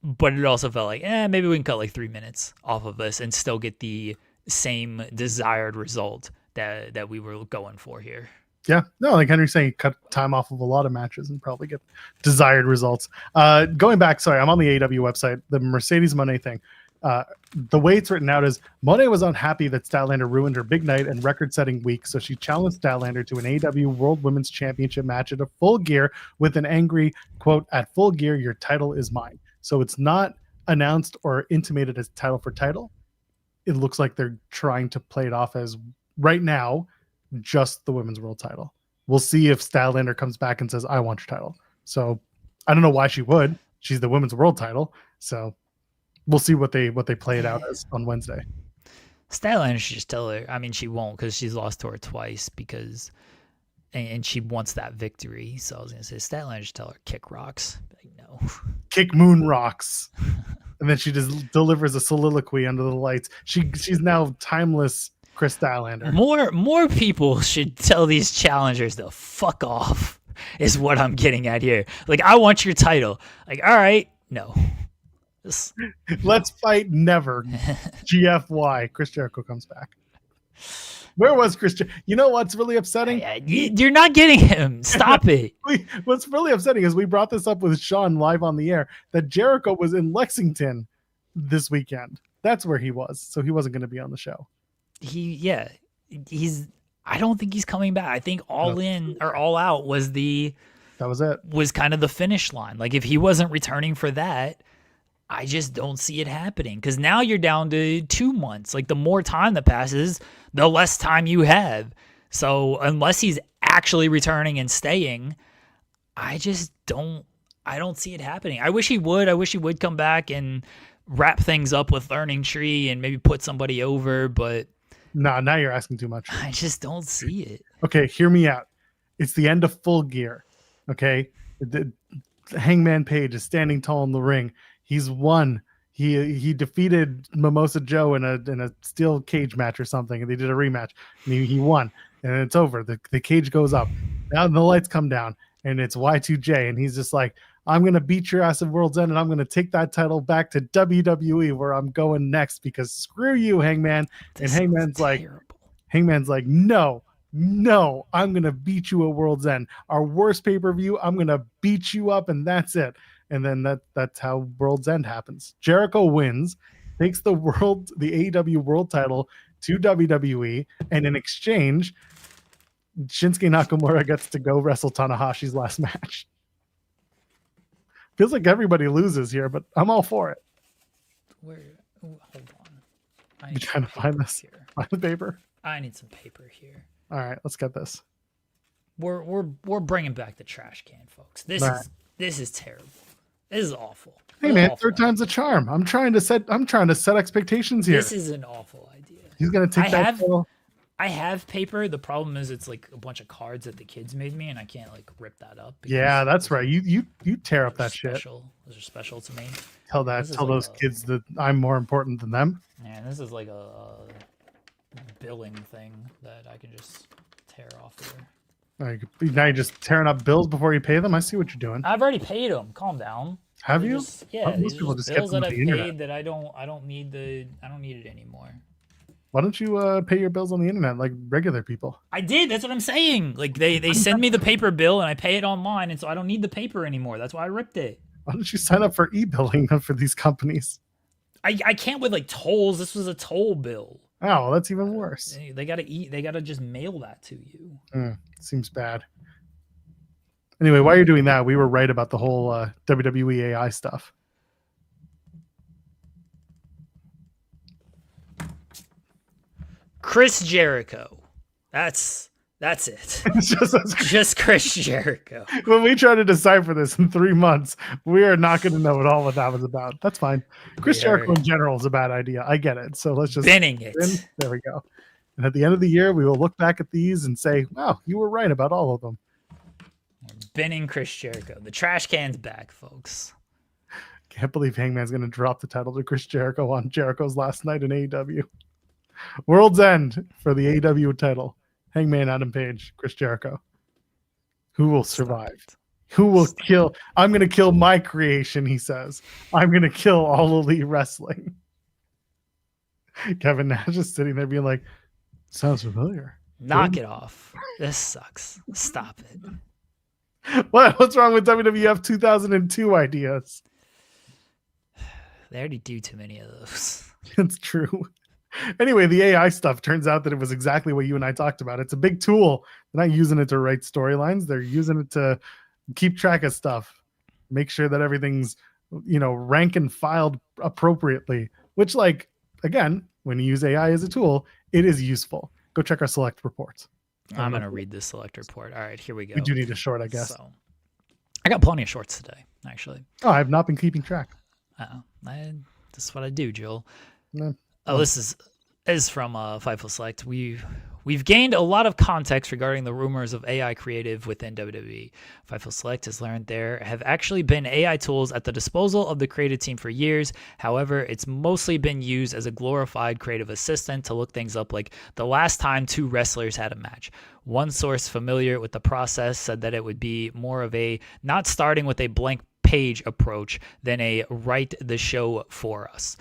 But it also felt like, maybe we can cut like 3 minutes off of this and still get the same desired result that we were going for here. Yeah, no, like Henry's saying, cut time off of a lot of matches and probably get desired results. Going back, sorry, I'm on the AEW website, the Mercedes Moné thing. The way it's written out is Moné was unhappy that Statlander ruined her big night and record-setting week, so she challenged Statlander to an AEW World Women's Championship match at a Full Gear with an angry, quote, "At Full Gear, your title is mine." So it's not announced or intimated as title for title. It looks like they're trying to play it off as, right now, just the women's world title. We'll see if Statlander comes back and says, "I want your title." So I don't know why she would. She's the women's world title, so we'll see what they play it out as on Wednesday. Statlander should just tell her. I mean, she won't because she's lost to her twice and she wants that victory. So I was gonna say Statlander should tell her kick rocks. Like, no, kick moon rocks, and then she just delivers a soliloquy under the lights. She's now timeless Chris Statlander. More people should tell these challengers to fuck off. Is what I'm getting at here. Like, I want your title. Like, all right, no. Let's fight never. GFY. Chris Jericho comes back. Where was Chris You know what's really upsetting? You're not getting him. Stop it. What's really upsetting is we brought this up with Sean live on the air that Jericho was in Lexington this weekend. That's where he was. So he wasn't going to be on the show. I don't think he's coming back. I think All In or All Out was was kind of the finish line. Like, if he wasn't returning for that, I just don't see it happening, because now you're down to 2 months. Like, the more time that passes, the less time you have. So unless he's actually returning and staying, I don't see it happening. I wish he would. I wish he would come back and wrap things up with Learning Tree and maybe put somebody over, but nah, now you're asking too much. I just don't see it. Okay, hear me out. It's the end of Full Gear. Okay, Hangman Page is standing tall in the ring. He's won. he defeated Mimosa Joe in a steel cage match or something, and they did a rematch, and he won, and it's over. The cage goes up, now the lights come down, and it's Y2J, and he's just like, I'm gonna beat your ass at World's End, and I'm gonna take that title back to WWE where I'm going next, because screw you, Hangman. And Hangman's like, no, I'm gonna beat you at World's End. Our worst pay-per-view, I'm gonna beat you up, and that's it. And then that's how World's End happens. Jericho wins, takes the AEW World title to WWE, and in exchange, Shinsuke Nakamura gets to go wrestle Tanahashi's last match. Feels like everybody loses here, but I'm all for it. Hold on. You trying to find this? Here. Find the paper. I need some paper here. All right, let's get this. We're bringing back the trash can, folks. This is terrible. This is awful. Hey man, third time's a charm. I'm trying to set expectations here. This is an awful idea. He's gonna take I have paper. The problem is it's like a bunch of cards that the kids made me, and I can't like rip that up. Yeah, that's right. You tear up that shit. Those are special to me. Tell those kids that I'm more important than them. Man, this is like a billing thing that I can just tear off here. Now you're just tearing up bills before you pay them. I see what you're doing. I've already paid them. Calm down. Have you? Yeah, most people just bills that I've paid internet. that I don't need it anymore. Why don't you pay your bills on the internet like regular people? I did. That's what I'm saying. Like they send me the paper bill and I pay it online, and so I don't need the paper anymore. That's why I ripped it. Why don't you sign up for e-billing for these companies? I can't with like tolls. This was a toll bill. Oh, well, that's even worse. They gotta just mail that to you. Seems bad. Anyway, while you're doing that, we were right about the whole WWE AI stuff. Chris Jericho. That's it. just Chris Jericho. When we try to decipher this in 3 months, we are not going to know at all what that was about. That's fine. Chris Jericho in general is a bad idea. I get it. So let's just binning it. There we go. And at the end of the year, we will look back at these and say, wow, you were right about all of them. Binning Chris Jericho. The trash can's back, folks. Can't believe Hangman's going to drop the title to Chris Jericho on Jericho's last night in AEW. World's End for the AEW title. Hangman Adam Page, Chris Jericho. Who will survive? Who will kill? I'm going to kill my creation, he says. I'm going to kill all Elite Wrestling. Kevin Nash is sitting there being like, sounds familiar. Knock it off. This sucks. Stop it. What's wrong with WWF 2002 ideas? They already do too many of those. It's true. Anyway, the AI stuff turns out that it was exactly what you and I talked about. It's a big tool. They're not using it to write storylines. They're using it to keep track of stuff, make sure that everything's, rank and filed appropriately, which, like, again, when you use AI as a tool, it is useful. Go check our select reports. I'm going to read this select report. All right, here we go. We do need a short, I guess. So, I got plenty of shorts today, actually. Oh, I have not been keeping track. This is what I do, Joel. No. This is from Fightful Select. We've gained a lot of context regarding the rumors of AI creative within WWE. Fightful Select has learned there have actually been AI tools at the disposal of the creative team for years. However, it's mostly been used as a glorified creative assistant to look things up, like the last time 2 wrestlers had a match. One source familiar with the process said that it would be more of a not starting with a blank page approach than a write the show for us.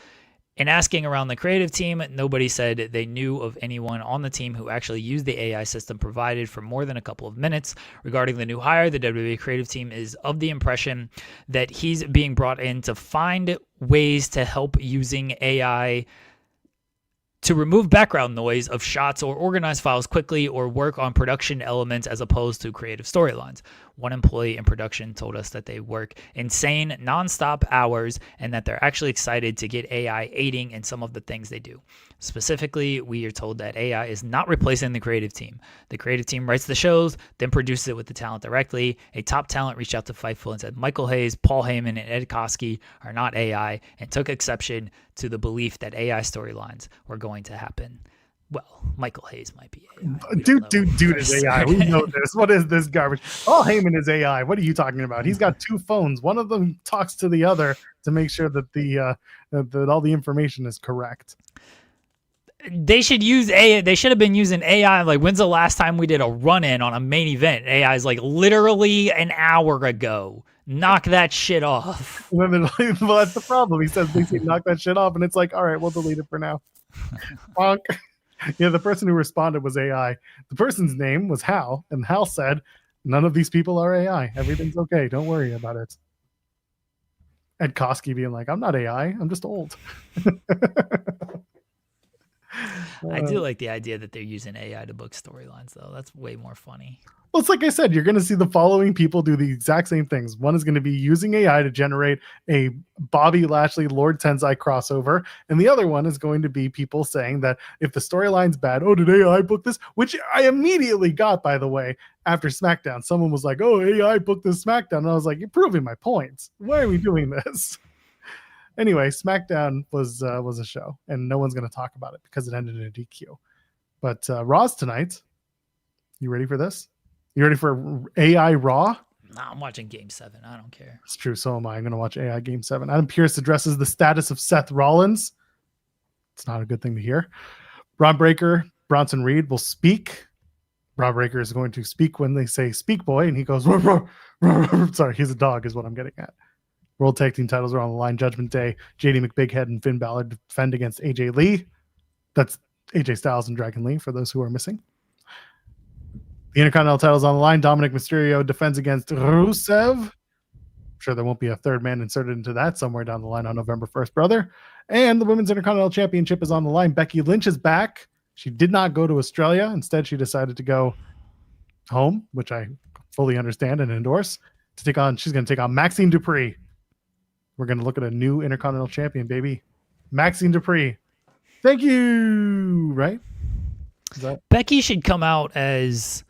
In asking around the creative team, nobody said they knew of anyone on the team who actually used the AI system provided for more than a couple of minutes. Regarding the new hire, the WWE creative team is of the impression that he's being brought in to find ways to help using AI to remove background noise of shots or organize files quickly or work on production elements as opposed to creative storylines. One employee in production told us that they work insane nonstop hours and that they're actually excited to get AI aiding in some of the things they do. Specifically, we are told that AI is not replacing the creative team. The creative team writes the shows, then produces it with the talent directly. A top talent reached out to Fightful and said Michael Hayes, Paul Heyman, and Ed Koskey are not AI, and took exception to the belief that AI storylines were going to happen. Well, Michael Hayes might be AI. Dude is AI. We know this. What is this garbage? Paul Heyman is AI. What are you talking about? He's got 2 phones. One of them talks to the other to make sure that that all the information is correct. They should use AI. They should have been using AI. Like, when's the last time we did a run-in on a main event? AI is like literally an hour ago. Knock that shit off. Well, that's the problem. He says they say knock that shit off, and it's like, all right, we'll delete it for now. Bonk. Yeah, the person who responded was AI. The person's name was Hal, and Hal said, none of these people are AI. Everything's okay. Don't worry about it. Ed Koski being like, I'm not AI. I'm just old. I do like the idea that they're using AI to book storylines, though. That's way more funny. Well, it's like I said, you're going to see the following people do the exact same things. One is going to be using AI to generate a Bobby Lashley, Lord Tensai crossover. And the other one is going to be people saying that if the storyline's bad, oh, did AI book this? Which I immediately got, by the way, after SmackDown. Someone was like, oh, AI booked this SmackDown. And I was like, you're proving my point. Why are we doing this? Anyway, SmackDown was a show, and no one's going to talk about it because it ended in a DQ. But Raw's tonight. You ready for this? You ready for AI Raw? Nah, I'm watching Game 7. I don't care. It's true. So am I. I'm going to watch AI Game 7. Adam Pearce addresses the status of Seth Rollins. It's not a good thing to hear. Braun Breaker, Bronson Reed will speak. Braun Breaker is going to speak when they say speak boy, and he goes, ruh, ruh, ruh, ruh. Sorry, he's a dog is what I'm getting at. World Tag Team titles are on the line. Judgment Day, JD McBighead and Finn Balor defend against AJ Lee. That's AJ Styles and Dragon Lee, for those who are missing. The Intercontinental titles on the line. Dominic Mysterio defends against Rusev. I'm sure there won't be a third man inserted into that somewhere down the line on November 1st, brother. And the Women's Intercontinental Championship is on the line. Becky Lynch is back. She did not go to Australia. Instead, she decided to go home, which I fully understand and endorse. She's going to take on Maxine Dupree. We're going to look at a new Intercontinental Champion, baby. Maxine Dupree. Thank you. Right? Becky should come out as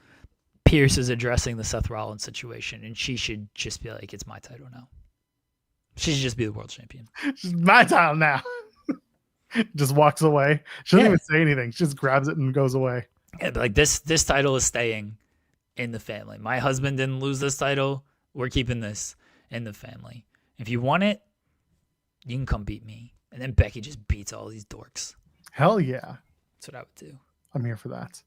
Pierce is addressing the Seth Rollins situation, and she should just be like, it's my title now. She should just be the world champion. It's my title now. Just walks away. She doesn't even say anything. She just grabs it and goes away. Yeah, but like this title is staying in the family. My husband didn't lose this title. We're keeping this in the family. If you want it, you can come beat me. And then Becky just beats all these dorks. Hell yeah. That's what I would do. I'm here for that.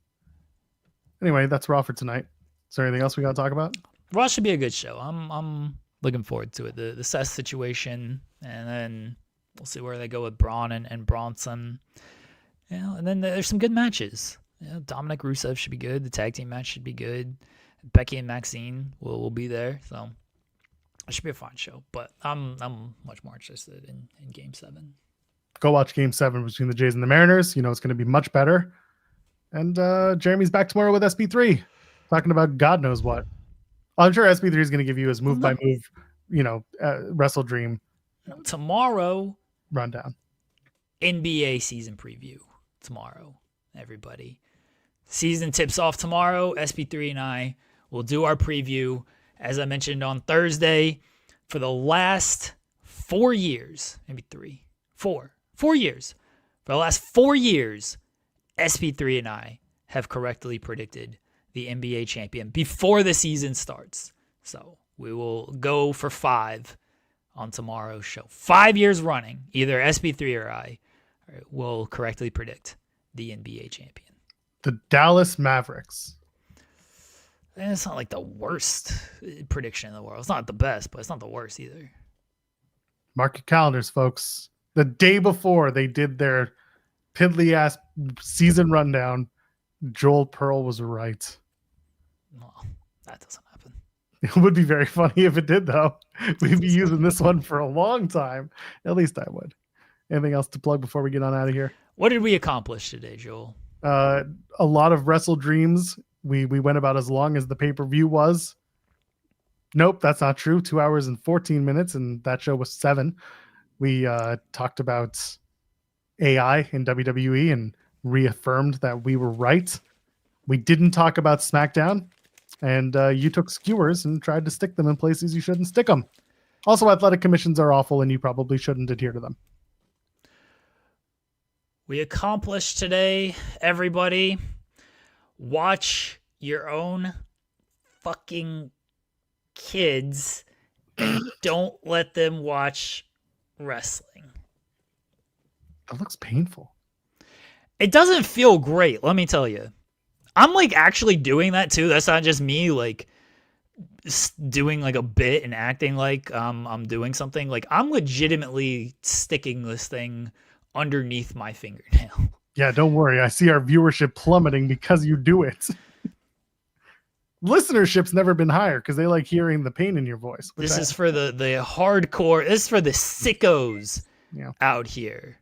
Anyway, that's Raw for tonight. Is there anything else we got to talk about? Raw should be a good show. I'm looking forward to it. The Seth situation, and then we'll see where they go with Braun and Bronson. And then there's some good matches. Dominic Rusev should be good. The tag team match should be good. Becky and Maxine will be there. So it should be a fun show. But I'm much more interested in Game 7. Go watch Game 7 between the Jays and the Mariners. You know it's going to be much better. And Jeremy's back tomorrow with SP3, talking about God knows what. I'm sure SP3 is going to give you his move by move, WrestleDream tomorrow rundown. NBA season preview tomorrow, everybody. Season tips off tomorrow. SP3 and I will do our preview, as I mentioned on Thursday, for the last 4 years, maybe 4 years. For the last 4 years, SP3 and I have correctly predicted the NBA champion before the season starts. So we will go for 5 on tomorrow's show. 5 years running, either SP3 or I will correctly predict the NBA champion. The Dallas Mavericks. And it's not like the worst prediction in the world. It's not the best, but it's not the worst either. Mark your calendars, folks. The day before they did their piddly ass season rundown, Joel Pearl was right. Well, that doesn't happen. It would be very funny if it did, though. We'd be using this one for a long time. At least I would. Anything else to plug before we get on out of here? What did we accomplish today, Joel? A lot of WrestleDreams. We went about as long as the pay-per-view was. Nope, that's not true. 2 hours and 14 minutes, and that show was 7. We talked about AI in WWE and reaffirmed that we were right. We didn't talk about SmackDown, and you took skewers and tried to stick them in places you shouldn't stick them. Also, athletic commissions are awful, and you probably shouldn't adhere to them. we accomplished today, everybody. Watch your own fucking kids and don't let them watch wrestling. That looks painful. It doesn't feel great, let me tell you. I'm like actually doing that too. That's not just me like doing like a bit and acting like I'm doing something. Like I'm legitimately sticking this thing underneath my fingernail. Yeah, don't worry. I see our viewership plummeting because you do it. Listenership's never been higher because they like hearing the pain in your voice. This is for the hardcore. This is for the sickos Yeah. out here.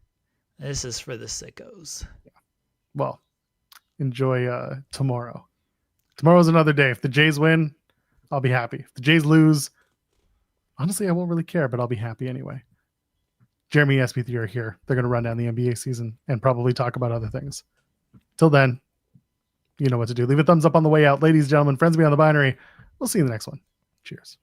This is for the sickos. Well, enjoy tomorrow. Tomorrow's another day. If the Jays win, I'll be happy. If the Jays lose, honestly, I won't really care, but I'll be happy anyway. Jeremy Espeth are here. They're going to run down the NBA season and probably talk about other things. Till then, you know what to do. Leave a thumbs up on the way out. Ladies, gentlemen, friends beyond the binary. We'll see you in the next one. Cheers.